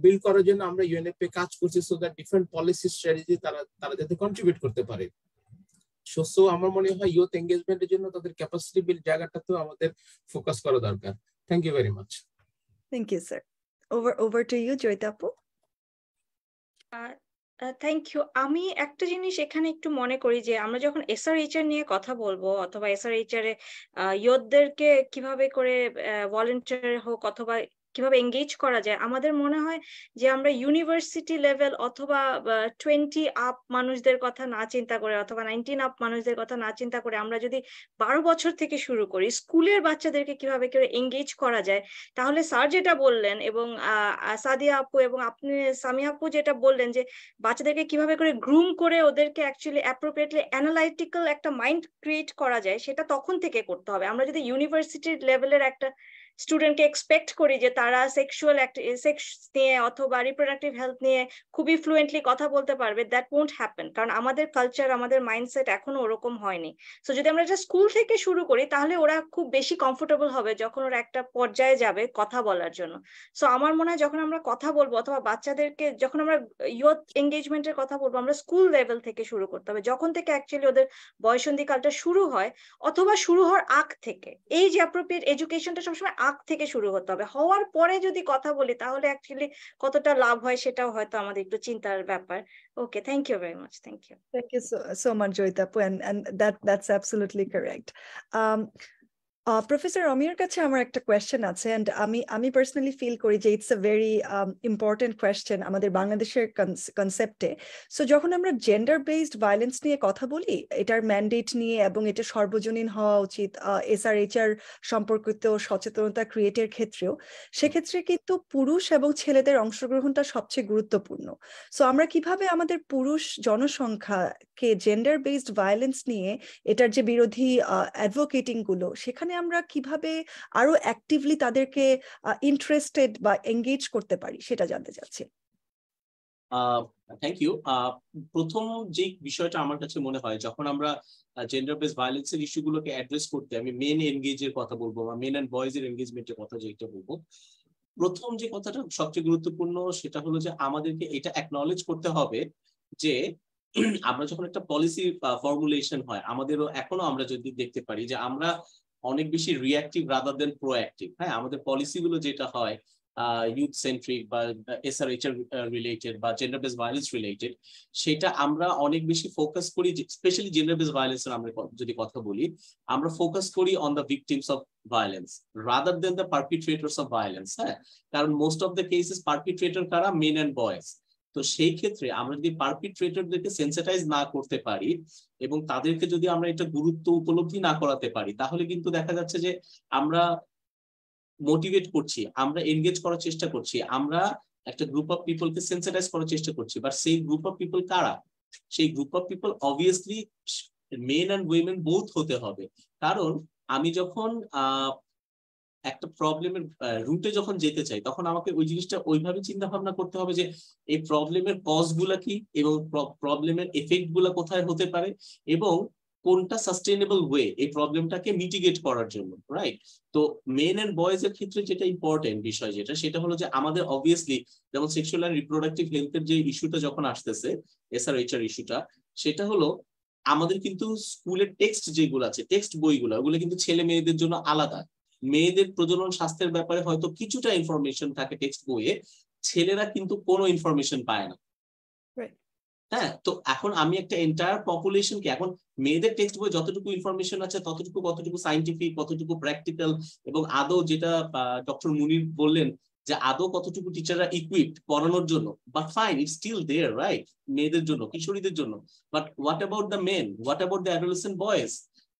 বিল্ড করার জন্য আমরা ইউএনএফএ কাজ করছি, so that different policy strategy তারা যাতে কন্ট্রিবিউট করতে পারে। সো আমার মনে হয় ইউথ এঙ্গেজমেন্টের জন্য তাদের ক্যাপাসিটি বিল্ড জায়গাটাতেও আমাদের ফোকাস করা দরকার। Thank you very much. Thank you sir. Over to you Joyita আপু। Thank you. আমি একটা জিনিস এখানে একটু মনে করি যে আমরা যখন এসআরএইচআর নিয়ে কথা বলবো, অথবা এসআরএইচআর এ ইয়ুথদেরকে কিভাবে করে ভলান্টিয়ার হোক অথবা কিভাবে এঙ্গেজ করা যায়। আমাদের মনে হয় যে আমরা ইউনিভার্সিটি লেভেল অথবা 20 আপ মানুষদের কথা না চিন্তা করে অথবা 19 আপ মানুষদের কথা না চিন্তা করে আমরা যদি 12 বছর থেকে শুরু করি স্কুলের বাচ্চাদেরকে কিভাবে করে এঙ্গেজ করা যায়, তাহলে স্যার যেটা বললেন এবং সাদিয়া আপু এবং আপনি সামিয়া আপু যেটা বললেন যে বাচ্চাদেরকে কিভাবে করে গ্রুম করে ওদেরকে অ্যাকচুয়ালি অ্যাপ্রোপ্রিয়েটলি অ্যানালাইটিক্যাল একটা মাইন্ড ক্রিয়েট করা যায়, সেটা তখন থেকে করতে হবে। আমরা যদি ইউনিভার্সিটির লেভেলের একটা স্টুডেন্টকে এক্সপেক্ট করি যে তারা সেক্সুয়াল সেক্স নিয়ে অথবা রিপ্রোডাক্টিভ হেলথ নিয়ে খুবই ফ্লুয়েন্টলি কথা বলতে পারবে, দ্যাট ওয়ন্ট হ্যাপেন, কারণ আমাদের কালচার আমাদের মাইন্ডসেট এখনো ওরকম হয়নি। সো যদি আমরা এটা স্কুল থেকে শুরু করি তাহলে ওরা খুব বেশি কমফোর্টেবল হবে যখন ওরা একটা পর্যায়ে যাবে কথা বলার জন্য। সো আমার মনে হয় যখন আমরা কথা বলবো অথবা বাচ্চাদেরকে যখন আমরা ইয়ুথ এঙ্গেজমেন্টের কথা বলবো আমরা স্কুল লেভেল থেকে শুরু করতে হবে, যখন থেকে অ্যাকচুয়ালি ওদের বয়সন্ধিকালটা শুরু হয় অথবা শুরু হওয়ার আগ থেকে। এই যে অ্যাপ্রোপ্রিয়েট এডুকেশনটা সবসময় আগ থেকে শুরু হতে হবে, হওয়ার পরে যদি কথা বলি তাহলে অ্যাকচুয়ালি কতটা লাভ হয় সেটাও হয়তো আমাদের একটু চিন্তার ব্যাপার। Okay, thank you very much. Thank you. Thank you so much, Joyita, and that's absolutely correct. Professor রমিয়ার কাছে আমার একটা কোয়েশ্চেন আছে, এন্ড আমি পার্সোনালি ফিল করি যে it's a very important question আমাদের বাংলাদেশের কনসেপ্টে। সো যখন আমরা জেন্ডার বেসড ভায়োলেন্স নিয়ে কথা বলি, এটার ম্যান্ডেট নিয়ে এবং এটা সর্বজনীন হওয়া উচিত SRHR সম্পর্কিত সচেতনতা ক্রিয়েটের ক্ষেত্রেও, সেক্ষেত্রে কিন্তু পুরুষ এবং ছেলেদের অংশগ্রহণটা সবচেয়ে গুরুত্বপূর্ণ। সো আমরা কিভাবে আমাদের পুরুষ জনসংখ্যাকে জেন্ডার বেসড ভায়োলেন্স নিয়ে এটার যে বিরোধী অ্যাডভোকেটিং গুলো, সেখানে আমরা কিভাবে আরো অ্যাক্টিভলি তাদেরকে ইন্টারেস্টেড বা এঙ্গেজ করতে পারি সেটা জানতে চাচ্ছি। Thank you. প্রথম যে বিষয়টা আমার কাছে মনে হয়, যখন আমরা জেন্ডার বেসড ভায়োলেন্সের ইস্যুগুলোকে অ্যাড্রেস করতে, আমি মেন এনগেজের কথা বলবো বা মেন অ্যান্ড বয়েজের এনগেজমেন্টের কথা যেটা বলবো, প্রথম যে কথাটা সবচেয়ে গুরুত্বপূর্ণ সেটা হলো যে আমাদেরকে এটা অ্যাকনলেজ করতে হবে যে আমরা যখন একটা পলিসি ফর্মুলেশন হয়, আমাদেরও এখনো আমরা যদি দেখতে পারি যে আমরা অনেক বেশি রিঅ্যাক্টিভ রাদার দেন প্রোঅ্যাক্টিভ। হ্যাঁ, আমাদের পলিসিগুলো যেটা হয় ইউথ সেন্ট্রিক বা SRHR রিলেটেড বা জেন্ডার বেসড ভায়োলেন্স রিলেটেড, সেটা আমরা অনেক বেশি ফোকাস করি, স্পেশালি জেন্ডার বেসড ভায়োলেন্সের আমরা যদি কথা বলি, আমরা ফোকাস করি on the victims of violence rather than the perpetrators of violence. হ্যাঁ, কারণ most of the cases perpetrator কারা? Men and boys. তো সেই ক্ষেত্রে আমরা যদি পারপিট্রেটরদেরকে সেন্সিটাইজ না করতে পারি এবং তাদেরকে যদি আমরা এটা গুরুত্ব উপলব্ধি না করাতে পারি, তাহলে কিন্তু দেখা যাচ্ছে যে আমরা মোটিভেট করছি, আমরা এনগেজ করার চেষ্টা করছি, আমরা একটা গ্রুপ অফ পিপলকে সেন্সিটাইজ করার চেষ্টা করছি, বাট সেই গ্রুপ অফ পিপল কারা? সেই group of people obviously main and women both হতে হবে। কারণ আমি যখন একটা প্রবলেমের রুটে যখন যেতে চাই, তখন আমাকে ওই জিনিসটা ওইভাবে চিন্তা ভাবনা করতে হবে যে এই প্রবলেমের কজ গুলা কি এবং প্রবলেমের এফেক্ট গুলা কোথায় হতে পারে এবং কোনটা সাস্টেইনেবল ওয়ে এই প্রবলেমটাকে মিটিগেট করার জন্য, রাইট? তো মেন এন্ড বয়েজ এর ক্ষেত্রে যেটা ইম্পর্টেন্ট বিষয় সেটা হলো যে আমাদের অবভিয়াসলি যেমন সেক্সুয়াল এন্ড রিপ্রোডাক্টিভ হেলথের যে ইস্যুটা যখন আসতেছে, SRHR ইস্যুটা, সেটা হলো আমাদের কিন্তু স্কুলের টেক্সট যেগুলো আছে, টেক্সট বইগুলো, ওগুলো কিন্তু ছেলে মেয়েদের জন্য আলাদা। মেয়েদের প্রজনন স্বাস্থ্যের ব্যাপারে হয়তো কিছুটা ইনফরমেশন থাকে টেক্সট বইয়ে, ছেলেরা কিন্তু কোনো ইনফরমেশন পায় না। হ্যাঁ, তো এখন আমি একটা এন্টায়ার পপুলেশনকে, এখন মেয়েদের টেক্সট বই যতটুকু ইনফরমেশন আছে কতটুকু সাইন্টিফিক, কতটুকু প্র্যাকটিক্যাল, এবং আদৌ যেটা ডক্টর মুনির বললেন যে আদৌ কতটুকু টিচাররা ইকুইপড পড়ানোর জন্য, but fine, it's still there, right, মেয়েদের জন্য, কিশোরীদের জন্য। But what about the men, what about the adolescent boys?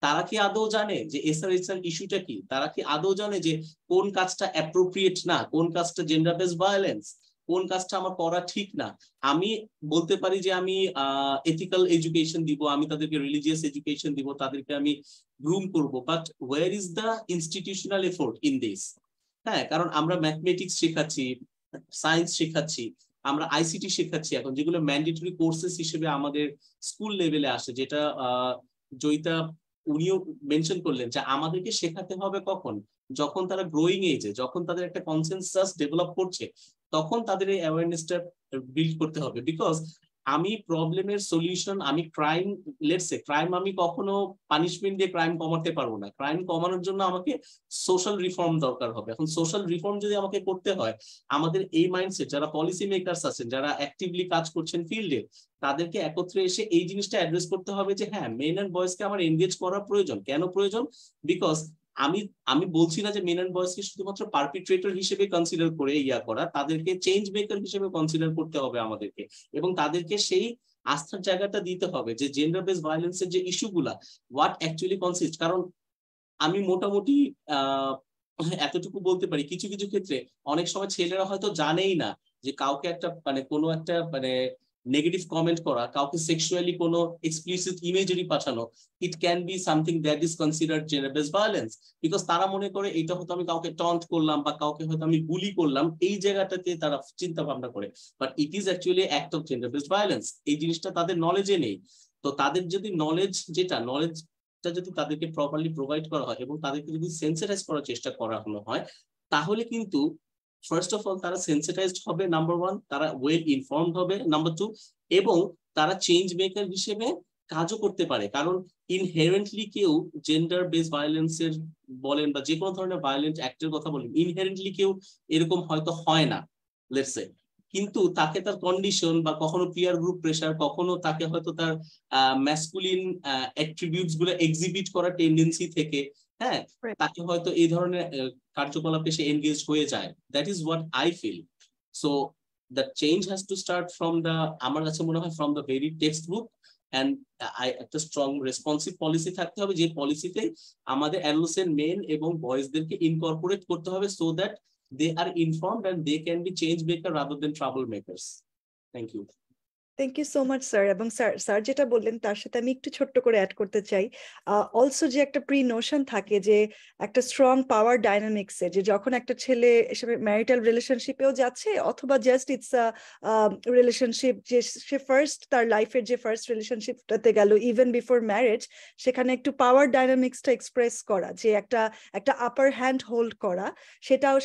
তারা কি আদৌ জানে যে SRHR ইস্যুটা কি? তারা কি আদৌ জানে যে কোন কাজটা অ্যাপ্রোপ্রিয়েট না, কোন কাজটা জেন্ডার বেসড ভায়োলেন্স, কোন কাজটা আমার করা ঠিক না? আমি বলতে পারি যে আমি এথিক্যাল এডুকেশন দিব, আমি তাদেরকে রিলিজিয়াস এডুকেশন দিব, তাদেরকে আমি গ্রুম করব, but where is the institutional effort in this? হ্যাঁ, কারণ আমরা ম্যাথমেটিক্স শেখাচ্ছি, সায়েন্স শেখাচ্ছি, আমরা ICT শেখাচ্ছি এখন, যেগুলো ম্যান্ডেটরি কোর্সেস হিসেবে আমাদের স্কুল লেভেলে আসে, যেটা জয়িতা উনিও মেনশন করলেন যে আমাদেরকে শেখাতে হবে কখন? যখন তারা গ্রোয়িং এজে, যখন তাদের একটা কনসেনসাস ডেভেলপ করছে, তখন তাদের এই অ্যাওয়ারনেসটা বিল্ড করতে হবে। বিকজ আমি প্রবলেমের সলিউশন, আমি ক্রাইম, লেটস সে ক্রাইম, আমি কখনো পানিশমেন্ট দিয়ে ক্রাইম কমাতে পারবো না। ক্রাইম কমানোর জন্য আমাকে সোশ্যাল রিফর্ম দরকার হবে। এখন সোশ্যাল রিফর্ম যদি আমাকে করতে হয়, আমাদের এই মাইন্ডসেট, যারা পলিসি মেকারস আছেন, যারা অ্যাক্টিভলি কাজ করছেন ফিল্ডে, তাদেরকে একত্রে এসে এই জিনিসটা অ্যাড্রেস করতে হবে যে হ্যাঁ, মেন অ্যান্ড বয়েজকে আমার এনগেজ করা প্রয়োজন। কেন প্রয়োজন? বিকজ আমি বলছি না যে মেন এন্ড বয়েজকে শুধুমাত্র পারপিট্রেটর হিসেবে কনসিডার করে করা, তাদেরকে চেঞ্জ মেকার হিসেবে কনসিডার করতে হবে আমাদেরকে, এবং তাদেরকে সেই আস্থার জায়গাটা দিতে হবে যে জেন্ডার বেসড ভায়োলেন্সের যে ইস্যুগুলা হোয়াট অ্যাকচুয়ালি কনসিস্ট। কারণ আমি মোটামুটি এতটুকু বলতে পারি, কিছু কিছু ক্ষেত্রে অনেক সময় ছেলেরা হয়তো জানেই না যে কাউকে একটা কোনো একটা নেগেটিভ কমেন্ট করা, কাউকে সেক্সুয়ালি কোনো এক্সপ্লিসিট ইমেজারি পাঠানো, it can be something that is considered gender based violence, because তারা মনে করে এটা হয়তো আমি কাউকে টন্ট করলাম বা কাউকে হয়তো আমি বুলি করলাম, এই জায়গাটাতে তারা চিন্তা ভাবনা করে, but it is actually act of gender based violence. এই জিনিসটা তাদের নলেজে নেই। তো তাদের যদি নলেজটা যদি তাদেরকে প্রপারলি প্রোভাইড করা হয় এবং তাদেরকে যদি সেন্সিটাইজ করার চেষ্টা করানো হয়, তাহলে কিন্তু ফার্স্ট অফ অল তারা সেন্সিটাইজড হবে, নাম্বার ওয়ান, তারা ওয়েল ইনফর্মড হবে, নাম্বার টু, এবং তারা চেঞ্জ মেকার হিসেবে কাজও করতে পারে। কারণ ইনহেরেন্টলি কেউ জেন্ডার বেসড ভায়োলেন্সের বলেন বা যে কোনো ধরনের ভায়োলেন্ট অ্যাক্টের কথা বলেন, ইনহেরেন্টলি কেউ এরকম হয়তো হয় না, লেটস সে, কিন্তু তাকে তার কন্ডিশন বা কখনো পিয়ার গ্রুপ প্রেশার, কখনো তাকে হয়তো তার ম্যাসকুলিন অ্যাট্রিবিউটস গুলো এক্সিবিট করার টেন্ডেন্সি থেকে, হ্যাঁ, তাকে হয়তো এই ধরনের কার্যকলাপে সে এনগেজ হয়ে যায়। That is what I feel. So the change has to start from the, আমার কাছে মনে হয়, from the very textbook, and একটা স্ট্রং রেসপন্সিভ পলিসি থাকতে হবে, যে পলিসিতে আমাদের অ্যাডোলেসেন্ট মেন এবং বয়েজদেরকে ইনকর্পোরেট করতে হবে, so that they are informed and they can be change maker rather than troublemakers. Thank you. Thank you so much sir. এবং স্যার যেটা বললেন তার সাথে আমি একটু ছোট্ট করে অ্যাড করতে চাই, অলসো যে একটা প্রি নোশন থাকে যে একটা স্ট্রং পাওয়ার ডাইনামিক্সে, যে যখন একটা ছেলে এসবে ম্যারিটাল রিলেশনশিপেও যাচ্ছে অথবা জাস্ট ইটস আ রিলেশনশিপ, যে সে ফার্স্ট তার লাইফের যে ফার্স্ট রিলেশনশিপটাতে গেল ইভেন বিফোর ম্যারেজ, সেখানে একটু পাওয়ার ডাইনামিক্সটা এক্সপ্রেস করা, যে একটা আপার হ্যান্ড হোল্ড করা,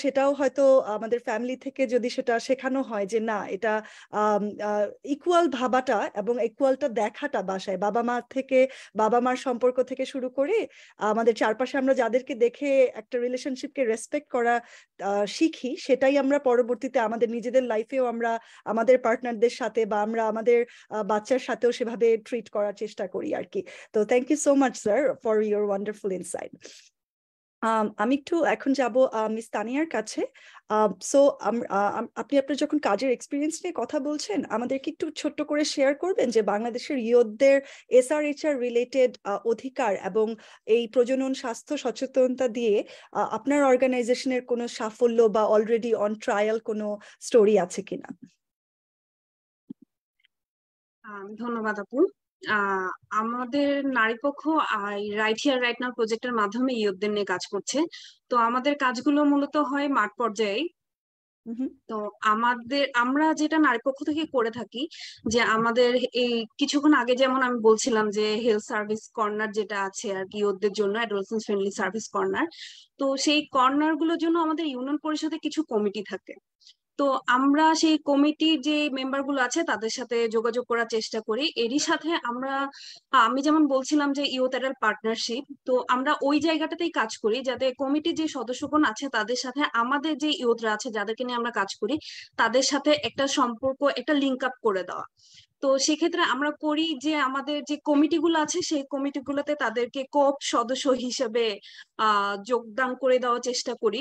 সেটাও হয়তো আমাদের ফ্যামিলি থেকে যদি সেটা শেখানো হয় যে না, এটা ইকুয়াল ভাবাটা এবং ইকুয়ালটা দেখাটা বাসায় বাবা মার সম্পর্ক থেকে শুরু করে আমাদের চারপাশে আমরা যাদেরকে দেখে একটা রিলেশনশিপকে রেসপেক্ট করা শিখি, সেটাই আমরা পরবর্তীতে আমাদের নিজেদের লাইফেও আমরা আমাদের পার্টনারদের সাথে বা আমরা আমাদের বাচ্চার সাথেও সেভাবে ট্রিট করার চেষ্টা করি আর কি। তো thank you so much sir for your wonderful insight. আমি একটু এখন যাব মিস তানিয়ার কাছে। সো আপনি আপনার যখন কাজের এক্সপিরিয়েন্স নিয়ে কথা বলছেন, আমাদেরকে একটু ছোট্ট করে শেয়ার করবেন যে বাংলাদেশের ইয়ুথদের SRHR রিলেটেড অধিকার এবং এই প্রজনন স্বাস্থ্য সচেতনতা দিয়ে আপনার অর্গানাইজেশনের কোনো সাফল্য বা অলরেডি অন ট্রায়াল কোনো স্টোরি আছে কিনা? ধন্যবাদ আপু। আমাদের নারীপক্ষ রাইট হিয়ার রাইট নাও প্রজেক্টের মাধ্যমে ইয়ুথদের নিয়ে কাজ করছে। তো আমাদের কাজগুলো মূলত হয় মাঠ পর্যায়ে। তো আমরা যেটা নারীপক্ষ থেকে করে থাকি, যে আমাদের এই কিছুক্ষণ আগে যেমন আমি বলছিলাম যে হেলথ সার্ভিস কর্নার যেটা আছে আর কি ইয়ুথদের জন্য, অ্যাডোলেসেন্ট ফ্রেন্ডলি সার্ভিস কর্নার, তো সেই কর্নার গুলোর জন্য আমাদের ইউনিয়ন পরিষদে কিছু কমিটি থাকে। তো আমরা সেই কমিটির যে মেম্বার গুলো আছে তাদের সাথে যোগাযোগ করার চেষ্টা করি। এরই সাথে আমি যেমন বলছিলাম যে ইয়ুথ অ্যাডাল্ট পার্টনারশিপ, তো আমরা ওই জায়গাটাতেই কাজ করি যাতে কমিটির যে সদস্যগণ আছে তাদের সাথে আমাদের যে ইয়ুথরা আছে যাদেরকে নিয়ে আমরা কাজ করি তাদের সাথে একটা সম্পর্ক, একটা লিঙ্ক আপ করে দেওয়া। তো সেক্ষেত্রে আমরা করি যে আমাদের যে কমিটিগুলো আছে সেই কমিটিগুলোতে তাদেরকে কোপ সদস্য হিসেবে যোগদান করে দেওয়ার চেষ্টা করি।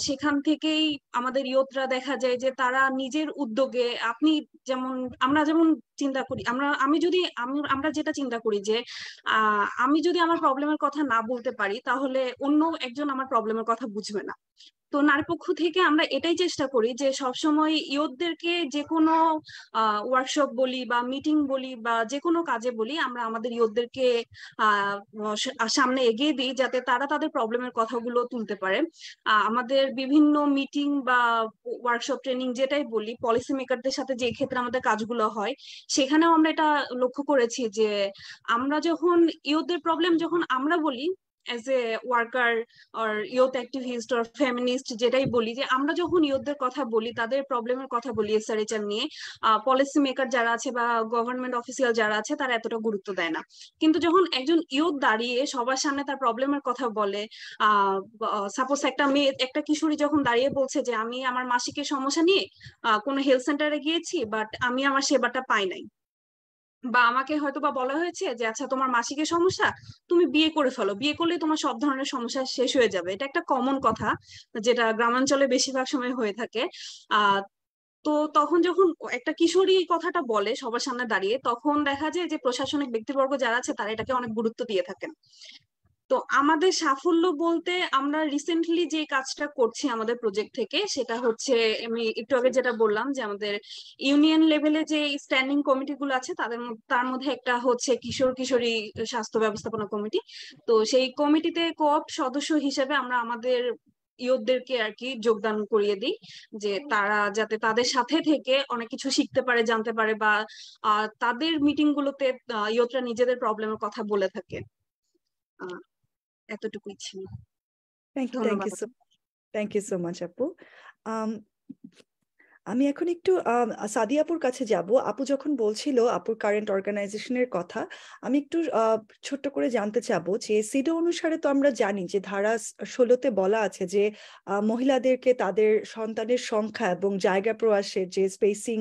সেখান থেকেই আমাদের ইয়ুথরা দেখা যায় যে তারা নিজের উদ্যোগে, আমরা যেমন চিন্তা করি, আমরা যেটা চিন্তা করি যে আমি যদি আমার প্রবলেমের কথা না বলতে পারি তাহলে অন্য একজন আমার প্রবলেমের কথা বুঝবে না। তো নারীপক্ষ থেকে আমরা এটাই চেষ্টা করি যে সবসময় ইয়ুথদেরকে যে কোনো ওয়ার্কশপ বলি বা মিটিং বলি বা যে কোনো কাজে বলি, আমরা আমাদের ইয়ুথদেরকে সামনে এগিয়ে দিই যাতে তারা তাদের প্রবলেমের কথাগুলো তুলতে পারে। আমাদের বিভিন্ন মিটিং বা ওয়ার্কশপ ট্রেনিং যেটাই বলি, পলিসি মেকারদের সাথে যে ক্ষেত্রে আমাদের কাজগুলো হয় সেখানেও আমরা এটা লক্ষ্য করেছি যে আমরা যখন ইয়ুথদের প্রবলেম যখন আমরা বলি as a worker or youth activist or feminist, যেটাই বলি, যে আমরা যখন ইয়ুথদের কথা বলি, তাদের প্রবলেমের কথা বলি SRHR নিয়ে, পলিসি মেকার যারা আছে বা গভর্নমেন্ট অফিসিয়াল যারা আছে তারা এতটা গুরুত্ব দেয় না। কিন্তু যখন একজন ইয়ুথ দাঁড়িয়ে সবার সামনে তার প্রবলেমের কথা বলে, সাপোজ একটা কিশোরী যখন দাঁড়িয়ে বলছে যে আমি আমার মাসিকের সমস্যা নিয়ে কোনো হেলথ সেন্টারে গিয়েছি বাট আমি আমার সেবাটা পাই নাই, বা আমাকে হয়তো বা বলা হয়েছে যে আচ্ছা তোমার মাসিকের সমস্যা, তুমি বিয়ে করে ফেলো, বিয়ে করলে তোমার সব ধরনের সমস্যা শেষ হয়ে যাবে। এটা একটা কমন কথা যেটা গ্রামাঞ্চলে বেশিরভাগ সময় হয়ে থাকে। আহ তো তখন যখন একটা কিশোরী কথাটা বলে সবার সামনে দাঁড়িয়ে, তখন দেখা যায় যে প্রশাসনিক ব্যক্তিবর্গ যারা আছে তারা এটাকে অনেক গুরুত্ব দিয়ে থাকেন। তো আমাদের সাফল্য বলতে আমরা রিসেন্টলি যে কাজটা করছি আমাদের প্রজেক্ট থেকে, সেটা হচ্ছে আমি একটু আগে যেটা বললাম যে আমাদের ইউনিয়ন লেভেলে যে স্ট্যান্ডিং কমিটি গুলো আছে তার মধ্যে একটা হচ্ছে কিশোর কিশোরী স্বাস্থ্য ব্যবস্থাপনা কমিটি। তো সেই কমিটিতে কোঅপ সদস্য হিসেবে আমরা আমাদের ইয়ুথদেরকে আর কি যোগদান করিয়ে দিই, যে তারা যাতে তাদের সাথে থেকে অনেক কিছু শিখতে পারে, জানতে পারে, বা তাদের মিটিং গুলোতে ইয়ুথরা নিজেদের প্রবলেমের কথা বলে থাকে। এতটুকুই ছিল। ধন্যবাদ। থ্যাংক ইউ সো মাচ আপু। আমি এখন একটু সাদিয়া আপুর কাছে যাব। আপু যখন বলছিল আপুর কারেন্ট অর্গানাইজেশনের কথা, আমি একটু ছোট্ট করে জানতে চাবো যে সিডা অনুসারে তো আমরা জানি যে ধারা 16-তে বলা আছে যে মহিলাদেরকে তাদের সন্তানের সংখ্যা এবং জায়গা প্রয়াসের যে spacing,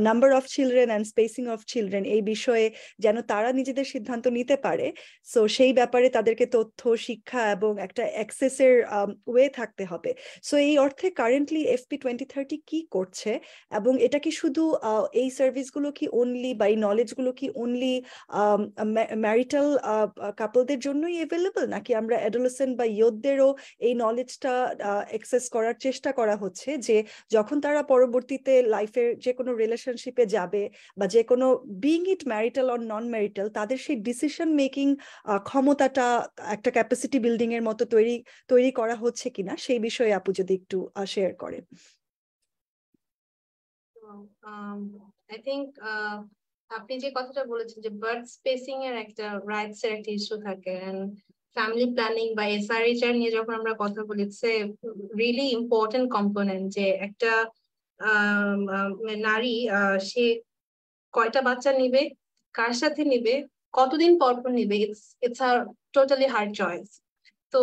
number of children and spacing of children, এই বিষয়ে যেন তারা নিজেদের সিদ্ধান্ত নিতে পারে। সো সেই ব্যাপারে তাদেরকে তথ্য, শিক্ষা এবং একটা অ্যাক্সেসের ওয়ে থাকতে হবে। সো এই অর্থে কারেন্টলি এফপি 2030 কি করছে, এবং এটা কি শুধু এই সার্ভিসগুলো কি অনলি বা এই নলেজগুলো কি অনলি ম্যারিটাল কাপলদের জন্যই অ্যাভেলেবল, নাকি আমরা অ্যাডোলেসেন্ট বা ইয়ুথদেরও এই নলেজটা অ্যাক্সেস করার চেষ্টা করা হচ্ছে, যে যখন তারা পরবর্তীতে লাইফের যে কোনো রিলেশনশিপে যাবে বা যে কোনো being it marital or non marital, তাদের সেই ডিসিশন মেকিং ক্ষমতাটা একটা ক্যাপাসিটি বিল্ডিং এর মতো তৈরি করা হচ্ছে কিনা, সেই বিষয়ে আপু যদি একটু শেয়ার করেন। আই থিংক আপনি যে কথাটা বলেছেন যে বার্থ স্পেসিং এর একটা রাইটস এর একটা ইস্যু থাকে, ফ্যামিলি প্ল্যানিং বা এসআরএইচআর নিয়ে যখন আমরা কথা বলি, it's a really important component যে একটা নারী সে কয়টা বাচ্চা নিবে, কার সাথে নিবে, কতদিন পর পর নিবে, it's a totally her choice. তো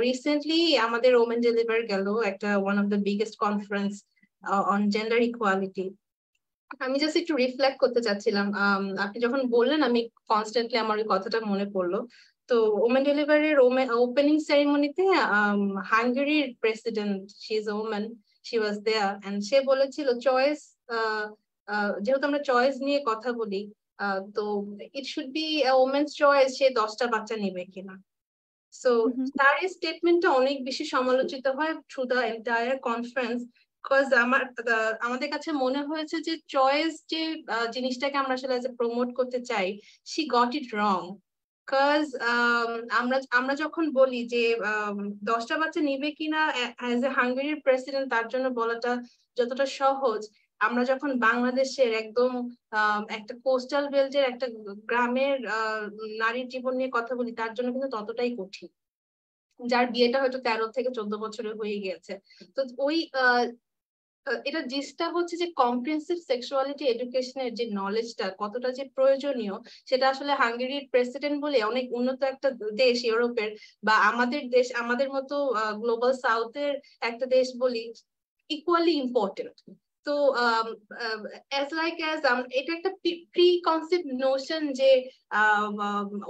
রিসেন্টলি আমাদের ওমেন ডেলিভার গেল একটা one of the biggest conference on gender equality. আমি জাস্ট একটু রিফ্লেক্ট করতে চাচ্ছিলাম, আপনি যখন বললেন আমি কনস্ট্যান্টলি আমার ওই কথাটা মনে পড়লো। তো ওমেন ডেলিভারির ওপেনিং সেরিমনিতে হাঙ্গেরির president, she is a woman, she was there, and সে বলেছিল চয়েস, যেহেতু আমরা চয়েস নিয়ে কথা বলি, তো it should be a women's choice সে 10টা বাচ্চা নিবে কিনা। সো তার এই স্টেটমেন্টটা অনেক বেশি সমালোচিত হয় through the entire conference, because আমাদের কাছে মনে হয়েছে যে চয়েস যে জিনিসটাকে আমরা আসলে প্রমোট করতে চাই, she got it wrong. Because আমরা যখন বলি যে 10টা বাচ্চা নিবে কিনা অ্যাজ এ হাঙ্গেরির প্রেসিডেন্ট, তার জন্য বলাটা যতটা সহজ, আমরা যখন বাংলাদেশের একদম একটা কোস্টাল বেল্টের একটা গ্রামের নারীর জীবন নিয়ে কথা বলি, তার জন্য কিন্তু ততটাই কঠিন, যার বিয়েটা হয়তো 13 থেকে 14 বছরে হয়ে গিয়েছে। তো ওই এটা জিনিসটা হচ্ছে যে কম্প্রিহেনসিভ সেক্সুয়ালিটি এডুকেশনের যে নলেজটা কতটা যে প্রয়োজনীয়, সেটা আসলে হাঙ্গেরির প্রেসিডেন্ট বলে অনেক উন্নত একটা দেশ ইউরোপের, বা আমাদের দেশ, আমাদের মতো গ্লোবাল সাউথের একটা দেশ বলি, ইকুয়ালি ইম্পর্টেন্ট। তো অ্যাজ লাইক অ্যাজ এটা একটা প্রি কনসেপ্ট নোশন যে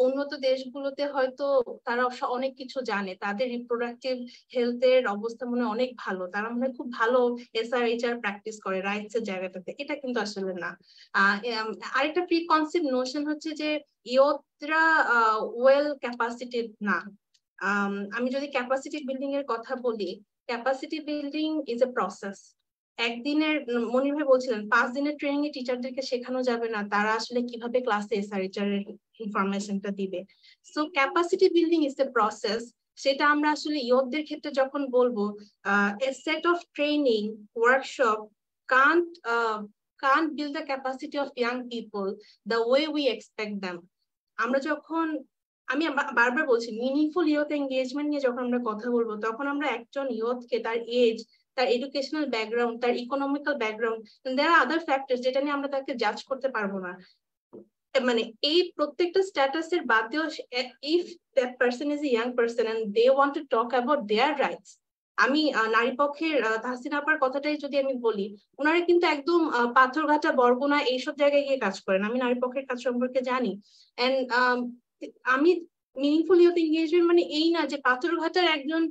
উন্নত দেশগুলোতে হয়তো তারা অনেক কিছু জানে, তাদের রিপ্রোডাক্টিভ হেলথের অবস্থা মনে অনেক ভালো, তারা মনে খুব ভালো এসআরএইচআর প্র্যাকটিস করে রাইটস এর জায়গাটাতে। এটা কিন্তু আসলে না। আরেকটা প্রি কনসেপ্ট নোশন হচ্ছে যে ইয়ুথরা ওয়েল ক্যাপাসিটেড না। আমি যদি ক্যাপাসিটি বিল্ডিং এর কথা বলি, capacity building is a process. একদিনের, মনির ভাই বলছিলেন 5 দিনের ট্রেনিং এ টিচারদেরকে শেখানো যাবে না তারা আসলে কিভাবে ক্লাসে এসআরএইচআর এর ইনফরমেশনটা দিবে। So capacity building is a process. সেটা আমরা আসলে ইয়ুথদের ক্ষেত্রে যখন বলবো, a set of training workshop can't build the capacity of young people the way we expect them. আমরা যখন, আমি বারবার বলছি, মিনিংফুল ইয়ুথ এঙ্গেজমেন্ট নিয়ে যখন আমরা কথা বলবো, তখন আমরা একজন ইয়ুথকে তার এজ, তার এডুকেশনাল ব্যাকগ্রাউন্ড, তার ইকোনমিক্যাল ব্যাকগ্রাউন্ড, দেয়ার আর আদার ফ্যাক্টরস যেটা নিয়ে আমরা তাকে জাজ করতে পারবো না। মানে এই প্রত্যেকটা স্ট্যাটাসের বাদ দিয়েও, if that person is a young person and they want to talk about their rights, আমি নারী পক্ষের তাহসিন আপার কথাটাই যদি আমি বলি, ওনারা কিন্তু একদম পাথরঘাটা, বরগুনা এইসব জায়গায় গিয়ে কাজ করেন। আমি নারী পক্ষের কাজ সম্পর্কে জানি। এন্ড আমি মিনিংফুল ইউথ এঙ্গেজমেন্ট মানে এই না যে পাথরঘাটার একজন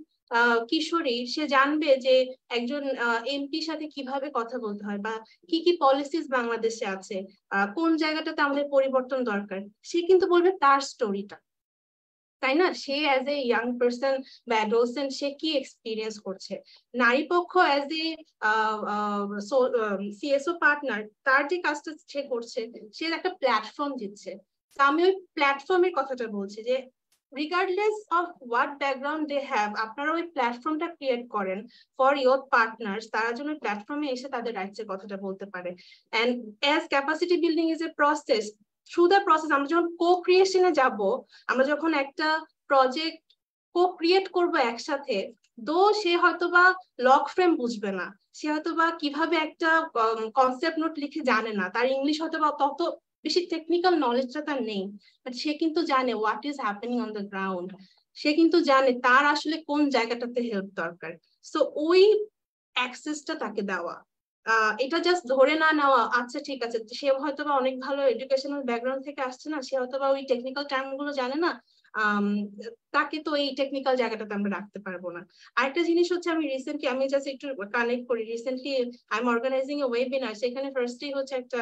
কিশোরী সে জানবে যে একজন এমপির সাথে কিভাবে কথা বলতে হয় বা কি কি পলিসিস বাংলাদেশে আছে, কোন জায়গাটাতে আমাদের পরিবর্তন দরকার, সে কিন্তু বলবে তার স্টোরিটা, তাই না? সে অ্যাজ এ ইয়াং পার্সন বা অ্যাডোলসেন্ট সে কি এক্সপিরিয়েন্স করছে। নারী পক্ষ অ্যাজ এ সিএসও পার্টনার তার যে কাজটা সে করছে, সে একটা প্ল্যাটফর্ম দিচ্ছে। তো আমি ওই প্ল্যাটফর্মের কথাটা বলছি যে regardless of what background they have, আপনারা ওই প্ল্যাটফর্মটা ক্রিয়েট করেন ফর ইউথ পার্টনার্স, তারা যেন ওই প্ল্যাটফর্মে এসে তাদের রাইটস এর কথাটা বলতে পারে। And as capacity building is a process, through the process আমরা যখন কো ক্রিয়েশনে যাব, আমরা যখন একটা প্রজেক্ট কো ক্রিয়েট করবো একসাথে, দো সে হয়তোবা লক ফ্রেম বুঝবে না, সে হয়তোবা কিভাবে একটা কনসেপ্ট নোট লিখে জানে না, তার ইংলিশ হয়তোবা তত বেশি টেকনিক্যাল নলেজটা তার নেই, বাট সে কিন্তু জানে what is happening on the ground, সে কিন্তু জানে তার আসলে কোন জায়গাটাতে হেল্প দরকার। সো ওই অ্যাক্সেসটা তাকে দেওয়া, এটা জাস্ট ধরে না নেওয়া আচ্ছা ঠিক আছে সে হয়তোবা অনেক ভালো এডুকেশনাল ব্যাকগ্রাউন্ড থেকে আসছে না, সে হয়তোবা ওই টেকনিক্যাল টার্ম গুলো জানে না, তাকে তো এই টেকনিক্যাল জায়গাটাতে আমরা রাখতে পারবো না। আরেকটা জিনিস হচ্ছে আমি রিসেন্টলি, আমি জাস্ট একটু কানেক্ট করি, recently I am organizing a webinar, সেখানে ফার্স্টেই হচ্ছে একটা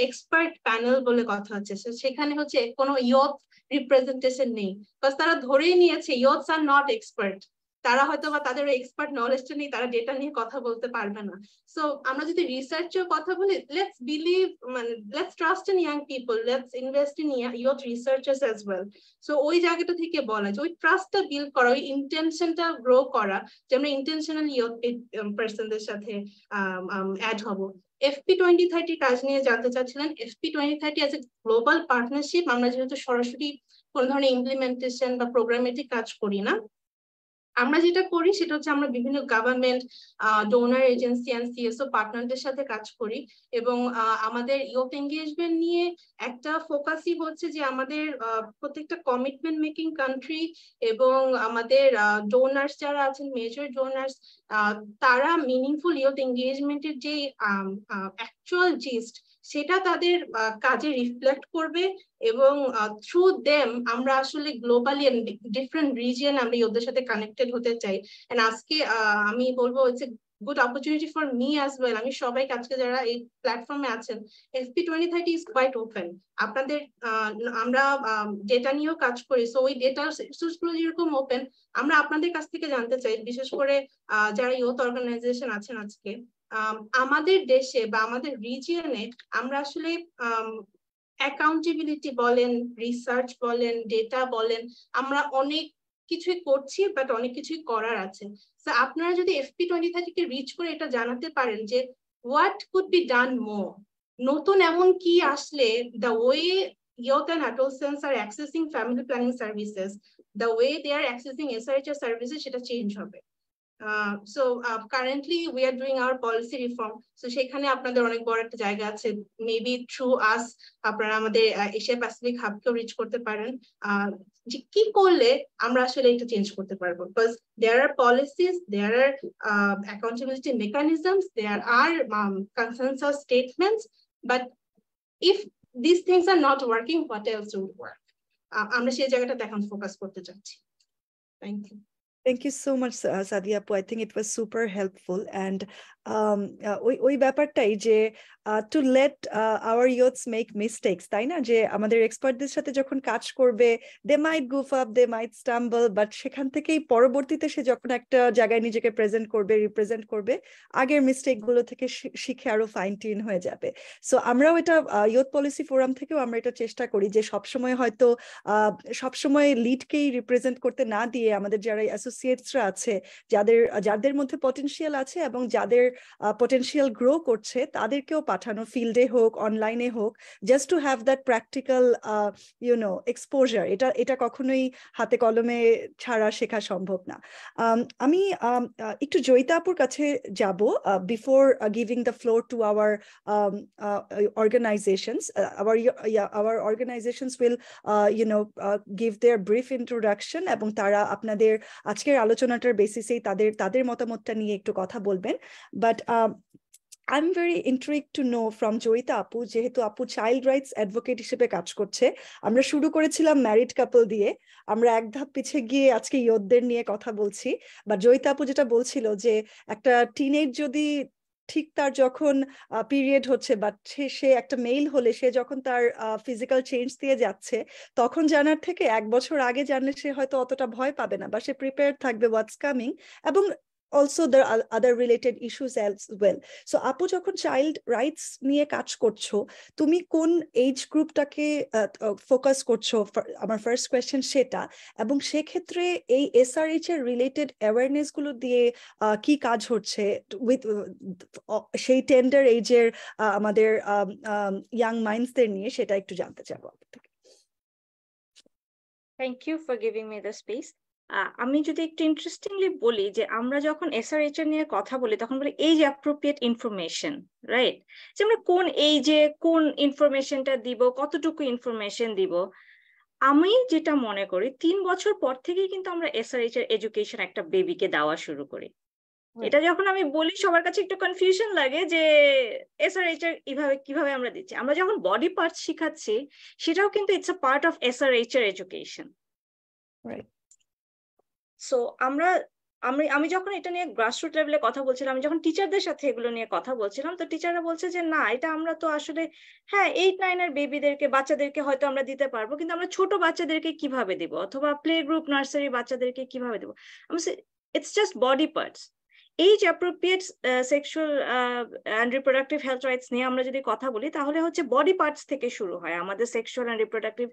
এক্সপার্ট প্যানেল বলে কথা হচ্ছে, সেখানে হচ্ছে কোনো ইয়থ রিপ্রেজেন্টেশন নেই, বাস তারা ধরেই নিয়েছে ইয়থস আর নট এক্সপার্ট, তারা হয়তো বা তাদের এক্সপার্ট নলেজটা নেই, তারা ডেটা নিয়ে কথা বলতে পারবে না। সো আমরা যদি রিসার্চের কথা বলি, লেটস বিলিভ, মানে let's trust in young people, let's invest in youth researchers as well. So ওই জায়গাটা থেকে বলা যে ওই ট্রাস্টটা বিল্ড করা, ওই ইন্টেনশনটা গ্রো করা, যে আমরা ইন্টেনশনাল ইয়থ পার্সনদের সাথে অ্যাড হব। FP 2030 কাজ নিয়ে জানতে চাচ্ছিলেন, FP 2030 as a global partnership, আমরা যেহেতু সরাসরি কোন ধরনের ইমপ্লিমেন্টেশন বা প্রোগ্রামেটিক কাজ করি না, আমরা যেটা করি সেটা হচ্ছে আমরা বিভিন্ন government, donor agency and CSO পার্টনারদের সাথে কাজ করি, এবং আমাদের ইয়ুথ এঙ্গেজমেন্ট নিয়ে একটা ফোকাসই হচ্ছে যে আমাদের প্রত্যেকটা কমিটমেন্ট মেকিং কান্ট্রি এবং আমাদের ডোনার্স যারা আছেন, মেজর ডোনার্স, তারা মিনিংফুল ইয়ুথ এঙ্গেজমেন্টের যে অ্যাকচুয়াল জিস্ট সেটা তাদের কাজে রিফ্লেক্ট করবে, এবং থ্রু দেম আমরা আসলে গ্লোবালি ডিফারেন্ট রিজিয়ন আমরা ওদের সাথে কানেক্টেড হতে চাই। এন্ড আজকে আমি বলবো it's a good opportunity for me as well, আমি সবাইকে আজকে যারা এই প্ল্যাটফর্মে আছেন, FP 2030 ইজ কোয়াইট ওপেন, আপনাদের আমরা ডেটা নিয়েও কাজ করি, সো ওই ডেটা সোর্স গুলো যেরকম ওপেন, আমরা আপনাদের কাছ থেকে জানতে চাই, বিশেষ করে যারা ইয়ুথ অর্গানাইজেশন আছেন আজকে আমাদের দেশে বা আমাদের রিজিয়নে, আমরা আসলে অ্যাকাউন্টেবিলিটি বলেন, রিসার্চ বলেন, ডেটা বলেন, আমরা অনেক কিছুই করছি, বাট অনেক কিছুই করার আছে। তো আপনারা যদি FP 2030 কে রিচ করে এটা জানাতে পারেন যে হোয়াট কুড বি ডান মোর, নতুন এমন কি আসলে the way youth and adolescents are accessing family planning services, the way they are accessing SRHR services, সেটা চেঞ্জ হবে। So currently we are doing our policy reform, so সেখানে আপনাদের অনেক বড় একটা জায়গা আছে, মেবি থ্রু আস আপনারা আমাদের এশিয়া প্যাসিফিক হাবকেও রিচ করতে পারেন, যে কি করলে আমরা আসলে এটা চেঞ্জ করতে পারবো, because there are policies, there are accountability mechanisms, there are consensus statements, but if these things are not working, what else would work? আমরা সেই জায়গাটাতে এখন ফোকাস করতে চাচ্ছি। Thank you. Thank you so much, Sadia Apu. I think it was super helpful. And ওই ব্যাপারটাই যে to let our youths make mistakes, তাই না? যে আমাদের এক্সপার্টদের সাথে যখন কাজ করবে, they might goof up, they might stumble, but সেখান থেকেই পরবর্তীতে সে যখন একটা জায়গায় নিজেকে প্রেজেন্ট করবে, রিপ্রেজেন্ট করবে, আগের মিস্টেক গুলো থেকে শিখে আরো ফাইন টিউন হয়ে যাবে। সো আমরাও এটা ইয়ুথ পলিসি ফোরাম থেকেও আমরা এটা চেষ্টা করি যে সবসময় হয়তো সবসময় লিডকেই রিপ্রেজেন্ট করতে না দিয়ে আমাদের যারা অ্যাসোসিয়েটসরা আছে, যাদের মধ্যে পটেনশিয়াল আছে এবং যাদের পটেনশিয়াল গ্রো করছে, তাদেরকেও পাঠানো, ফিল্ডে হোক, অনলাইনে হোক, just to have that practical exposure. এটা কখনোই হাতে কলমে ছাড়া শেখা সম্ভব না। আমি একটু জয়িতা আপুর কাছে যাব before giving the floor to our organizations. Our organizations will give their brief introduction, এবং তারা আপনাদের আজকে আজকের আলোচনাটার বেসিসেই তাদের মতামতটা নিয়ে একটু কথা বলবেন। But I'm very intrigued to know from Joyita আপু, যেহেতু আপু চাইল্ড রাইটস অ্যাডভোকেট হিসেবে কাজ করছে। আমরা শুরু করেছিলাম ম্যারিড কাপল দিয়ে, আমরা এক ধাপ পিছিয়ে গিয়ে আজকে ইয়তদের নিয়ে কথা বলছি। বা জয়িতা আপু যেটা বলছিল যে একটা টিনেজ যদি ঠিক তার যখন পিরিয়ড হচ্ছে বা সে একটা মেল হলে সে যখন তার ফিজিক্যাল চেঞ্জ দিয়ে যাচ্ছে, তখন জানার থেকে 1 বছর আগে জানলে সে হয়তো অতটা ভয় পাবে না বা সে প্রিপেয়ার থাকবে হোয়াটস কামিং, এবং also there are other related issues as well. So আপু যখন চাইল্ড রাইটস নিয়ে কাজ করছো, তুমি কোন এজ গ্রুপটাকে ফোকাস করছো? আমার ফার্স্ট কোয়েশ্চেন সেটা। এবং সেক্ষেত্রে এই এসআরএইচ এর রিলেটেড অ্যাওয়ারনেস গুলো দিয়ে কি কাজ হচ্ছে উইথ সেই টেন্ডার এজের আমাদের ইয়াং মাইন্ডসদের নিয়ে, সেটা একটু জানতে চাবো। Thank you for giving me the space. আমি যদি একটু ইন্টারেস্টিংলি বলি যে আমরা যখন এসআরএইচ নিয়ে কথা বলি তখন বলি এজ অ্যাপ্রোপ্রিয়েট ইনফরমেশন, রাইট? যে আমরা কোন এজে কোন ইনফরমেশনটা দিব, কতটুকু ইনফরমেশন দিব। আমি যেটা মনে করি 3 বছর পর থেকেই কিন্তু আমরা এসআরএইচ এর এডুকেশন একটা বেবিকে দেওয়া শুরু করি। এটা যখন আমি বলি সবার কাছে একটু কনফিউশন লাগে যে এসআরএইচ এর কিভাবে আমরা দিচ্ছি। আমরা যখন বডি পার্টস শিখাচ্ছি সেটাও কিন্তু it's a part of SRH এর এডুকেশন। সো আমি যখন এটা নিয়ে গ্রাসরুট লেভেলে কথা বলছিলাম, আমি যখন টিচারদের সাথে এগুলো নিয়ে কথা বলছিলাম, তো টিচাররা বলছে যে না, এটা আমরা তো আসলে হ্যাঁ 8-9 এর বেবিদেরকে বাচ্চাদেরকে হয়তো আমরা দিতে পারবো, কিন্তু আমরা ছোট বাচ্চাদেরকে কিভাবে দিব, অথবা প্লে গ্রুপ নার্সারি বাচ্চাদেরকে কিভাবে দেবো? It's just body parts. Age appropriate sexual and reproductive health rights নিয়ে আমরা যদি কথা বলি, তাহলে হচ্ছে বডি পার্টস থেকে শুরু হয় আমাদের সেক্সুয়াল অ্যান্ড রিপ্রোডাক্টিভ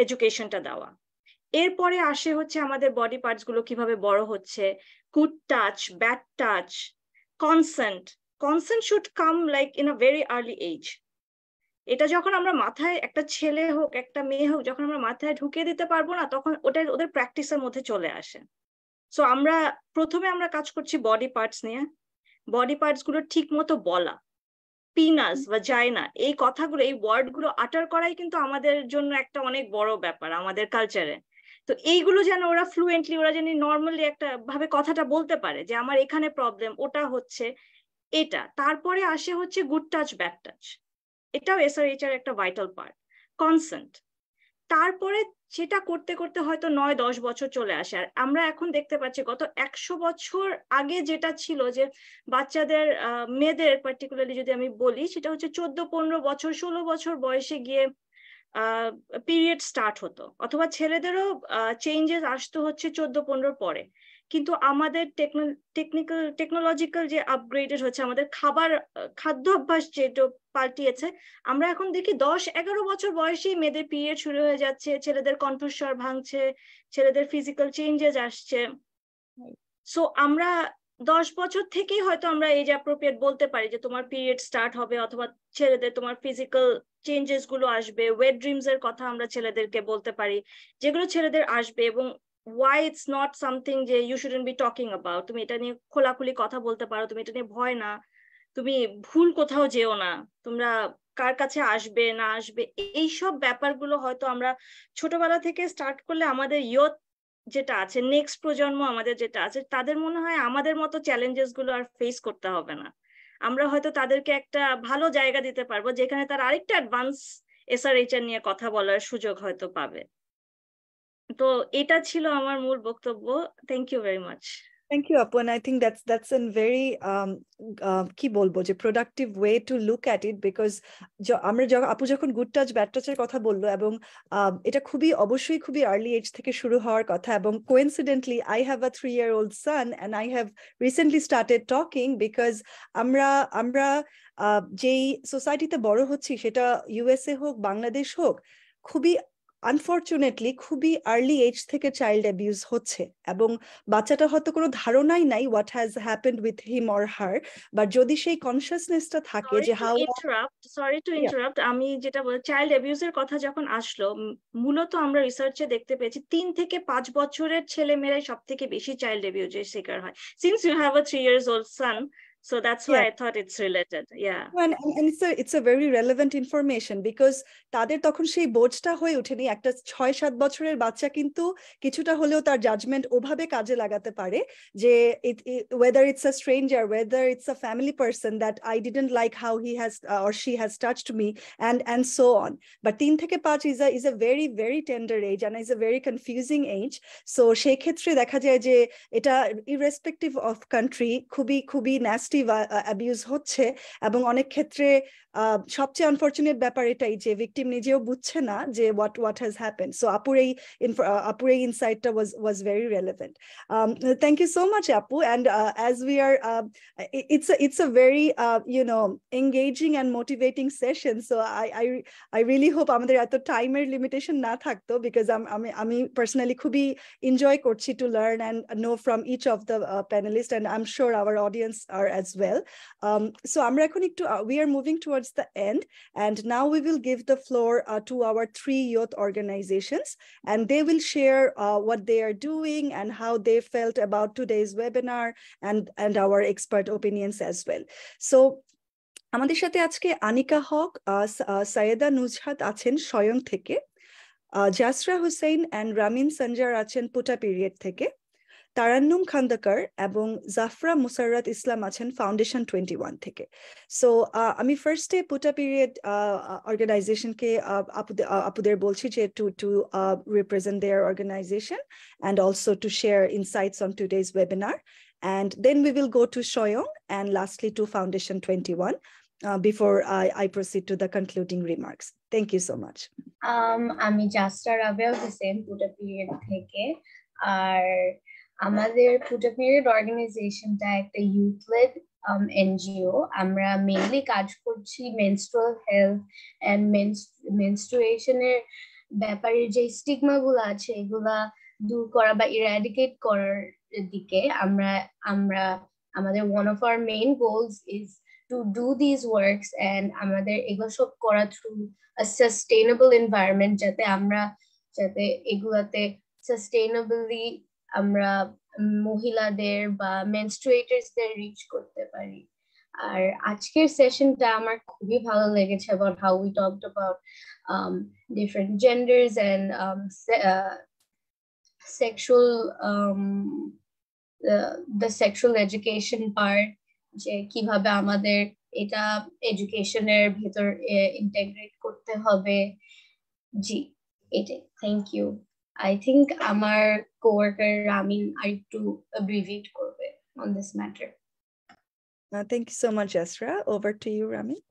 এডুকেশনটা দেওয়া। এরপরে আসে হচ্ছে আমাদের বডি পার্টস গুলো কিভাবে বড় হচ্ছে, good touch, bad touch, consent should come like in a very early age. এটা যখন আমরা মাথায়, একটা ছেলে হোক একটা মেয়ে হোক, যখন আমরা মাথায় ঢুকিয়ে দিতে পারবো না, তখন ওদের প্র্যাকটিসের মধ্যে চলে আসে। সো প্রথমে আমরা কাজ করছি বডি পার্টস নিয়ে। বডি পার্টস গুলো ঠিক মতো বলা, পিনাস বা জায়না, এই কথাগুলো, এই ওয়ার্ড গুলো আটার করাই কিন্তু আমাদের জন্য একটা অনেক বড় ব্যাপার আমাদের কালচারে। তো এইগুলো যেন ওরা ফ্লুয়েন্টলি, ওরা যেন নর্মালি একটা ভাবে কথাটা বলতে পারে যে আমার এখানে প্রবলেম, ওটা হচ্ছে এটা। তারপরে আসে হচ্ছে গুড টাচ, ব্যাড টাচ, এটাও এসআরএইচ এর একটা ভাইটাল পার্ট। কনসেন্ট, তারপরে সেটা করতে করতে হয়তো 9-10 বছর চলে আসে। আর আমরা এখন দেখতে পাচ্ছি গত 100 বছর আগে যেটা ছিল যে বাচ্চাদের, মেয়েদের পার্টিকুলারলি যদি আমি বলি, সেটা হচ্ছে 14-15 বছর, 16 বছর বয়সে গিয়ে পিরিয়ড স্টার্ট হতো, অথবা ছেলেদেরও চেঞ্জেস আসতো হচ্ছে 14-15 পরে। কিন্তু আমাদের টেকনোলজিক্যাল যে আপগ্রেডেড হচ্ছে, আমাদের খাদ্য অভ্যাস যেটা পাল্টিয়েছে, আমরা এখন দেখি 10-11 বছর বয়সেই মেয়েদের পিরিয়ড শুরু হয়ে যাচ্ছে, ছেলেদের কণ্ঠস্বর ভাঙছে, ছেলেদের ফিজিক্যাল চেঞ্জেস আসছে। সো আমরা 10 বছর থেকেই হয়তো আমরা এজ অ্যাপ্রোপ্রিয়েট বলতে পারি যে তোমার পিরিয়ড স্টার্ট হবে, অথবা ছেলেদের তোমার ফিজিক্যাল চেঞ্জেস গুলো আসবে। ওয়েট ড্রিমস এর কথা আমরা ছেলেদেরকে বলতে পারি, যেগুলো ছেলেদের আসবে। এবং why it's not something যে you shouldn't be talking about, তুমি এটা নিয়ে খোলাখুলি কথা বলতে পারো, তুমি এটা নিয়ে ভয় না, তুমি ভুল কোথাও যেও না, তোমরা কার কাছে আসবে না আসবে, এইসব ব্যাপারগুলো হয়তো আমরা ছোটবেলা থেকে স্টার্ট করলে আমাদের ইয়ত যেটা আছে, নেক্সট প্রজন্ম আমাদের যেটা আছে, তাদের মনে হয় আমাদের মতো চ্যালেঞ্জেস গুলো আর ফেস করতে হবে না। আমরা হয়তো তাদেরকে একটা ভালো জায়গা দিতে পারবো যেখানে তারা আরেকটা অ্যাডভান্স এসআরএইচ নিয়ে কথা বলার সুযোগ হয়তো পাবে। তো এটা ছিল আমার মূল বক্তব্য। Thank you very much. Thank you, Apu, and I think that's a very কি বলবো যে productive way to look at it, because আমরা আপু যখন গুড টাচ ব্যাড টাচের কথা বললো, এবং এটা অবশ্যই খুবই আর্লি এজ থেকে শুরু হওয়ার কথা। এবং coincidentally I have a 3-year-old son and I have recently started talking because আমরা যেই সোসাইটিতে বড় হচ্ছি, সেটা ইউএসএ হোক বাংলাদেশ হোক, আনফরচুনেটলি খুবই আর্লি এজ থেকে চাইল্ড অ্যাবিউজ হচ্ছে, এবং বাচ্চাটা হয়তো কোনো ধারণাই নাই what has happened with him or her, but যদি সেই কনসিয়াসনেসটা থাকে যে সরি টু ইন্টারাপ্ট, আমি যেটা বলি, চাইল্ড অ্যাবিউজের কথা যখন আসলো, মূলত আমরা রিসার্চে দেখতে পেয়েছি 3 থেকে 5 বছরের ছেলে মেয়েরাই সব থেকে বেশি চাইল্ড অ্যাবিউজের শিকার হয়। Since you have a 3 years old son, So that's why Yeah. I thought it's related. Yeah. And it's a very relevant information because তাদের তখন সেই বোঝটা হয়ে ওঠেনি একটা 6-7 বছরের বাচ্চা কিন্তু কিছুটা হলেও তার জাজমেন্ট ওভাবে কাজে লাগাতে পারে যে whether it's a stranger, whether it's a family person that I didn't like how he has or she has touched me and so on. But 3 থেকে 5 is a very very tender age and is a very confusing age. So সেই ক্ষেত্রে দেখা যায় যে এটা irrespective of country খুবই nasty abuse হচ্ছে এবং অনেক ক্ষেত্রে সবচেয়ে আনফরচুনেট ব্যাপার এটাই যে ভিকটিম নিজেও বুঝছে না যে what has happened. So আপুর এই ইনসাইটটা was very relevant. Thank you so much, Apu. And as we are it's a very engaging and motivating session. So I really hope আমাদের এত টাইমের লিমিটেশন না থাকতো because আমি personally খুবই enjoy করছি to learn and know from each of the panelists, and I'm sure our audience are as well. So আমরা এখন একটু we are moving towards the end, and now we will give the floor to our 3 youth organizations, and they will share what they are doing and how they felt about today's webinar and our expert opinions as well. So আমাদের সাথে আজকে আনিকা হক, সাইয়েদা নুজহাত আছেন স্বয়ং থেকে, জাসরা Hussain and Ramin সঞ্জার আছেন পুটা period থেকে, তারান্নুম খান্দাকার এবং জাফরা মুসাররাত ইসলাম আছেন ফাউন্ডেশন 21 থেকে। সো আমি ফার্স্টে পুটা পিরিয়ড অর্গানাইজেশনকে আপুদের বলছি যে to represent their organization and also to share insights on today's webinar, and then we will go to Shoyong and lastly to Foundation 21 before I proceed to the concluding remarks. Thank you so much. আমি জাসরা Rabeya Hossain পুটা period থেকে, আর আমাদের পুটা period অর্গানাইজেশনটা একটা youth lead NGO. আমরা mainly কাজ করছি menstrual health and মেনস্ট্রুয়েশনের ব্যাপারে যে stigma গুলো আছে এগুলা দূর করা বা ইরাডিকেট করার দিকে। আমরা আমাদের one of our main goals is to do these works, and আমাদের এগুলো সব করা through a sustainable environment, যাতে এগুলাতে sustainably আমরা মহিলাদের বা menstruatorsদের রিচ করতে পারি। আর আজকের সেশনটা আমার খুবই ভালো লেগেছে about how we talked about different genders and sexual the sexual education part, যে কিভাবে আমাদের এটা এডুকেশনের ভিতর ইন্টিগ্রেট করতে হবে। জি, এটাই। Thank you. I think আমার coworker Ramin একটু abbreviate করবে on this matter. Thank you so much, Jasra. Over to you, Ramin.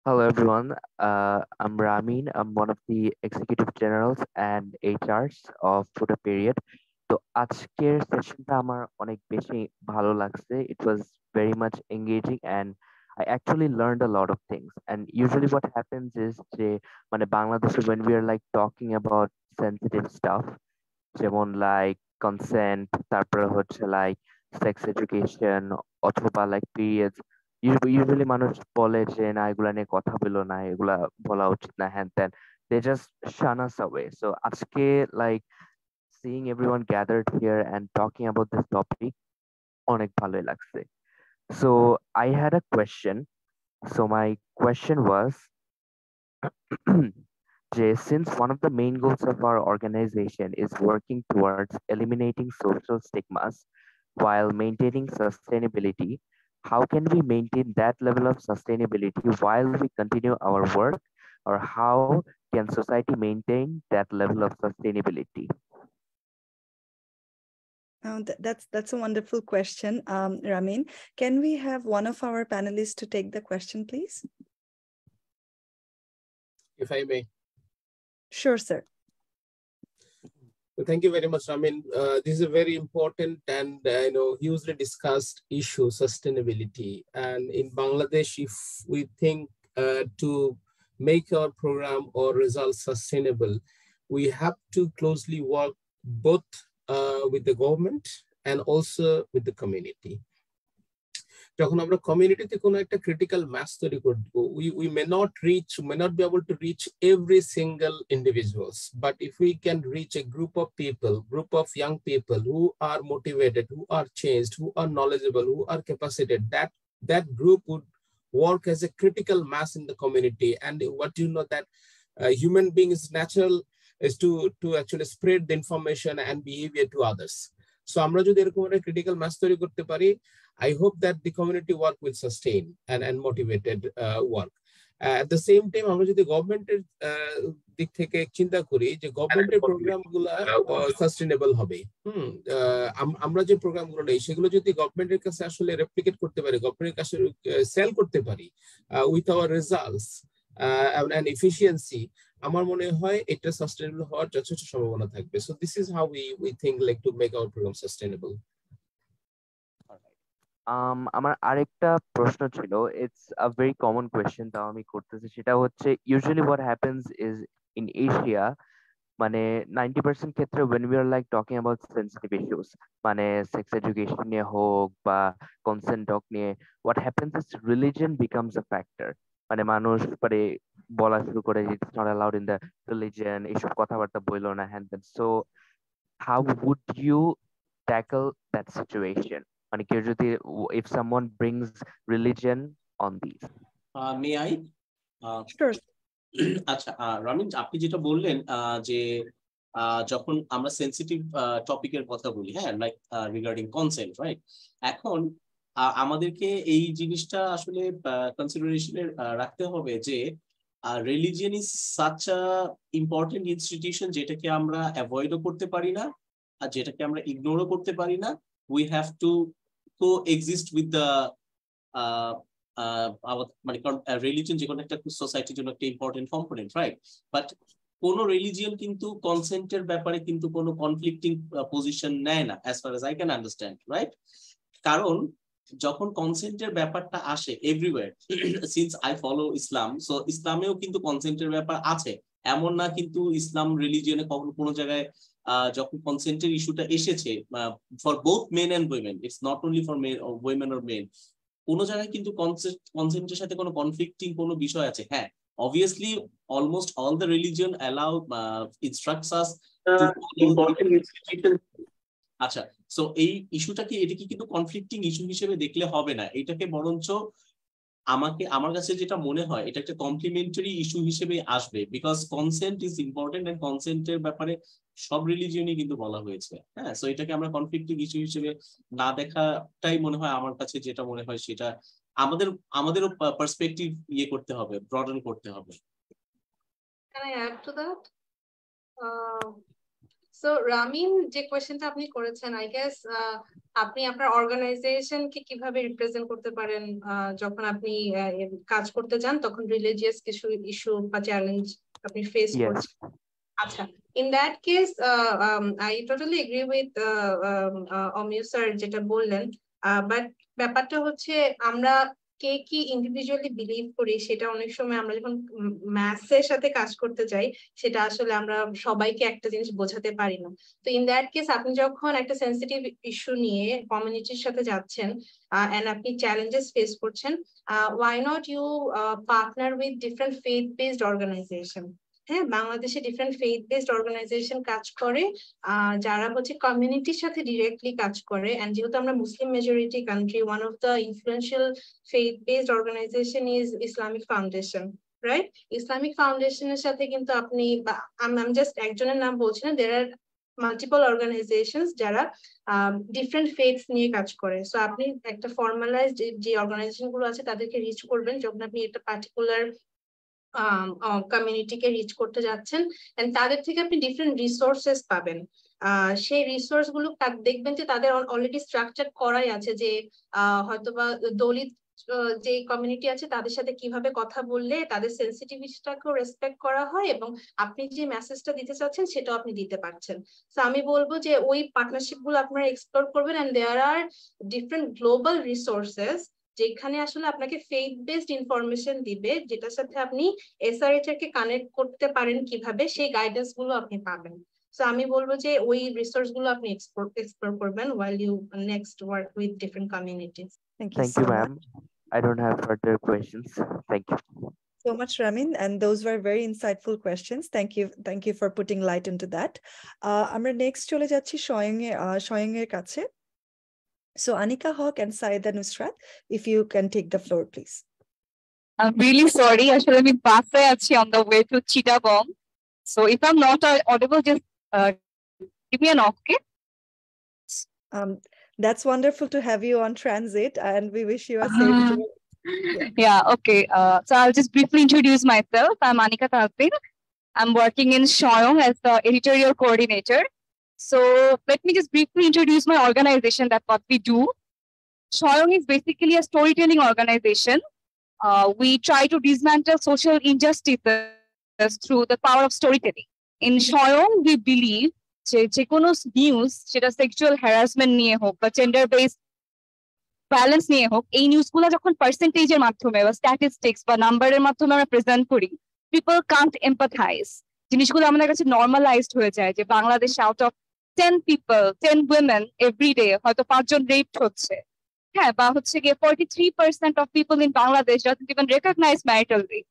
Hello, everyone. I'm Ramin. I'm one of the executive generals and HRs of Puta Period. So, আজকের সেশনটা আমার অনেক বেশি ভালো লাগছে. It was very much engaging and I actually learned a lot of things. And usually what happens is যে মানে বাংলাদেশে when we are like talking about sensitive stuff, যেমন like consent, তারপরে হচ্ছে like sex education অথবা like periods, usually মানুষ বলে যে না এগুলা নিয়ে কথা বলো না, এগুলা বলা উচিত না, হ্যান ত্যান, they just shun us away. So আজকে like seeing everyone gathered here and talking about this topic অনেক ভালোই লাগছে. So I had a question. So my question was since one of the main goals of our organization is working towards eliminating social stigmas while maintaining sustainability, how can we maintain that level of sustainability while we continue our work, or how can society maintain that level of sustainability? That's a wonderful question, Ramin. Can we have one of our panelists to take the question, please? If I may. Sure, sir. Well, thank you very much, Ramin. This is a very important and hugely discussed issue, sustainability. And in Bangladesh, if we think to make our program or results sustainable, we have to closely work both with the government and also with the community. যখন আমরা কমিউনিটিতে কোনো একটা critical মাস তৈরি করব, we may not be able to reach every single individuals, but if we can reach a group of young people who are motivated, who are changed, who are knowledgeable, who are capacitated, that that group would work as a critical mass in the community. And what you know that human being is natural is to actually spread the information and behavior to others. So আমরা যদি এরকম একটা critical mass তৈরি করতে পারি, I hope that the community work will sustain and motivated work. At the same time, আমরা যদি গভর্নমেন্টের দিক থেকে চিন্তা করি যে গভর্নমেন্টের প্রোগ্রামগুলো সাস্টেইনেবল হবে, আমরা যে প্রোগ্রামগুলো নেই সেগুলো যদি গভর্নমেন্টের কাছে আসলে রেপ্লিকেট করতে পারি, গভর্নমেন্টের কাছে সেল করতে পারি with our results and efficiency, আমার মনে হয় এটা সাস্টেইনেবল হওয়ার যথেষ্ট সম্ভাবনা থাকবে. So this is how we think like to make our program sustainable. আমার আরেকটা প্রশ্ন ছিল, it's a very common question, তাও আমি করতেছি। সেটা হচ্ছে usually what happens is in Asia, মানে 90% ক্ষেত্রে when we are like talking about sensitive issues, মানে সেক্স এডুকেশন নিয়ে হোক বা কনসেন্ট টক নিয়ে, what happens is religion becomes a factor. মানে মানুষ পরে বলা শুরু করে it's not allowed in the religion, এইসব কথাবার্তা বললো না, হ্যান দেন। So how would you tackle that situation? মানে কেউ যদি, if someone brings religion on these, may I? Sure. আচ্ছা, রামিন, আপনি যেটা বললেন যে যখন আমরা সেন্সিটিভ টপিকের কথা বলি, হ্যাঁ, লাইক রিগার্ডিং কনসেন্ট, রাইট? এখন আমাদেরকে এই জিনিসটা আসলে কনসিডারেশনে রাখতে হবে যে religion is such a important institution যেটাকে আমরা অ্যাভয়েডও করতে পারি না আর যেটাকে আমরা ইগনোরও করতে পারি না। We have to coexist with the মানে রিলিজিয়ন যে কোনো একটা সোসাইটির জন্য একটা ইম্পর্টেন্ট কম্পোনেন্ট, রাইট? বাট কোন রিলিজিয়ন কিন্তু কনসেন্টের ব্যাপারে কিন্তু কোনো কনফ্লিক্টিং পজিশন নেয় না, as far as I can understand, right? কারণ যখন কনসেন্টের ব্যাপারটা আসে everywhere, since I follow Islam, so ইসলামেও কিন্তু কনসেন্টের ব্যাপার আছে। এমন না কিন্তু ইসলাম রিলিজিয়নে কোনো জায়গায় যখন কনসেন্টের ইস্যুটা এসেছে for both men and women, it's not only for women or men, কোন জায়গায় কিন্তু কনসেন্টের সাথে কোনো কনফ্লিক্টিং কোনো বিষয় আছে। হ্যাঁ, obviously almost all the religion allow instructs us to important institutions. আচ্ছা, সো এই ইস্যুটাকে, এটা কি কিন্তু কনফ্লিক্টিং ইস্যু হিসেবে দেখলে হবে না, এটাকে বরঞ্চ আমার কাছে যেটা মনে হয় এটা একটা কমপ্লিমেন্টারি ইস্যু হিসেবে আসবে, because consent is important and কনসেন্টের ব্যাপারে সব রিলিজিয়নই কিন্তু বলা হয়েছে। হ্যাঁ, সো এটাকে আমরা কনফ্লিক্টিং ইস্যু হিসেবে না দেখাটাই মনে হয়, আমার কাছে যেটা মনে হয় সেটা আমাদেরও পার্সপেক্টিভ ইয়ে করতে হবে, ব্রডেন করতে হবে। Can I add to that? So Ramin, যে কোয়েশ্চেনটা আপনি করেছেন, আই গেস আপনি আপনার অর্গানাইজেশনকে কিভাবে রিপ্রেজেন্ট করতে পারেন যখন আপনি কাজ করতে যান, তখন রিলিজিয়াস কিছু ইস্যু বা চ্যালেঞ্জ আপনি ফেস করছেন। আচ্ছা, in that case I totally agree with Amiya sir যেটা বললেন, বাট ব্যাপারটা হচ্ছে আমরা কে কি ইন্ডিভিজুয়ালি বিলিভ করি সেটা অনেক সময় আমরা যখন ম্যাসের সাথে কাজ করতে যাই সেটা আসলে আমরা সবাইকে একটা জিনিস বোঝাতে পারি না। তো ইন দ্যাট কেস আপনি যখন একটা সেন্সিটিভ ইস্যু নিয়ে কমিউনিটির সাথে যাচ্ছেন এন্ড আপনি চ্যালেঞ্জেস ফেস করছেন, why not you partner with different faith based organization? হ্যাঁ, বাংলাদেশে ডিফারেন্ট ফেথ বেসড অর্গানাইজেশন কাজ করে যারা হচ্ছে কমিউনিটির সাথে ডিরেক্টলি কাজ করে। এন্ড যেহেতু আমরা Muslim majority country, one of the influential faith based organization is Islamic Foundation, right? Islamic ফাউন্ডেশনের সাথে কিন্তু আপনি, আমি জাস্ট একজনের নাম বলছি না, দের আর মাল্টিপল অর্গানাইজেশনস যারা ডিফারেন্ট ফেথস নিয়ে কাজ করে। সো আপনি একটা ফর্মালাইজড যে অর্গানাইজেশন গুলো আছে তাদেরকে রিচ করবেন যখন আপনি একটা পার্টিকুলার কমিউনিটিকে রিচ করতে যাচ্ছেন, এন্ড তাদের থেকে আপনি ডিফারেন্ট রিসোর্সেস পাবেন। সেই রিসোর্স গুলো দেখবেন যে তাদের অলরেডি স্ট্রাকচার করাই আছে, যে হয়তোবা দলিত যে কমিউনিটি আছে তাদের সাথে কিভাবে কথা বললে তাদের সেন্সিটিভিটিটাকেও রেসপেক্ট করা হয় এবং আপনি যে মেসেজটা দিতে চাচ্ছেন সেটাও আপনি দিতে পারছেন। তো আমি বলবো যে ওই পার্টনারশিপ গুলো আপনারা এক্সপ্লোর করবেন, and there are different global resources যেখানে আসলে আপনাকে ফেথ বেসড ইনফরমেশন দিবে, যেটার সাথে আপনি এসআরএইচআর কে কানেক্ট করতে পারেন কিভাবে, সেই গাইডেন্স গুলো আপনি পাবেন। সো আমি বলবো যে ওই রিসোর্স গুলো আপনি এক্সপ্লোর করবেন while you next work with different communities. Thank you ma'am. I don't have further questions. Thank you so much, Ramin, and those were very insightful questions. Thank you for putting light into that. আমরা next চলে যাচ্ছি শয়ং এর কাছে। So Anika Hawk and Saida Nusrat, if you can take the floor, please. I'm really sorry. Actually, I'm on the way to Chittagong. So if I'm not audible, just give me a knock, okay? That's wonderful to have you on transit, and we wish you a safe journey. Yeah, okay. So I'll just briefly introduce myself. I'm Anika Talpin. I'm working in Shoyong as the editorial coordinator. So let me just briefly introduce my organization, that's what we do. Shoyong is basically a storytelling organization. We try to dismantle social injustices through the power of storytelling. In Shoyong, we believe যে কোনো news সেটা sexual harassment নিয়ে হোক বা gender based balance নিয়ে হোক, এই নিউজগুলো যখন পার্সেন্টেজের মাধ্যমে বা স্ট্যাটিস্টিক্স বা নাম্বারের মাধ্যমে আমরা প্রেজেন্ট করি, পিপল কান্ট এম্পাথাইজ। জিনিসগুলো আমাদের কাছে নর্মালাইজড হয়ে যায় যে বাংলাদেশে out of 10 people, 10 women every day হয়তো 5 জন রেপড হচ্ছে। হ্যাঁ, বা হচ্ছে গিয়ে 43% of people in Bangladesh doesn't even recognize marital rape.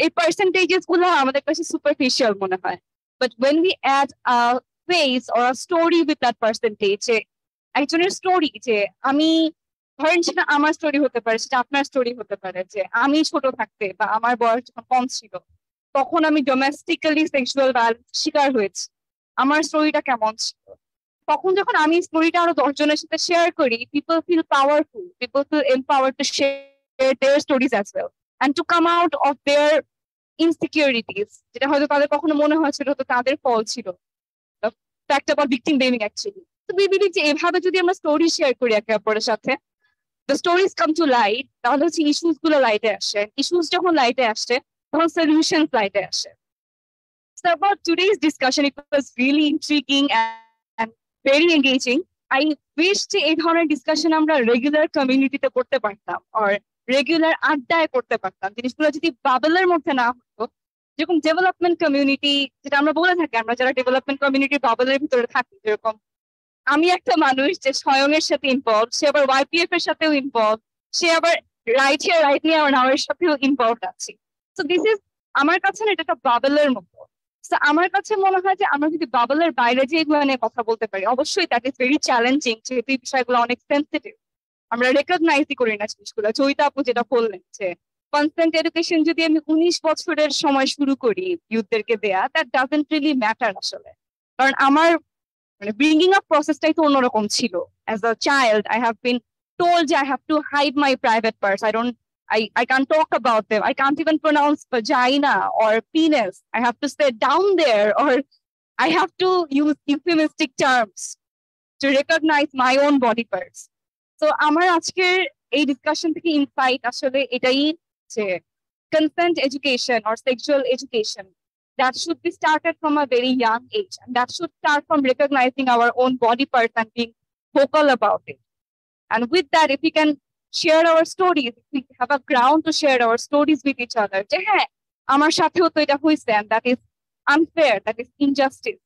এই পার্সেন্টেজেস গুলো আমাদের কাছে সুপারফিশিয়াল মনে হয়। But when we add a face or a story with that percentage, একজনের স্টোরি যে আমি ধরেন সেটা আমার স্টোরি হতে পারে, সেটা আপনার স্টোরি হতে পারে, যে আমি ছোট থাকতে বা আমার বয়স যখন কম ছিল তখন আমি ডোমেস্টিক্যালি সেক্সুয়াল ভায়োলেন্স শিকার হয়েছি, আমার স্টোরিটা কেমন ছিল। তখন যখন আমি স্টোরিটা আরো 10 জনের সাথে শেয়ার করি, people feel powerful, people feel empowered to share their stories as well and to come out of their insecurities, যেটা হয়তো তাদের কখনো মনে হয়েছিল তো তাদের ফল ছিল, the fact about victim blaming actually. So we believe যে এভাবে যদি আমরা স্টোরি শেয়ার করি একে অপরের সাথে, the stories come to light, তাহলে হচ্ছে ইস্যুস গুলো লাইটে আসে, ইস্যুস যখন লাইটে আসে তখন সলিউশনস লাইটে আসে। So about today's discussion, it was really intriguing and very engaging. I wish যে এই ধরনের ডিসকাশন আমরা রেগুলার কমিউনিটিতে করতে পারতাম or রেগুলার আড্ডায় করতে পারতাম। জিনিসগুলো যদি বাবলের মধ্যে না হতো, যেরকম ডেভেলপমেন্ট কমিউনিটি যেটা আমরা বলে থাকি, আমরা যারা ডেভেলপমেন্ট কমিউনিটির বাবলের ভিতরে থাকি, যেরকম আমি একটা মানুষ যে স্বয়ংয়ের সাথে ইনভলভ, সে আবার YPF এর সাথেও ইনভলভ, সে আবার রাইট হিয়ার রাইট নিয়ে আমার সাথেও ইনভলভ আছে। সো দিস ইজ আমার কাছে না এটা একটা বাবলের মতো। সো আমার কাছে মনে হয় যে আমরা যদি বাবলের বাইরে যে এগুলো নিয়ে কথা বলতে পারি, অবশ্যই দ্যাট ইজ ভেরি চ্যালেঞ্জিং, যেহেতু এই বিষয়গুলো অনেক সেন্সিটিভ, আমরা রেকগনাইজই করি না জিনিসগুলো। জয়িতা আপু যেটা বললেন যে কনসেন্ট এডুকেশন যদি আমি 19 বছরের সময় শুরু করি ইউথদেরকে দেয়া, দ্যাট ডাজন্ট রিয়েলি ম্যাটার আসলে। কারণ আমার bringing up processটাই তো অন্যরকম ছিল। As a child, I have been told I have to hide my private parts. I can't talk about them. I can't even pronounce vagina or penis. I have to stay down there, or I have to use euphemistic terms to recognize my own body parts. So আমার আজকের এই discussion থেকে insight আসলে এটাই যে consent education or sexual education, that should be started from a very young age, and that should start from recognizing our own body parts and being vocal about it. And with that, if we can share our stories, if we have a ground to share our stories with each other, যে হ্যাঁ আমার সাথেও তো এটা হয়েছে, and that is unfair, that is injustice,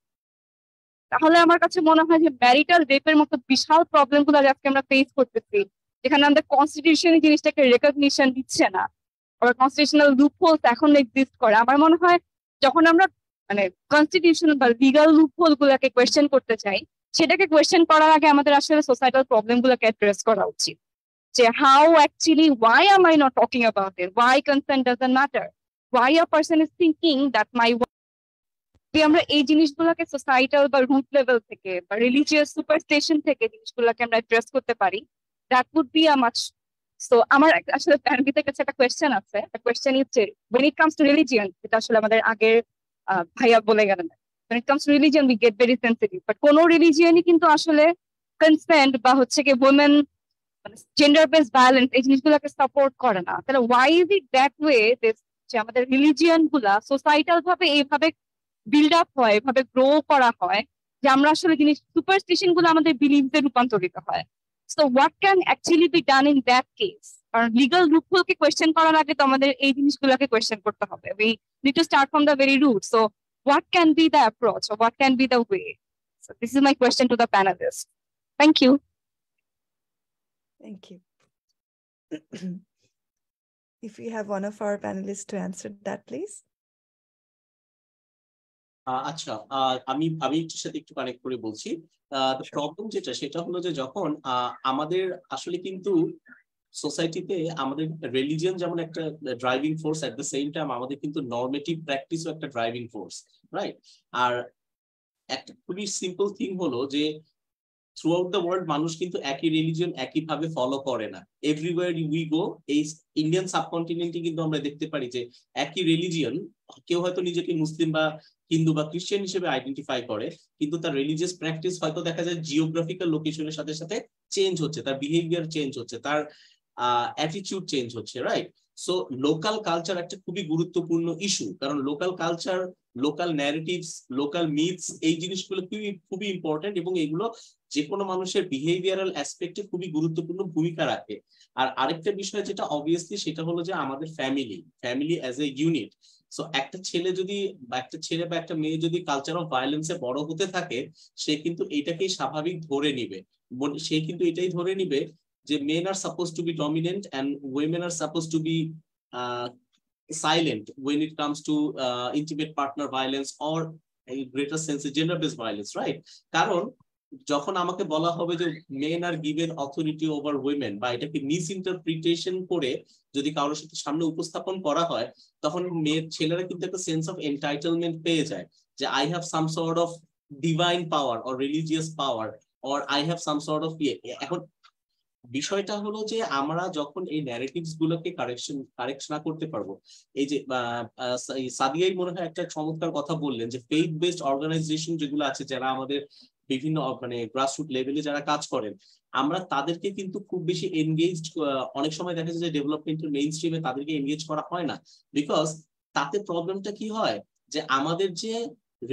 তাহলে আমার কাছে মনে হয় যে ম্যারিটাল রেপের মতো বিশাল প্রবলেম গুলো আজকে আমরা ফেস করতেছি, যেখানে আমাদের কনস্টিটিউশন জিনিসটাকে রেকগনিশন দিচ্ছে না, আবার কনস্টিটিউশনাল লুপহোলস এখন এক্সিস্ট করে। আমার মনে হয় যখন আমরা কনস্টিটিউশন বা লিগাল লুপহোল গুলাকে কোয়েশ্চেন করতে চাই, সেটাকে কোয়েশ্চেন করার আগে আমাদের আসলে সোসাইটাল প্রবলেম গুলোকে অ্যাড্রেস করা উচিত, যে how actually why am I not talking about it, why consent doesn't matter, why a person is thinking that my আমরা এই জিনিসগুলোকে সোসাইটাল বা রুট লেভেল থেকে বা রিলিজিয়াস সুপারস্টিশন থেকে জিনিসগুলোকে আমরা অ্যাড্রেস করতে পারি, that would be a much. So আমার আসলে ফ্যামিলিতে কাছে একটা কোয়েশ্চেন আছে, কোয়েশ্চেন হচ্ছে when it comes to religion, এটা আসলে আমাদের আগের ভাইয়া বলে গেলেন, when it comes to religion we get very sensitive, but কোন রিলিজিয়নই কিন্তু আসলে কনসেন্ট বা হচ্ছে কি women জেন্ডার বেসড ভায়োলেন্স এই জিনিসগুলোকে সাপোর্ট করে না। তাহলে why is it that way যে আমাদের রিলিজিয়ন গুলা সোসাইটাল ভাবে এইভাবে বিল্ড আপ হয়, এভাবে গ্রো করা হয় যে আমরা আসলে জিনিস সুপারস্টিশন গুলো আমাদের বিলিভে রূপান্তরিত হয়। So what can actually be done in that case? কারণ লিগাল লুপহোলকে কোয়েশ্চেন করার আগে তো আমাদের এই জিনিসগুলোকে কোয়েশ্চেন করতে হবে। We need to start from the very root. So what can be the approach, or what can be the way? So this is my question to the panelists. Thank you. Thank you. If we have one of our panelists to answer that, please. আচ্ছা, আমি একটুর সাথে একটু connect করে বলছি। Problem যেটা সেটা হলো যে যখন আমাদের আসলে কিন্তু সোসাইটিতে আমাদের রিলিজিয়ন যেমন একটা driving force, at the same time আমাদের কিন্তু নর্মেটিভ প্র্যাকটিসও একটা ড্রাইভিং ফোর্স, রাইট? আর একটা খুবই সিম্পল থিং হলো যে থ্রু আউট দ্য ওয়ার্ল্ড মানুষ কিন্তু একই রিলিজিয়ন একইভাবে ফলো করে না। এভরিওয়্যার উই গো, এই ইন্ডিয়ান সাবকন্টিনেন্টে কিন্তু আমরা দেখতে পারি যে একই রিলিজিয়ন, কেউ হয়তো নিজেকে মুসলিম বা হিন্দু বা খ্রিস্টান হিসেবে আইডেন্টিফাই করে, কিন্তু তার রিলিজিয়াস প্র্যাকটিস হয়তো দেখা যায় জিওগ্রাফিক্যাল লোকেশনের সাথে সাথে চেঞ্জ হচ্ছে, তার বিহেভিয়ার চেঞ্জ হচ্ছে, তার অ্যাটিটিউড চেঞ্জ হচ্ছে, রাইট? সো লোকাল কালচার একটা খুবই গুরুত্বপূর্ণ ইস্যু, কারণ local culture, local narratives, local myths, এই জিনিসগুলো খুবই ইম্পর্টেন্ট, এবং এগুলো যে কোনো মানুষের বিহেভিয়ারাল অ্যাসপেক্টে খুবই গুরুত্বপূর্ণ ভূমিকা রাখে। আর আরেকটা বিষয় যেটা অবভিয়াসলি সেটা হলো যে আমাদের family as a unit. So একটা ছেলে বা একটা মেয়ে যদি কালচার অফ ভায়োলেন্সে বড় হতে থাকে, সে কিন্তু এটাকেই স্বাভাবিক ধরে নিবে, সে কিন্তু এটাই ধরে নিবে যে men are supposed to be dominant and women are supposed to be silent when it comes to intimate partner violence or a greater sense of gender-based violence, right? কারণ যখন আমাকে বলা হবে যে men are given authority over women, বা এটাকে মিসইন্টারপ্রিটেশন করে যদি কারোর সাথে সামনে উপস্থাপন করা হয়, তখন ছেলেরা কিন্তু একটা সেন্স অফ এন্টাইটেলমেন্ট পেয়ে যায় যে I have some sort of divine power or religious power or I have some sort of এখন বিষয়টা হলো যে আমরা যখন এই ন্যারেটিভস গুলোকে কারেক্ট না করতে পারবো, এই যে সাদিয়াই মনে হয় একটা চমৎকার কথা বললেন যে ফেইথ বেসড অর্গানাইজেশন যেগুলো আছে, যারা আমাদের বিভিন্ন মানে গ্রাসরুট লেভেলে যারা কাজ করেন, আমরা তাদেরকে কিন্তু খুব বেশি এনগেজড, অনেক সময় দেখা যায় যে ডেভেলপমেন্টের মেইন স্ট্রিমে তাদেরকে এনগেজ করা হয় না, বিকজ তাতে প্রবলেমটা কি হয় যে আমাদের যে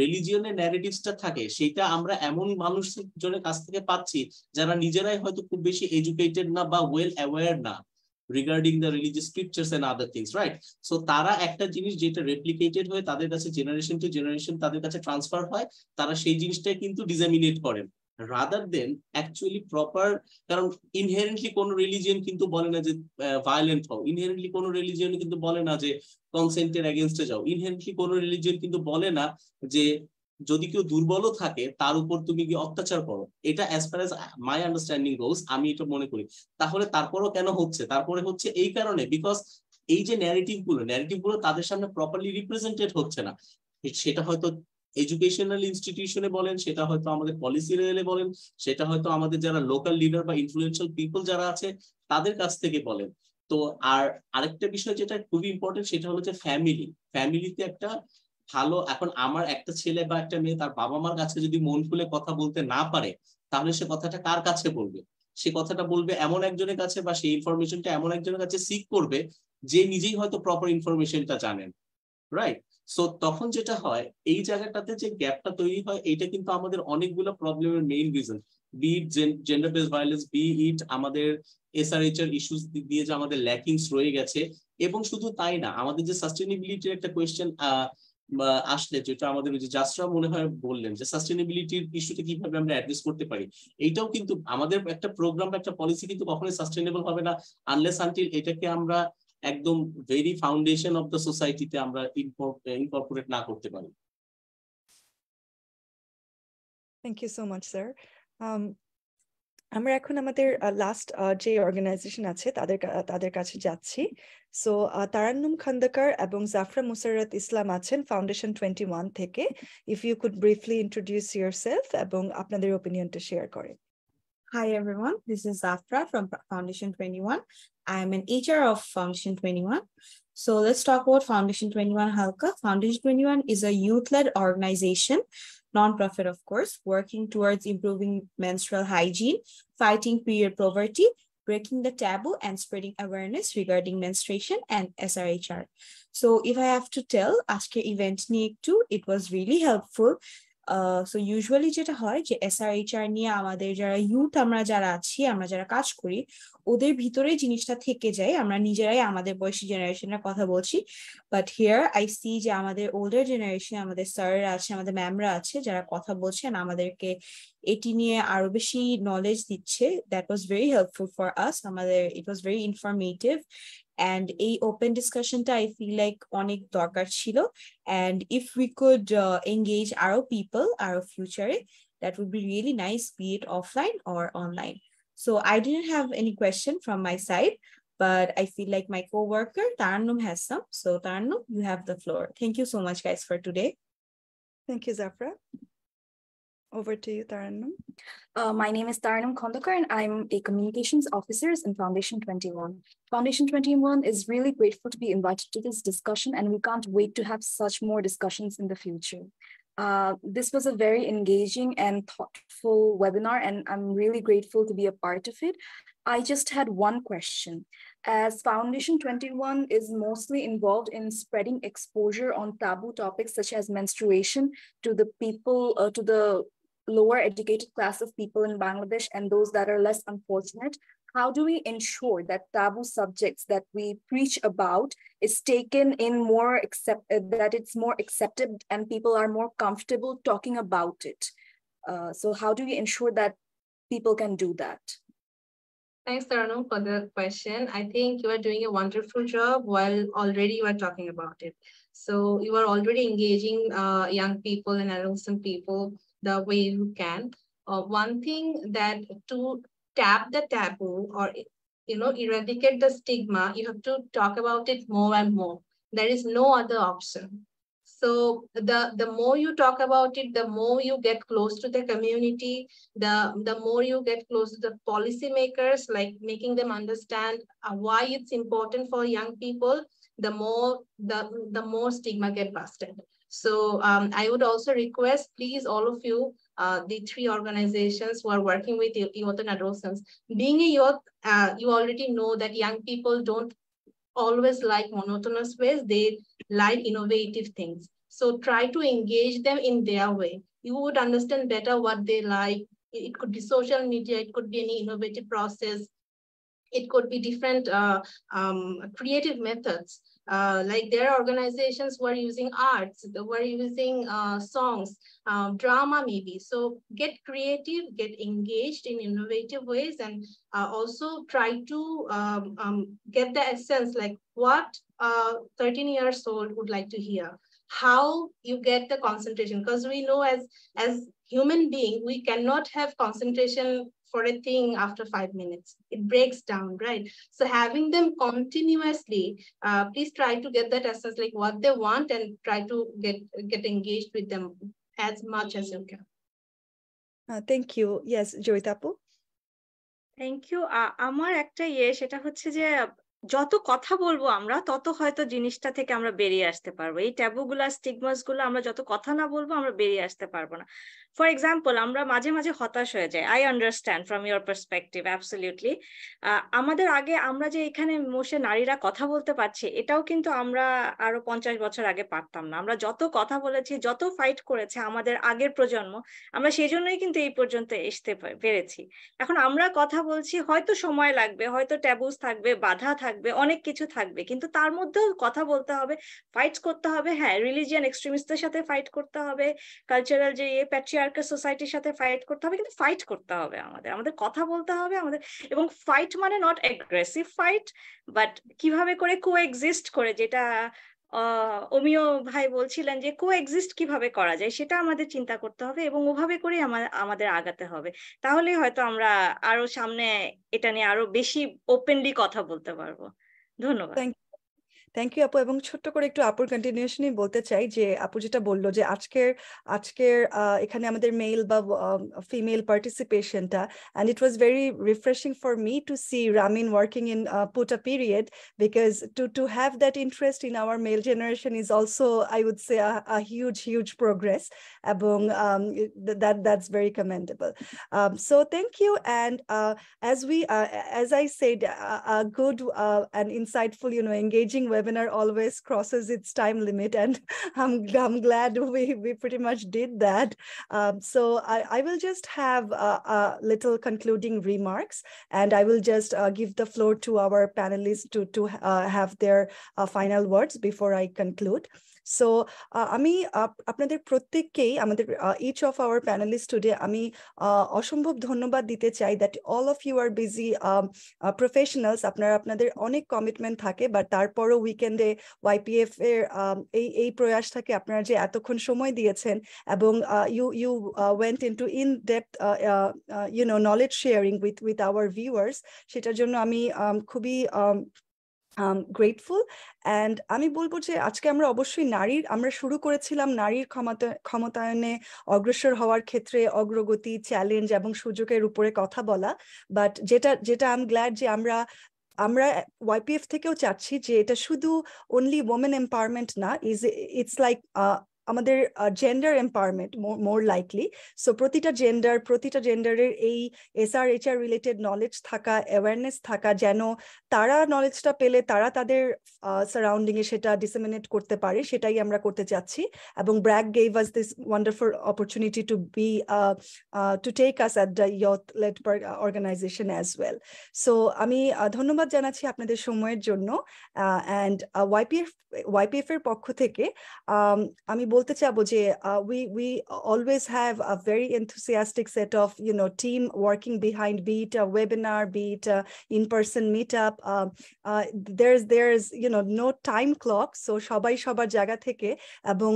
রিলিজিয়নের ন্যারেটিভসটা থাকে সেটা আমরা এমন মানুষজনের কাছ থেকে পাচ্ছি যারা নিজেরাই হয়তো খুব বেশি এডুকেটেড না বা ওয়েল অ্যাওয়্যার না regarding the religious scriptures and other things, right? So তারা একটা জিনিস যেটা রেপ্লিকেটেড হয়ে তাদের কাছে জেনারেশন টু জেনারেশন তাদের কাছে ট্রান্সফার হয়, তারা সেই জিনিসটাই কিন্তু ডিসামিনেট করেন রাদার দেন অ্যাকচুয়ালি প্রপার। কারণ ইনহেরেন্টলি কোনো রিলিজিয়ন কিন্তু বলে না যে ভায়োলেন্ট হও, ইনহেরেন্টলি কোনো রিলিজিয়ন কিন্তু বলে না যে কনসেন্টের এগেইনস্টে যাও, ইনহেরেন্টলি কোনো রিলিজিয়ন কিন্তু বলে না যে যদি কেউ দুর্বলও থাকে তার উপর তুমি কি অত্যাচার করো। এটা as far as my understanding goes, আমি এটা মনে করি। তাহলে তারপরও কেন হচ্ছে? তারপরে হচ্ছে এই কারণে, বিকজ এই যে ন্যারেটিভ গুলো তাদের সামনে প্রপারলি রিপ্রেজেন্টেড হচ্ছে না। সেটা হয়তো এডুকেশনাল ইনস্টিটিউশনে বলেন, সেটা হয়তো আমাদের পলিসি লেভেলে বলেন, সেটা হয়তো আমাদের যারা লোকাল লিডার বা ইনফ্লুয়েন্সিয়াল পিপল যারা আছে তাদের কাছ থেকে বলেন। তো আর আরেকটা বিষয় যেটা খুবই ইম্পর্টেন্ট সেটা হলো যে ফ্যামিলিতে একটা ভালো, এখন আমার একটা ছেলে বা একটা মেয়ে তার বাবা মার কাছে যদি মন খুলে কথা বলতে না পারে, তাহলে সে কথাটা কার কাছে বলবে? সে কথাটা বলবে এমন একজনের কাছে, বা সেই ইনফরমেশনটা এমন একজনের কাছে সিক করবে যে নিজেই হয়তো প্রপার ইনফরমেশনটা জানেন, রাইট? সো তখন যেটা হয়, এই জায়গাটাতে যে গ্যাপটা তৈরি হয়, এটা কিন্তু আমাদের অনেকগুলো প্রবলেমের মেইন রিজন, বি ইট জেন্ডার বেসড ভায়োলেন্স, বি ইট আমাদের SRHR ইস্যুস দিয়ে যে আমাদের ল্যাকিংস রয়ে গেছে। এবং শুধু তাই না, আমাদের যে সাস্টেনেবিলিটির একটা কোয়েশ্চেন আসলে, যেটা আমাদের ওই যে জাস্টরা মনে হয় বললেন যে সাস্টেনেবিলিটির ইস্যুটা কিভাবে আমরা অ্যাড্রেস করতে পারি, এইটাও কিন্তু আমাদের একটা প্রোগ্রাম, একটা পলিসি কিন্তু কখনোই সাস্টেনেবল হবে না আনলেস আনটিল এটাকে আমরা একদম ভেরি ফাউন্ডেশন অফ দ্য সোসাইটিতে আমরা ইনকর্পোরেট না করতে পারি। Thank you so much sir. আমরা এখন আমাদের লাস্ট যে অর্গানাইজেশন আছে তাদের কাছে যাচ্ছি। সো তারান্নুম খন্দকার এবং জাফরা মুসাররত ইসলাম আছেন ফাউন্ডেশন 21 থেকে। If you could briefly introduce yourself এবং আপনাদের ওপিনিয়নটা শেয়ার করেন। Hi everyone, this is Zafra from Foundation 21. I am an HR of Foundation 21. So let's talk about Foundation 21 Halka. Foundation 21 is a youth-led organization, non-profit of course, working towards improving menstrual hygiene, fighting period poverty, breaking the taboo and spreading awareness regarding menstruation and SRHR. So if I have to tell, aske event niye ekটু, it was really helpful. So usually যেটা হয় যে SRHR নিয়ে আমাদের যারা youth আমরা যারা আছি, আমরা যারা কাজ করি, ওদের ভিতরে জিনিসটা থেকে যায়, আমরা নিজেরাই আমাদের বয়সী জেনারেশনের কথা বলছি। বাট হিয়ার আই সি যে আমাদের ওল্ডার জেনারেশন, আমাদের স্যাররা আছে, আমাদের ম্যামরা আছে যারা কথা বলছেন, আমাদেরকে এটি নিয়ে আরো বেশি নলেজ দিচ্ছে। That was very helpful for us. আমাদের it was very informative and a open discussion ta I feel like onek dorkar chilo, and if we could engage our people, our future, that would be really nice, be it offline or online. So I didn't have any question from my side, but I feel like my co-worker Tarannum has some. So Tarannum, you have the floor. Thank you so much, guys, for today. Thank you, Zafra. Over to you, Tarannum. My name is Tarannum Khondakar, and I'm a communications officer in Foundation 21. Foundation 21 is really grateful to be invited to this discussion, and we can't wait to have such more discussions in the future. This was a very engaging and thoughtful webinar, and I'm really grateful to be a part of it. I just had one question. As Foundation 21 is mostly involved in spreading exposure on taboo topics such as menstruation to the people, to the lower educated class of people in Bangladesh and those that are less unfortunate, how do we ensure that taboo subjects that we preach about is taken in more that it's more accepted and people are more comfortable talking about it? So how do we ensure that people can do that? Thanks, Tarannum, for the question. I think you are doing a wonderful job while already you are talking about it. So you are already engaging young people and adolescent people the way you can. One thing that to tap the taboo or eradicate the stigma, you have to talk about it more and more. There is no other option. So the more you talk about it, the more you get close to the community, the more you get close to the policymakers, like making them understand why it's important for young people, the more stigma get busted. So I would also request, please, all of you, the three organizations who are working with youth and adolescents, being a youth, you already know that young people don't always like monotonous ways, they like innovative things. So try to engage them in their way. You would understand better what they like. It could be social media, it could be any innovative process, it could be different creative methods. Like there are organizations who are using arts, who are using songs, drama maybe. So get creative, get engaged in innovative ways, and also try to get the essence, like what 13 years old would like to hear, how you get the concentration, because we know as human being, we cannot have concentration for a thing after 5 minutes. It breaks down, right? So having them continuously, please try to get that essence, like what they want, and try to get engaged with them as much as you can. Thank you. Yes, Joyitapu. Thank you. আমার একটা সেটা হচ্ছে যে যত কথা বলবো আমরা তত হয়তো জিনিসটা থেকে আমরা বেরিয়ে আসতে পারবো। এই ট্যাবুগুলা, স্টিগমাস গুলো আমরা যত কথা না বলবো আমরা বেরিয়ে আসতে পারবো না। ফর এক্সাম্পল, আমরা মাঝে মাঝে হতাশ হয়ে যাই। I understand from your perspective, absolutely. আমাদের আগে আমরা যে এখানে বসে নারীরা কথা বলতে পারছি, এটাও কিন্তু আমরা আরো 50 বছর আগে পারতাম না। আমরা যত কথা বলেছি, যত ফাইট করেছে আমাদের আগের প্রজন্ম, আমরা সেই জন্যই কিন্তু এই পর্যন্ত আসতে পেরেছি। এখন আমরা কথা বলছি, হয়তো সময় লাগবে, হয়তো ট্যাবুস থাকবে, বাধা থাকবে, অনেক কিছু থাকবে, কিন্তু তার মধ্যেও কথা বলতে হবে, ফাইট করতে হবে। হ্যাঁ, রিলিজিয়ান এক্সট্রিমিস্টদের সাথে ফাইট করতে হবে, কালচারাল যে প্যাট্রিয়ার্কাল সোসাইটির সাথে ফাইট করতে হবে, কিন্তু ফাইট করতে হবে আমাদের কথা বলতে হবে আমাদের। এবং ফাইট মানে নট অ্যাগ্রেসিভ ফাইট, বাট কিভাবে করে কোএক্সিস্ট করে, যেটা অমিয় ভাই বলছিলেন যে কোএক্সিস্ট কিভাবে করা যায়, সেটা আমাদের চিন্তা করতে হবে এবং ওভাবে করে আমাদের আগাতে হবে। তাহলে হয়তো আমরা আরো সামনে এটা নিয়ে আরো বেশি ওপেনলি কথা বলতে পারবো। ধন্যবাদ। থ্যাংক ইউ আপু। এবং ছোট্ট করে একটু আপুর কন্টিনিউশনই বলতে চাই যে আপু যেটা বললো যে আজকের এখানে আমাদের মেল বা female পার্টিসিপেশনটা, and it was very refreshing for me to see Ramin working in Puta period, because to have that interest in our male generation is also, I would say, a huge progress, এবং that's very commendable. So thank you. And as I said, a good and insightful, engaging webinar always crosses its time limit, and I'm glad we pretty much did that. So I will just have a little concluding remarks, and I will just give the floor to our panelists to have their final words before I conclude. So আমি আপনাদের প্রত্যেককেই আমাদের each of our panelists today আমি অসম্ভব ধন্যবাদ দিতে চাই that all of you are busy professionals, আপনারা আপনাদের অনেক কমিটমেন্ট থাকে, বাট তারপরও উইকেন্ডে YPF এর এই প্রয়াসটাকে আপনারা যে এতক্ষণ সময় দিয়েছেন এবং you went into in depth knowledge sharing with our viewers, সেটার জন্য আমি খুবই grateful. And আমি বলবো যে আজকে আমরা অবশ্যই আমরা শুরু করেছিলাম নারীর ক্ষমতায়নে অগ্রসর হওয়ার ক্ষেত্রে অগ্রগতি, চ্যালেঞ্জ এবং সুযোগের উপরে কথা বলা, বাট যেটা আই এম গ্ল্যাড যে আমরা YPF থেকেও চাচ্ছি যে এটা শুধু অনলি ওমেন এম্পাওয়ারমেন্ট না, ইটস লাইক আমাদের gender empowerment more likely. So প্রতিটা জেন্ডারের এই SRHR রিলেটেড নলেজ থাকা, অ্যাওয়ারনেস থাকা, যেন তারা নলেজটা পেলে তারা তাদের সারাউন্ডিং এ সেটা ডিসেমিনেট করতে পারে, সেটাই আমরা করতে চাচ্ছি। এবং BRAC gave us this wonderful opportunity to take us at the youth led organization as well. So আমি ধন্যবাদ জানাচ্ছি আপনাদের সময়ের জন্য। অ্যান্ড YPF এর পক্ষ থেকে আমি বলতে চাবো যে we always have a very enthusiastic set of team working behind, be it a webinar, be it a in-person meetup. There's no time clock, so সবাই সবার জায়গা থেকে এবং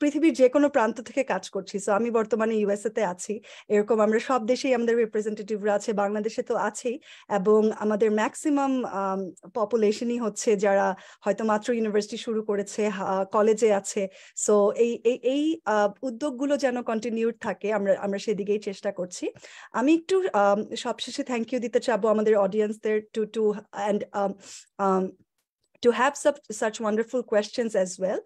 পৃথিবীর যে কোনো প্রান্ত থেকে কাজ করছি। সো আমি বর্তমানে USA তে আছি, এরকম আমরা সব দেশেই আমাদের রিপ্রেজেন্টেটিভরা আছে, বাংলাদেশে তো আছেই, এবং আমাদের ম্যাক্সিমাম পপুলেশনই হচ্ছে যারা হয়তো মাত্র ইউনিভার্সিটি শুরু করেছে, কলেজে আছে। সো এই উদ্যোগগুলো যেন কন্টিনিউড থাকে, আমরা সেদিকেই চেষ্টা করছি। আমি একটু সবশেষে থ্যাংক ইউ দিতে চাবো আমাদের অডিয়েন্সদের to have such wonderful questions as well.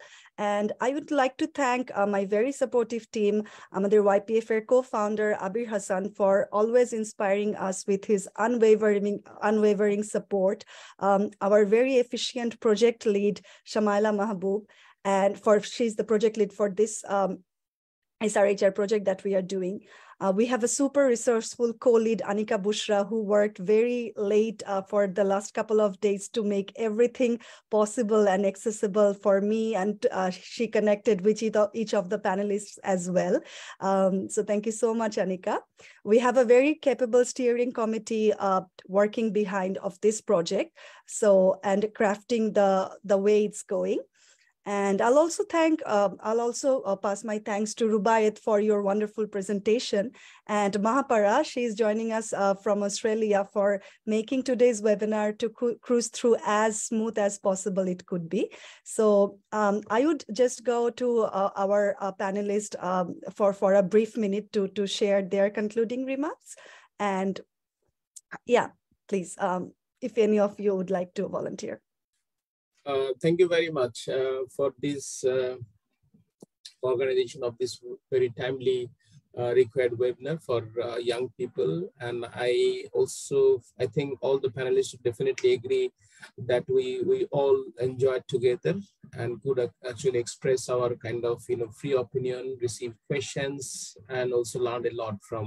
And I would like to thank my very supportive team, আমাদের YPF এর co-founder Abir Hassan, for always inspiring us with his unwavering support, our very efficient project lead Shamaila Mahbub, and she's the project lead for this SRHR project that we are doing. We have a super resourceful co-lead, Anika Bushra, who worked very late for the last couple of days to make everything possible and accessible for me, and she connected with each of the panelists as well. So thank you so much, Anika. We have a very capable steering committee working behind of this project, and crafting the way it's going. And I'll also pass my thanks to Rubayat for your wonderful presentation, and Mahapara, she's joining us from Australia, for making today's webinar to cruise through as smooth as possible it could be. So I would just go to our panelists for a brief minute to share their concluding remarks. And yeah, please, if any of you would like to volunteer. Thank you very much for this organization of this very timely required webinar for young people. And I think all the panelists definitely agree that we all enjoyed together and could actually express our kind of free opinion, receive questions, and also learn a lot from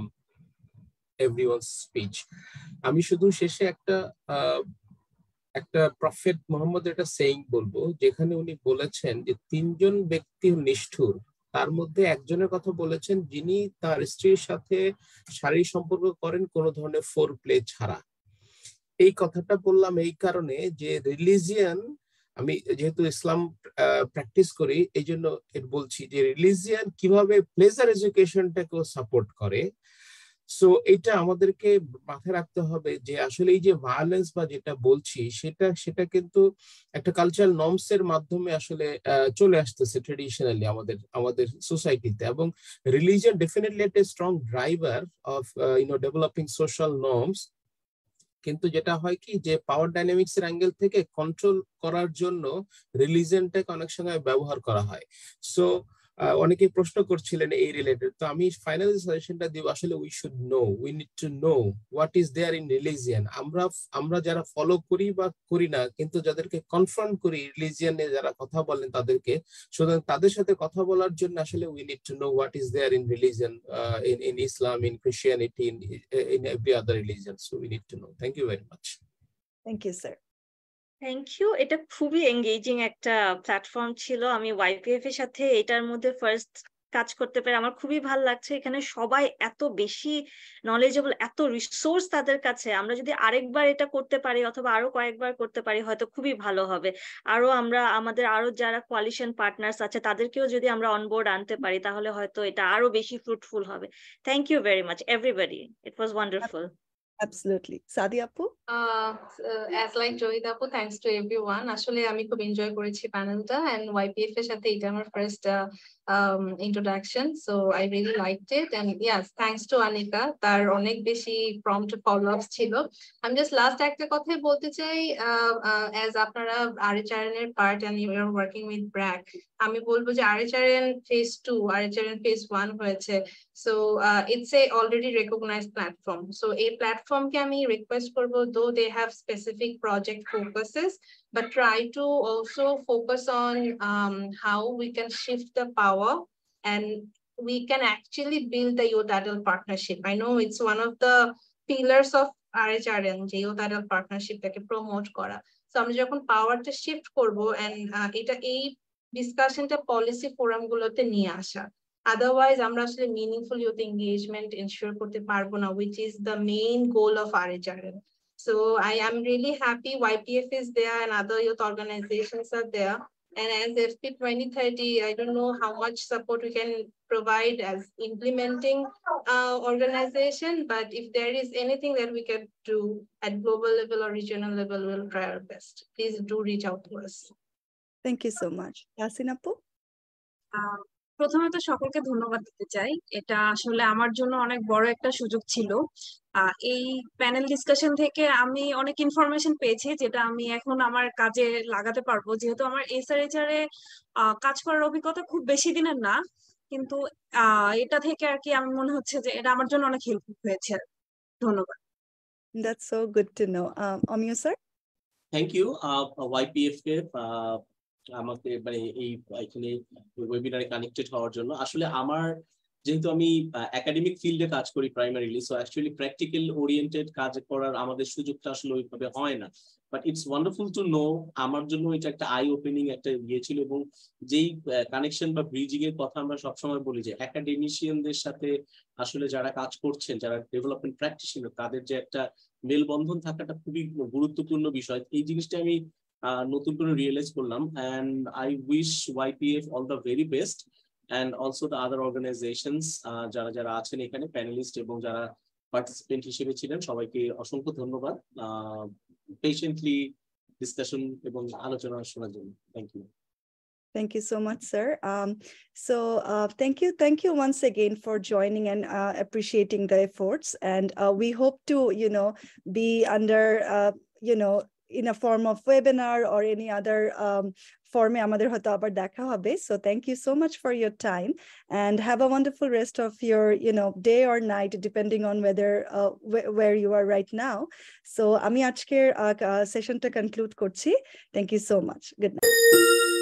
everyone's speech. আমি শুধু শেষে একটা prophet Muhammad একটা saying বলবো, যেখানে উনি বলেছেন যে 3 জন ব্যক্তি নিষ্ঠুর, তার মধ্যে একজনের কথা বলেছেন যিনি তার স্ত্রীর সাথে শারীরিক সম্পর্ক করেন কোনো ধরনের ফোর প্লে ছাড়া। এই কথাটা বললাম এই কারণে যে রিলিজিয়ান, আমি যেহেতু ইসলাম প্র্যাকটিস করি এই জন্য বলছি যে রিলিজিয়ান কিভাবে প্লেজার এডুকেশনটাকেও সাপোর্ট করে। সো এটা আমাদেরকে মাথায় রাখতে হবে যে আসলে এই যে ভায়োলেন্স বা যেটা বলছি সেটা কিন্তু একটা কালচারাল নর্মস এর মাধ্যমে আসলে চলে আসতেছে ট্রেডিশনালি আমাদের সোসাইটিতে, এবং রিলিজিয়ন ডেফিনেটলি একটা strong driver of developing social norms. কিন্তু যেটা হয় কি যে পাওয়ার ডাইনামিক্স এর অ্যাঙ্গেল থেকে কন্ট্রোল করার জন্য রিলিজিয়নটাকে অনেক সময় ব্যবহার করা হয়। সো অনেকে প্রশ্ন করছিলেন এই রিলেটেড, তো আমি ফাইনাল সাজেশনটা দিব আসলে we need to know what is there in religion. আমরা যারা ফলো করি বা করি না, কিন্তু যাদেরকে কনফ্রন্ট করি রিলিজিয়ানে যারা কথা বলেন তাদেরকে, সুতরাং তাদের সাথে কথা বলার জন্য আসলে we need to know what is there in religion, in Islam, in Christianity, in every other religion. So we need to know. Thank you very much. Thank you sir. Thank you. এটা খুবই engaging একটা platform ছিল। আমি YPF এর সাথে এটার মধ্যে first কাজ করতে পেরে আমার খুবই ভালো লাগছে। এখানে সবাই এত বেশি নলেজেবল, এত রিসোর্স তাদের কাছে। আমরা যদি আরেকবার এটা করতে পারি অথবা আরো কয়েকবার করতে পারি হয়তো খুবই ভালো হবে। আমাদের আরো যারা কোয়ালিশন পার্টনার্স আছে তাদেরকেও যদি আমরা অনবোর্ড আনতে পারি তাহলে হয়তো এটা আরো বেশি ফ্রুটফুল হবে। Thank you very much everybody, it was wonderful. Absolutely. Sadi আপু? As like Joyita Apu, thanks to everyone. আসলে আমি খুব এনজয় করেছি প্যানেলটা, and YPF এর সাথে এটা আমার first introduction, so I really liked it. And yes, thanks to Anika, তার অনেক বেশি prompt follow-ups ছিল। আমি just last একটা কথাই বলতে চাই, as আপনারা RHRN এর part and you are working with BRAC, আমি বলবো যে RHRN phase 2, RHRN phase 1 হয়েছে, so it's a already recognized platform. So a platform কে আমি request করবো, though they have specific project focuses, but try to also focus on how we can shift the power and we can actually build the youth adult partnership. I know it's one of the pillars of RHRN, যে youth adult partnership টাকে promote করা। So আমরা যখন পাওয়ারটা shift করবো and এটা এই ডিসকাশনটা policy forum গুলোতে নিয়ে আসা, otherwise আমরা আসলে meaningful youth engagement ensure করতে পারবো না, which is the main goal of RHRN. So I am really happy YPF is there and other youth organizations are there. And as FP 2030, I don't know how much support we can provide as implementing organization, but if there is anything that we can do at global level or regional level, we'll try our best. Please do reach out to us. Thank you so much. Yasin আপু? প্রথমত সকলকে ধন্যবাদ দিতে চাই, এটা আসলে আমার জন্য অনেক বড় একটা সুযোগ ছিল। এই প্যানেল ডিসকাশন থেকে আমি অনেক ইনফরমেশন পেয়েছি যেটা আমি এখন আমার কাজে লাগাতে পারবো, যেহেতু আমার SRHR এ কাজ করার অভিজ্ঞতা খুব বেশি দিনের না, কিন্তু এটা থেকে আর কি আমি মনে হচ্ছে যে এটা আমার জন্য অনেক হেল্পফুল হয়েছে। ধন্যবাদ। That's so good to know. Amir sir? Thank you, YPF কে আমাকে মানে এই এখানে ওয়েবিনারে কানেক্টেড হওয়ার জন্য। আসলে আমার যেহেতু আমি একাডেমিক ফিল্ডে কাজ করি primarily, so actually practical oriented কাজ করার আমাদের সুযোগটা আসলে ওইভাবে হয় না, but it's wonderful to know. আমার জন্য এটা একটা আই ওপেনিং একটা ইয়ে ছিল, এবং যেই কানেকশন বা ব্রিজিং এর কথা আমরা সবসময় বলি যে একাডেমিশিয়ানদের সাথে আসলে যারা কাজ করছেন, যারা ডেভেলপমেন্ট প্র্যাকটিশনার, তাদের যে একটা মেলবন্ধন থাকাটা খুবই গুরুত্বপূর্ণ বিষয়। এই জিনিসটা আমি নতুন করে রিয়েলাইজ করলাম, and I wish YPF all the very best and also the other organizations যারা যারা আছেন এখানে প্যানেলিস্ট এবং যারা পার্টিসিপেন্ট হিসেবে ছিলেন, সবাইকে অসংখ্য ধন্যবাদ পেশেন্টলি ডিসকাশন এবং আলোচনা শোনার জন্য। Thank you. Thank you so much, sir. Thank you once again for joining and appreciating the efforts. And we hope to, be under, in a form of webinar or any other form আমাদের হয়তো আবার দেখা হবে। So thank you so much for your time and have a wonderful rest of your day or night depending on whether where you are right now. So আমি আজকের সেশনটা conclude করছি। Thank you so much. Good night.